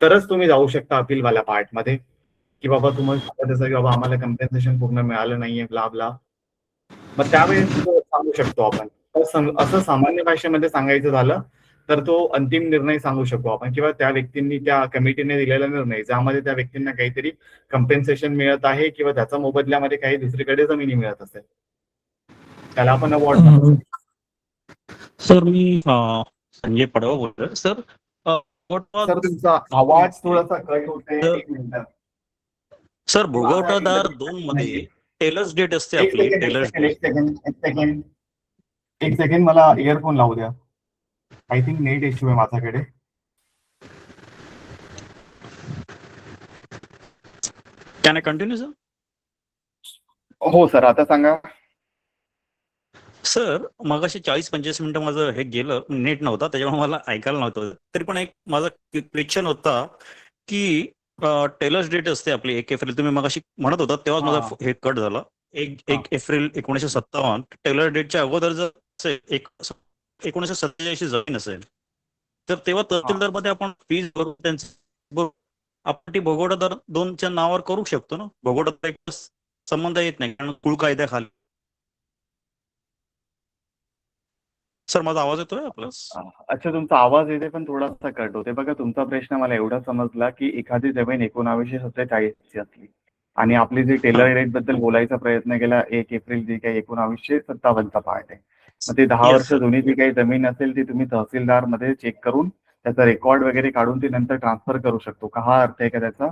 तरच तुम्ही जाऊ शकता अपीलवाल्या पार्टमध्ये, की बाबा तुम्हाला सांगत असेल की बाबा आम्हाला कम्पेन्सेशन पूर्ण मिळालं नाहीये, ब्ला ब्ला. मग त्यावेळेस सांगू शकतो आपण. असं सामान्य भाषेमध्ये सांगायचं झालं तर तो अंतिम निर्णय सांगू शकू आपण, किंवा त्या व्यक्तींनी, त्या कमिटीने दिलेला निर्णय ज्यामध्ये त्या व्यक्तींना काहीतरी कम्पेन्सेशन मिळत आहे किंवा त्याच्या मोबदल्यामध्ये काही दुसरीकडे जमिनी मिळत असेल, त्याला आपण अवॉर्ड म्हणू. सर मी संजय पडवा बोलतोय सर. सर तुमचा आवाज थोडासा कट होतोय, एक मिनिट. सर भोगवटादार 2 मध्ये टेलर्स डेट असते एक आपली. सेकंड, टेलर्स एक सेकंड मला इयरफोन लावू द्या. आय थिंक नेट इश्यू आहे माझ्याकडे. Can I continue sir? हो सर, आता सांगा. सर मगाशी 40-45 मिनिटं माझं हे गेलं, नेट नव्हता त्याच्यामुळे मला ऐकायला नव्हतं. तरी पण एक माझा क्वेश्चन होता की टेलर्स डेट असते आपली 1 एप्रिल. तुम्ही मगाशी म्हणत होता तेव्हा माझा हे कट झाला. 1 एप्रिल 1957. टेलर डेटच्या अगोदर जर 1947 जमीन असेल तर तेव्हा तहसीलदार मध्ये आपण फीज भरून त्यांचं आपण ती भोगवटादार 2च्या नावावर करू शकतो ना. भोगवटादार एक संबंध येत नाही कारण कुळ कायद्याखाली. सर माझा आवाज येतोय आपल्यास? अच्छा, तुमचा आवाज येते पण थोडासा कट होते. बघा, तुमचा प्रश्न मला एवढा समजला की एखादी जमीन 1947 ची असली आणि आपली जे टेलर रेट बद्दल बोलायचा प्रयत्न केला 1 एप्रिल जी काही 1957चा पार्ट आहे, मग ते 10 Yes, वर्ष sir. जुनी जी काही जमीन असेल ती तुम्ही तहसीलदार मध्ये चेक करून त्याचा रेकॉर्ड वगैरे काढून ती नंतर ट्रान्सफर करू शकतो का, हा अर्थ आहे का त्याचा? हो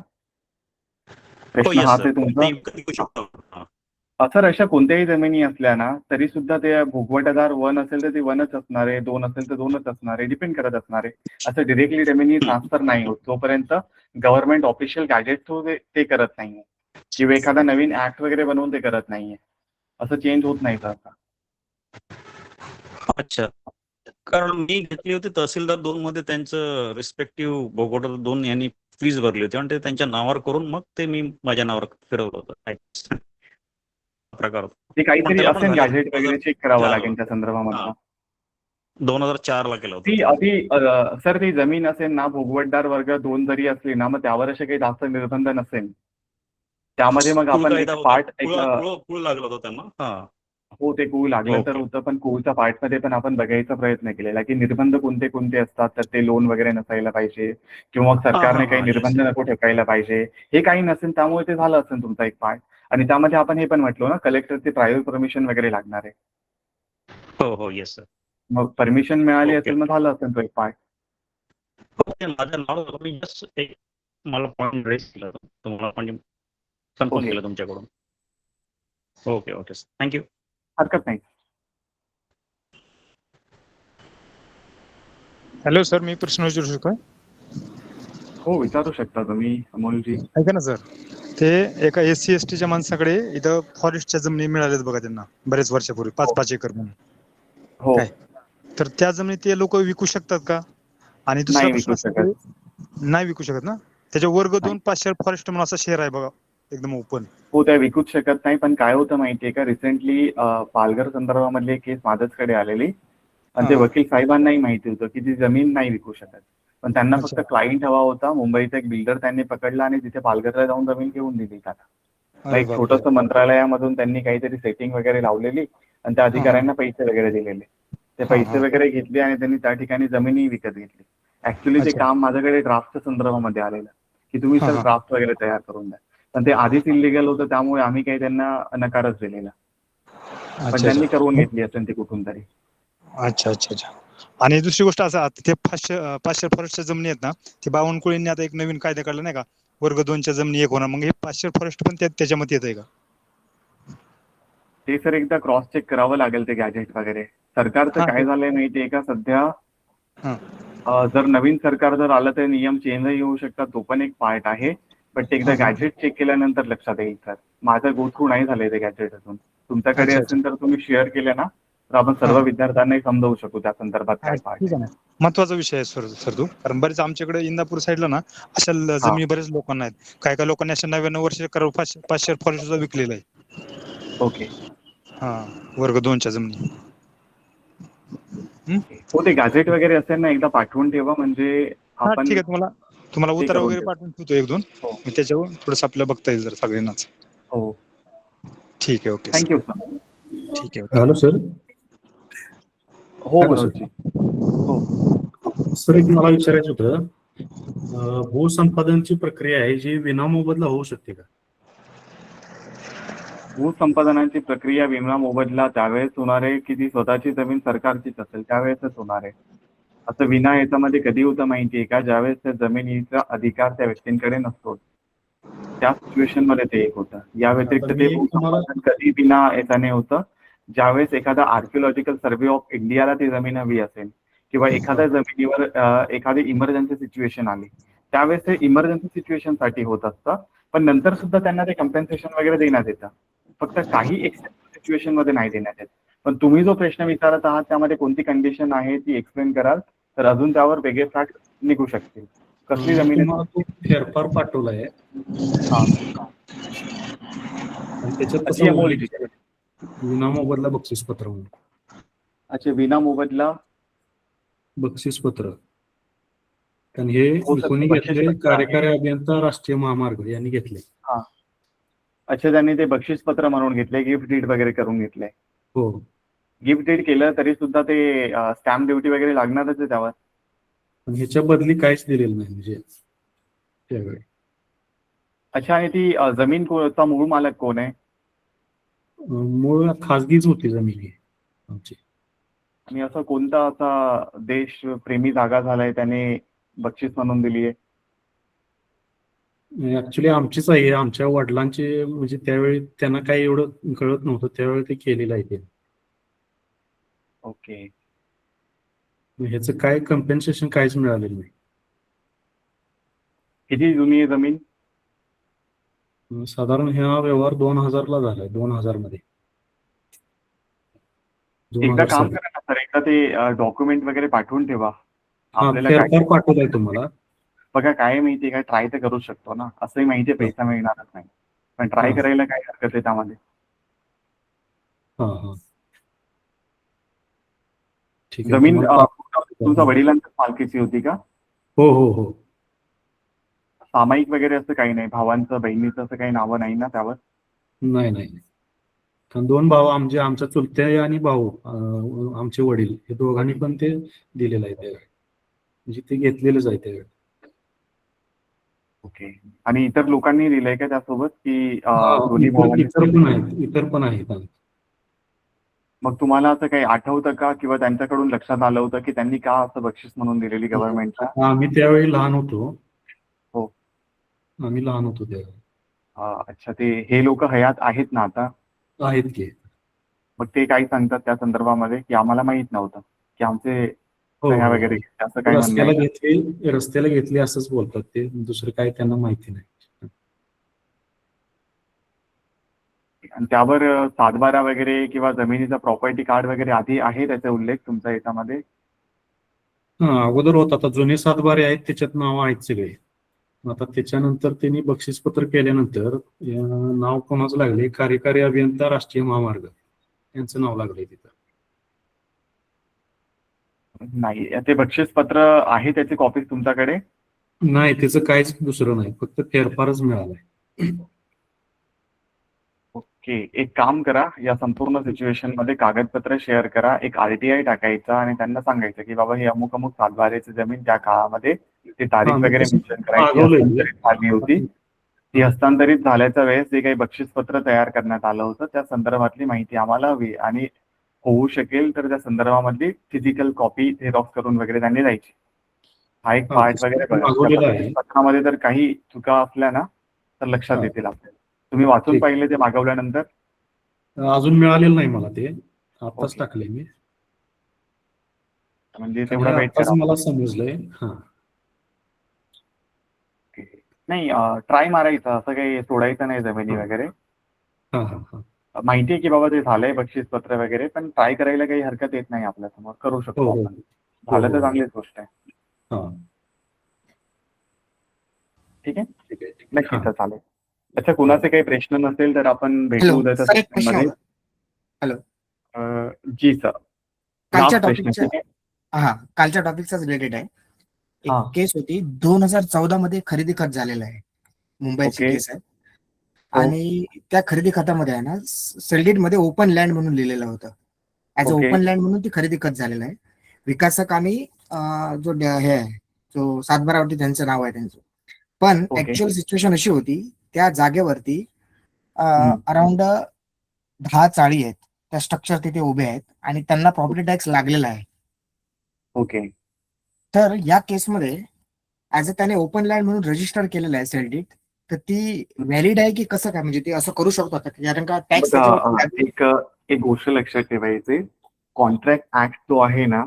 प्रश्न येस हाच सर. आहे तुमचा? ते विकत घेऊ शकतो. हा. सर, अशा कोणत्याही जमिनी असल्या ना तरी सुद्धा ते भोगवटादार 1 असेल तर ती 1च असणार आहे, 2 असेल तर 2च असणार आहे, डिपेंड करत असणार आहे. असं डिरेक्टली जमिनी ट्रान्सफर नाही होत जोपर्यंत गव्हर्नमेंट ऑफिशियल गॅजेट थ्रू ते करत नाहीये किंवा एखादा नवीन ऍक्ट वगैरे बनवून ते करत नाहीये. असं चेंज होत नाही सर आता. अच्छा, कारण मी घेतली होती तहसीलदार 2 मध्ये त्यांचं रिस्पेक्टिव्ह भोगवटादार 2 यांनी फीज भरली होती आणि ते त्यांच्या नावावर करून मग ते मी माझ्या नावावर फिरवलं होतं. प्रकार होता. ते पण काहीतरी त्याला पण असेल झाले गॅजेट वगैरे चेक करावं 2004 लागेल त्या संदर्भामध्ये. 2004 ला केलं होतं ती ते. आधी सर ती जमीन असेल ना भोगवटदार वर्ग 2 जरी असली ना मग त्यावर असे काही जास्त निर्बंध नसेल. त्यामध्ये मग कुळ आपण कायदा एक होता. पार्ट कुळ लागला होता त्यांना. हा. हो, ते कुळ लागलं तर ओके. होतं, पण कुळच्या पार्टमध्ये पण आपण बघायचा प्रयत्न केलेला की निर्बंध कोणते कोणते असतात. तर ते लोन वगैरे नसायला पाहिजे किंवा मग सरकारने काही yes. निर्बंध नको ठेवायला पाहिजे, हे काही नसेल. त्यामुळे ते झालं असेल तुमचा एक पार्ट. आणि त्यामध्ये आपण हे पण म्हटलो ना कलेक्टरचे प्रायव्हेट परमिशन वगैरे लागणार आहे. हो येस सर. मग परमिशन मिळाली ओके. असेल मग झालं असेल तो एक पार्ट. ते माझं नाव मी जस्ट एक मला पॉईंट रेस केला होता. तुम्हाला म्हणजे कन्फर्म ओके. केलं तुमच्याकडून. Okay sir, thank you. हरकत नाही. हॅलो सर, मी प्रश्न विचारू शकतो? हो, विचारू शकता तुम्ही अमोलजी. ऐका ना सर, ते एका SC STच्या माणसाकडे इथं फॉरेस्टच्या जमिनी मिळाल्यात बघा त्यांना बरेच वर्षापूर्वी 5-5 एकर म्हणून. हो, काय? तर त्या जमिनी ते लोक विकू शकतात का? आणि दुसरा नाही प्रश्न विकू असा शकत. की नाही विकू शकत ना. त्याच्या वर्ग 2 नाही. पाचशेर फॉरेस्ट म्हणून असा शेअर आहे बघा, एकदम ओपन. हो, त्या विकूच शकत नाही. पण काय होतं माहितीये का, रिसेंटली पालघर संदर्भामधली एक केस माझ्याचकडे आलेली आणि ते हा. वकील साहेबांनाही माहिती होतं की ती जमीन नाही विकू शकत. पण त्यांना फक्त अच्छा. क्लायंट हवा होता. मुंबईचा एक बिल्डर त्यांनी पकडला आणि तिथे पालघरला जाऊन जमीन घेऊन दिली त्याला. मग अरे एक बापरे. छोटंसं मंत्रालयामधून त्यांनी काहीतरी सेटिंग वगैरे लावलेली आणि त्या अधिकाऱ्यांना पैसे वगैरे दिलेले. ते पैसे वगैरे घेतले आणि त्यांनी त्या ठिकाणी जमिनी विकत घेतली. ऍक्च्युली ते अच्छा. काम माझ्याकडे ड्राफ्टच्या संदर्भामध्ये आलेलं की तुम्ही हा, सर हा. ड्राफ्ट वगैरे तयार करून द्या. पण ते आधीच इलिगल होतं त्यामुळे आम्ही काही त्यांना नकारच दिलेला. पण अच्छा त्यांनी अच्छा. करून घेतली असेल ती कुठून तरी. अच्छा. आणि दुसरी गोष्ट असं, आता ते 500 फॉरेस्टच्या जमिनी आहेत ना, ते बावनकुळेंनी आता एक नवीन कायदा काढला नाही का, वर्ग 2च्या जमिनी एक होणार. मग हे 500 फॉरेस्ट पण त्याच्यामध्ये येत आहे का? ते सर एकदा क्रॉस चेक करावं लागेल ते गॅजेट वगैरे. सरकारचं हा. काय झालंय माहितीये का सध्या, हा. जर नवीन सरकार जर आलं तर नियम चेंजही होऊ शकतात. तो पण एक पार्ट आहे. पण ते एकदा हा, हा. गॅजेट चेक केल्यानंतर लक्षात येईल सर. माझं गो थ्रू नाही झालंय ते गॅजेट अजून. तुमच्याकडे अच्छा. असेल तर तुम्ही शेअर केलं ना तर आपण सर्व हा. विद्यार्थ्यांनाही समजावू शकू त्या संदर्भात काय पार्ट ठीक आहे. आहे ना. महत्वाचा विषय आहे सर तो, कारण बरेच आमच्याकडे इंदापूर साईडला ना अशा जमिनी बरेच लोकांना आहेत. काय लोकांनी अशा 99 वर्ष 500 फॉरेस्ट सुद्धा विकलेलं आहे. ओके. हा, वर्ग 2च्या जमिनी. हो, ते गॅजेट वगैरे असेल ना एकदा पाठवून ठेवा म्हणजे हा आपण ठीक आहे, तुम्हाला ते उत्तर करून वगैरे देऊ. पाठवून ठेवतो 1-2. हो मी त्याच्यावर थोडंसं आपल्याला बघता येईल जर सगळ्यांनाच. हो, ठीक आहे, ओके सर. Thank you sir. ठीक आहे, ओके. Hello sir. हो हॅलो सर. मनोजजी. हो. सर, एक मला विचारायचं होतं, भूसंपादनची प्रक्रिया आहे जी विनामोबदला होऊ शकते का? भूसंपादनाची प्रक्रिया विना मोबदला त्यावेळेस होणार आहे की ती स्वतःची जमीन सरकारचीच असेल त्यावेळेसच होणार आहे. असं विना याच्यामध्ये कधी होतं माहितीये का, ज्यावेळेस त्या जमिनीचा अधिकार त्या व्यक्तींकडे नसतो त्या सिच्युएशन मध्ये ते एक होतं. या व्यतिरिक्त आता ते मी तुम्हाला- भूसंपादन कधी विना याच्याने होतं ज्यावेळेस एखादा आर्किओलॉजिकल सर्व्हे ऑफ इंडियाला ती जमीन हवी असेल किंवा एखाद्या जमिनीवर एखादी इमर्जन्सी सिच्युएशन आली त्यावेळेस ते इमर्जन्सी सिच्युएशन साठी होत असतं. पण नंतर सुद्धा त्यांना ते कम्पेन्सेशन वगैरे देण्यात येतं, फक्त काही एक्सेप्शनल सिच्युएशन मध्ये नाही देण्यात येत. पण तुम्ही जो प्रश्न विचारत आहात त्यामध्ये कोणती कंडिशन आहे ती एक्सप्लेन कराल तर अजून त्यावर वेगळे फॅक्ट निघू शकतील. कसली जमीन तुम्हाला तो फेरफार पाठवलाय हा. आणि त्याच्यात अशी तसा MOU उल्लेख लिहिली. आहे, विनामोबदला बक्षीसपत्र म्हणून. अच्छा, विना मोबदला बक्षीसपत्र. कारण हे हो सर, कोणी घेतले? बक्षीसपत्र आहे. कार्यकारी अभियंता राष्ट्रीय महामार्ग यांनी घेतले. हा. अच्छा, त्यांनी ते बक्षीसपत्र म्हणून घेतले, गिफ्ट डीड वगैरे करून घेतले. हो. गिफ्ट डीड केलं तरी सुद्धा ते स्टॅम्प ड्युटी वगैरे लागणारच आहे त्यावर. पण ह्याच्या बदली काहीच दिलेलं नाही म्हणजे त्यावेळी. अच्छा, आणि ती जमीन चा मूळ मालक कोण आहे? मूळ खाजगीच होती जमीन ही आमची. आणि असं कोणता असा देश प्रेमी जागा झालाय त्याने बक्षीस म्हणून दिली आहे? ऍक्च्युली आमचीच आहे, आमच्या वडिलांचे, म्हणजे त्यावेळी त्यांना काही एवढं कळत नव्हतं त्यावेळी ते केलेलं आहे ते. ओके. ह्याचं काय कम्पेन्सेशन काहीच मिळालेलं नाही. किती जुनी आहे जमीन? साधारण हा व्यवहार 2000 ला झालाय, 2000 मध्ये. एकदा 2000 काम साली. करा ना सर, एकदा ते डॉक्युमेंट वगैरे पाठवून ठेवा. हा, आपल्याला फेरफार काय पाठवलाय तुम्हाला. बघा, काय माहितीये का, ट्राय तर करू शकतो ना. असंही माहितीये पैसा मिळणारच नाही, पण ट्राय हा. करायला काय हरकत आहे त्यामध्ये. हा हा, ठीक आहे. जमीन तुम्हाला तुमच्या वडिलांच्या मालकीची होती का? हो हो हो. सामायिक वगैरे असं काही नाही, भावांचं बहिणीचं असं काही नावं नाही ना त्यावर? नाही नाही, कारण 2 भाऊ आमच्या चुलते आणि भाऊ, आमचे वडील हे दोघांनी पण ते दिलेलं आहे त्यावेळी, म्हणजे ते घेतलेलंच आहे त्यावेळी. ओके. आणि इतर लोकांनी दिलंय का त्यासोबत की दोन्ही इतर भावांनी? इतर पण आहेत, इतर पण आहेत. मग तुम्हाला असं काही आठवतं का किंवा त्यांच्याकडून लक्षात आलं होतं की त्यांनी का असं बक्षीस म्हणून दिलेली गव्हर्नमेंटच्या? आम्ही त्यावेळी लहान होतो. हो. आम्ही लहान होतो त्यावेळी. अच्छा, ते हे लोक हयात आहेत ना आता? आहेत की. मग ते काय सांगतात त्या संदर्भामध्ये की आम्हाला माहित नव्हतं की आमचे हो, सह्या हो, वगैरे हो. घेतल्या, असं काही म्हणणं आहे? रस्त्याला घेतली असंच बोलतात ते, दुसरं काही त्यांना माहिती नाही. आणि त्यावर सातबारा वगैरे किंवा जमिनीचा प्रॉपर्टी कार्ड वगैरे आधी आहे त्याचा उल्लेख तुमच्या याच्यामध्ये? हा, अगोदर होत. आता जुने सातबारे आहेत त्याच्यात नाव आहेत सगळे. आता त्याच्यानंतर त्यांनी बक्षीसपत्र केल्यानंतर नाव कोणाचं लागले? कार्यकारी अभियंता राष्ट्रीय महामार्ग यांचं नाव लागलंय तिथं. नाही, ते बक्षीसपत्र आहे त्याची कॉपी तुमच्याकडे? नाही, त्याचं काहीच दुसरं नाही, फक्त फेरफारच मिळालाय. ओके, एक काम करा, या संपूर्ण सिच्युएशन मध्ये कागदपत्र शेअर करा, एक RTI टाकायचा आणि त्यांना सांगायचं की बाबा हे अमुक अमुक सातबारेची जमीन त्या काळामध्ये ती तारीख हा, मी वगैरे तसं मेन्शन करायची, मागवलंय. हस्तांतरित झाली होती. ती हस्तांतरित झाल्याच्या वेळेस जे काही बक्षीसपत्र तयार करण्यात आलं होतं त्या संदर्भातली माहिती आम्हाला हवी, आणि होऊ शकेल तर त्या संदर्भामधली फिजिकल कॉपी झेरॉक्स करून वगैरे त्यांनी द्यायची. हा एक हा, पार्ट वगैरे बघा. मागवलेलं आहे. पत्रामध्ये जर काही चुका असल्या ना तर लक्षात हा. येतील आपल्याला. तुम्ही वाचून ठीक. पाहिले ते मागवल्यानंतर? अजून मिळालेलं नाही मला ते, आताच ओके. टाकले मी. म्हणजे आणि तेवढा वेट आताच करा. मला समजलंय. हा, नाही, ट्राय मारायचं, असं काही सोडायचं नाही जमिनी वगैरे. हा हा हा. माहिती आहे की बाबा ते झालंय बक्षीसपत्र वगैरे, पण ट्राय करायला काही हरकत येत नाही आपल्या समोर, करू हो शकतो हो आपण. झालं तर हो. चांगलीच गोष्ट आहे. हा, ठीक आहे, ठीक आहे. नक्की हा. तर चालेल. अच्छा, कुणाचे काही प्रश्न नसेल तर आपण भेटू हॅलो उद्याच्या सर, एक प्रश्न सेशनमध्ये. होता. हॅलो, जी सर. कालच्या लास्ट प्रश्न टॉपिकच्या ठीक आहे? कालच्या टॉपिकचाच रिलेटेड आहे. हा. एक केस होती 2014 मध्ये खरेदी खत झालेलं आहे, मुंबईची ओके. केस आहे. हो. आणि त्या खरेदी खतामध्ये आहे ना, सेलडीड मध्ये ओपन लँड म्हणून लिहिलेलं होतं. As a okay. Open land म्हणून ती खरेदी खत झालेलं आहे. विकासक आणि जो हे आहे, जो सातबारावरती त्यांचं नाव आहे त्यांचं. पण ओके. ऍक्च्युअल सिच्युएशन अशी होती, त्या जागेवरती हम्म. अराउंड 10 चाळी आहेत, त्या स्ट्रक्चर तिथे उभे आहेत आणि त्यांना प्रॉपर्टी टॅक्स लागलेला आहे. ओके. तर या केसमध्ये ऍज अ त्याने ओपन लँड म्हणून रजिस्टर केलेलं आहे सेल डीड, तर ती व्हॅलिड आहे की कसं काय, म्हणजे ते असं करू शकतो का, कारण का टॅक्स बघा, एक गोष्ट लक्षात ठेवायची, कॉन्ट्रॅक्ट ऍक्ट जो आहे ना,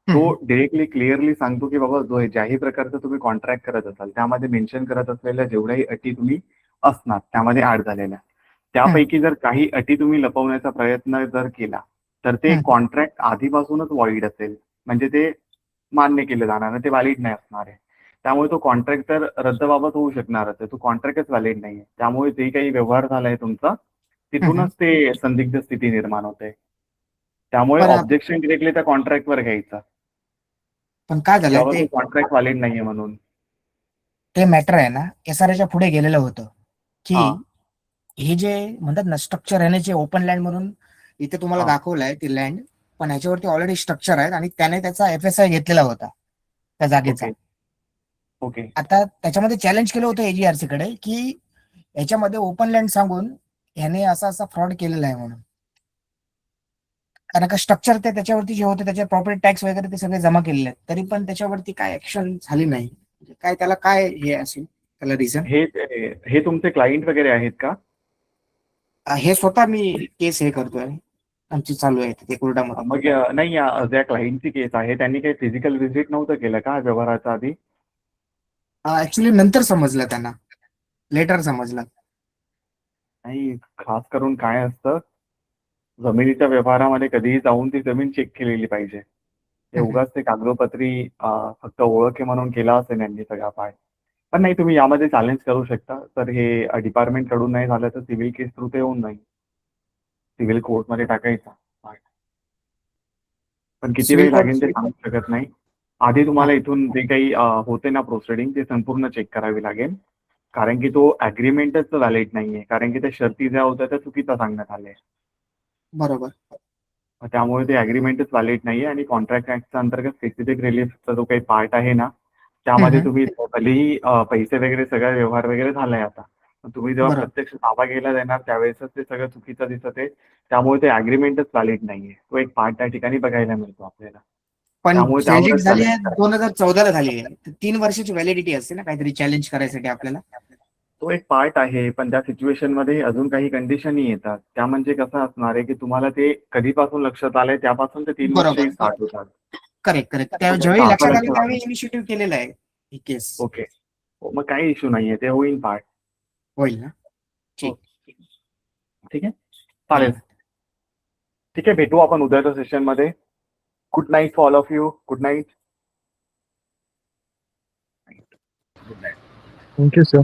तो डिरेक्टली क्लिअरली सांगतो की बाबा जो ज्याही प्रकारचं तुम्ही कॉन्ट्रॅक्ट करत असाल त्यामध्ये मेन्शन करत असलेल्या जेवढ्याही अटी तुम्ही असणार त्यामध्ये ऍड झालेल्या, त्यापैकी जर काही अटी तुम्ही लपवण्याचा प्रयत्न जर केला तर ते कॉन्ट्रॅक्ट आधीपासूनच वॉइड असेल, म्हणजे ते मान्य केलं जाणार नाही, ते व्हॅलिड नाही असणार आहे. त्यामुळे तो कॉन्ट्रॅक्ट तर रद्दबाबत होऊ शकणारच आहे, तो कॉन्ट्रॅक्टच व्हॅलिड नाहीये. त्यामुळे जे काही व्यवहार झालाय तुमचा तिथूनच ते संदिग्ध स्थिती निर्माण होते. त्यामुळे पण ऑब्जेक्शन डिरेक्टली त्या कॉन्ट्रॅक्टवर घ्यायचा, पण काय झालं जेव्हा ते, तो कॉन्ट्रॅक्ट व्हॅलिड नाहीये म्हणून. ते मॅटर आहे ना एसआरएच्या पुढे गेलेलं होतं की हा. हे जे म्हणतात ना स्ट्रक्चर आहे ना, जे ओपन लँड म्हणून इथे तुम्हाला हा. दाखवलंय ती लँड, पण ह्याच्यावरती ऑलरेडी स्ट्रक्चर आहेत आणि त्याने त्याचा FSI घेतलेला होता त्या जागेचा. ओके. ओके. आता त्याच्यामध्ये चॅलेंज केलं होतं AGRC कडे की याच्यामध्ये ओपन लँड सांगून ह्याने असा फ्रॉड केलेला आहे म्हणून, कारण का स्ट्रक्चर ते त्याच्यावरती जे होते त्याच्या प्रॉपर्टी टॅक्स वगैरे ते सगळे जमा केलेले आहेत, तरी पण त्याच्यावरती काय ऍक्शन झाली नाही. म्हणजे काय त्याला काय हे असेल त्याला रिझन? हे तुमचे क्लायंट वगैरे आहेत का? हे स्वतः मी केस हे करतोय, आमची चालू आहे ते कोर्टामध्ये. मग नाही, ज्या क्लायंटची केस आहे त्यांनी काही फिजिकल व्हिजिट नव्हतं केलं का व्यवहाराच्या आधी? ऍक्च्युली नंतर समजलं त्यांना, लेटर समजलं. नाही, खास करून काय असतं, जमिनीच्या व्यवहारामध्ये कधीही जाऊन ती जमीन चेक केलेली पाहिजे. ते उगाच ते कागदोपत्री फक्त ओळख आहे म्हणून केला असेल यांनी सगळा पार्ट. पण नाही, तुम्ही यामध्ये चॅलेंज करू शकता. तर हे डिपार्टमेंट कडून नाही झालं तर सिव्हिल केस थ्रू ते येऊन जाईल, सिव्हिल कोर्टमध्ये टाकायचा part. पण किती Civil वेळ लागेल court- ते सांगू शकत नाही. आधी तुम्हाला इथून जे काही होते ना प्रोसिडिंग ते संपूर्ण चेक करावी लागेल, कारण की तो अग्रीमेंटच व्हॅलिड नाहीये, कारण की त्या शर्ती ज्या होत्या त्या चुकीचा सांगण्यात आल्या. बरोबर. त्यामुळे ते अग्रीमेंटच व्हॅलिड नाहीये आणि कॉन्ट्रॅक्ट ऍक्टच्या अंतर्गत स्पेसिफिक रिलीफचा जो काही पार्ट आहे ना त्यामध्ये तुम्ही भलेही पैसे वगैरे सगळा व्यवहार वगैरे झालाय आता, पण तुम्ही जेव्हा बरोबर. प्रत्यक्ष ताबा घ्यायला देणार त्यावेळेसच ते सगळं चुकीचं दिसत आहे. त्यामुळे ते अग्रीमेंटच व्हॅलिड नाहीये, तो एक पार्ट त्या ठिकाणी बघायला मिळतो आपल्याला. पण त्यामुळे व्हॅलिड त्यावरच झाली आहे challenge 2014 झाली आहे, तर 3 वर्षाची व्हॅलिडिटी असते ना काहीतरी चॅलेंज करायसाठी आपल्याला. तो एक पार्ट आहे, पण त्या सिच्युएशन मध्ये अजून काही कंडिशनही येतात. त्या म्हणजे कसं असणार आहे की तुम्हाला ते कधीपासून लक्षात आलंय त्यापासून ते 3 वर्षही बरोबर. स्टार्ट होतात. करेक्ट. त्या तुमचं ज्यावेळी आता लक्षात आलं लक्षात त्यावेळी आलं. इनिशिएटिव्ह केलेला आहे ही केस. ओके. मग काही इश्यू नाहीये, ते होईल पार्ट. होईल ना? ठीक. ठीक आहे, चालेल. ठीक आहे, भेटू आपण उद्याच्या सेशन मध्ये. Good night for all of you. Good night. Thank you sir.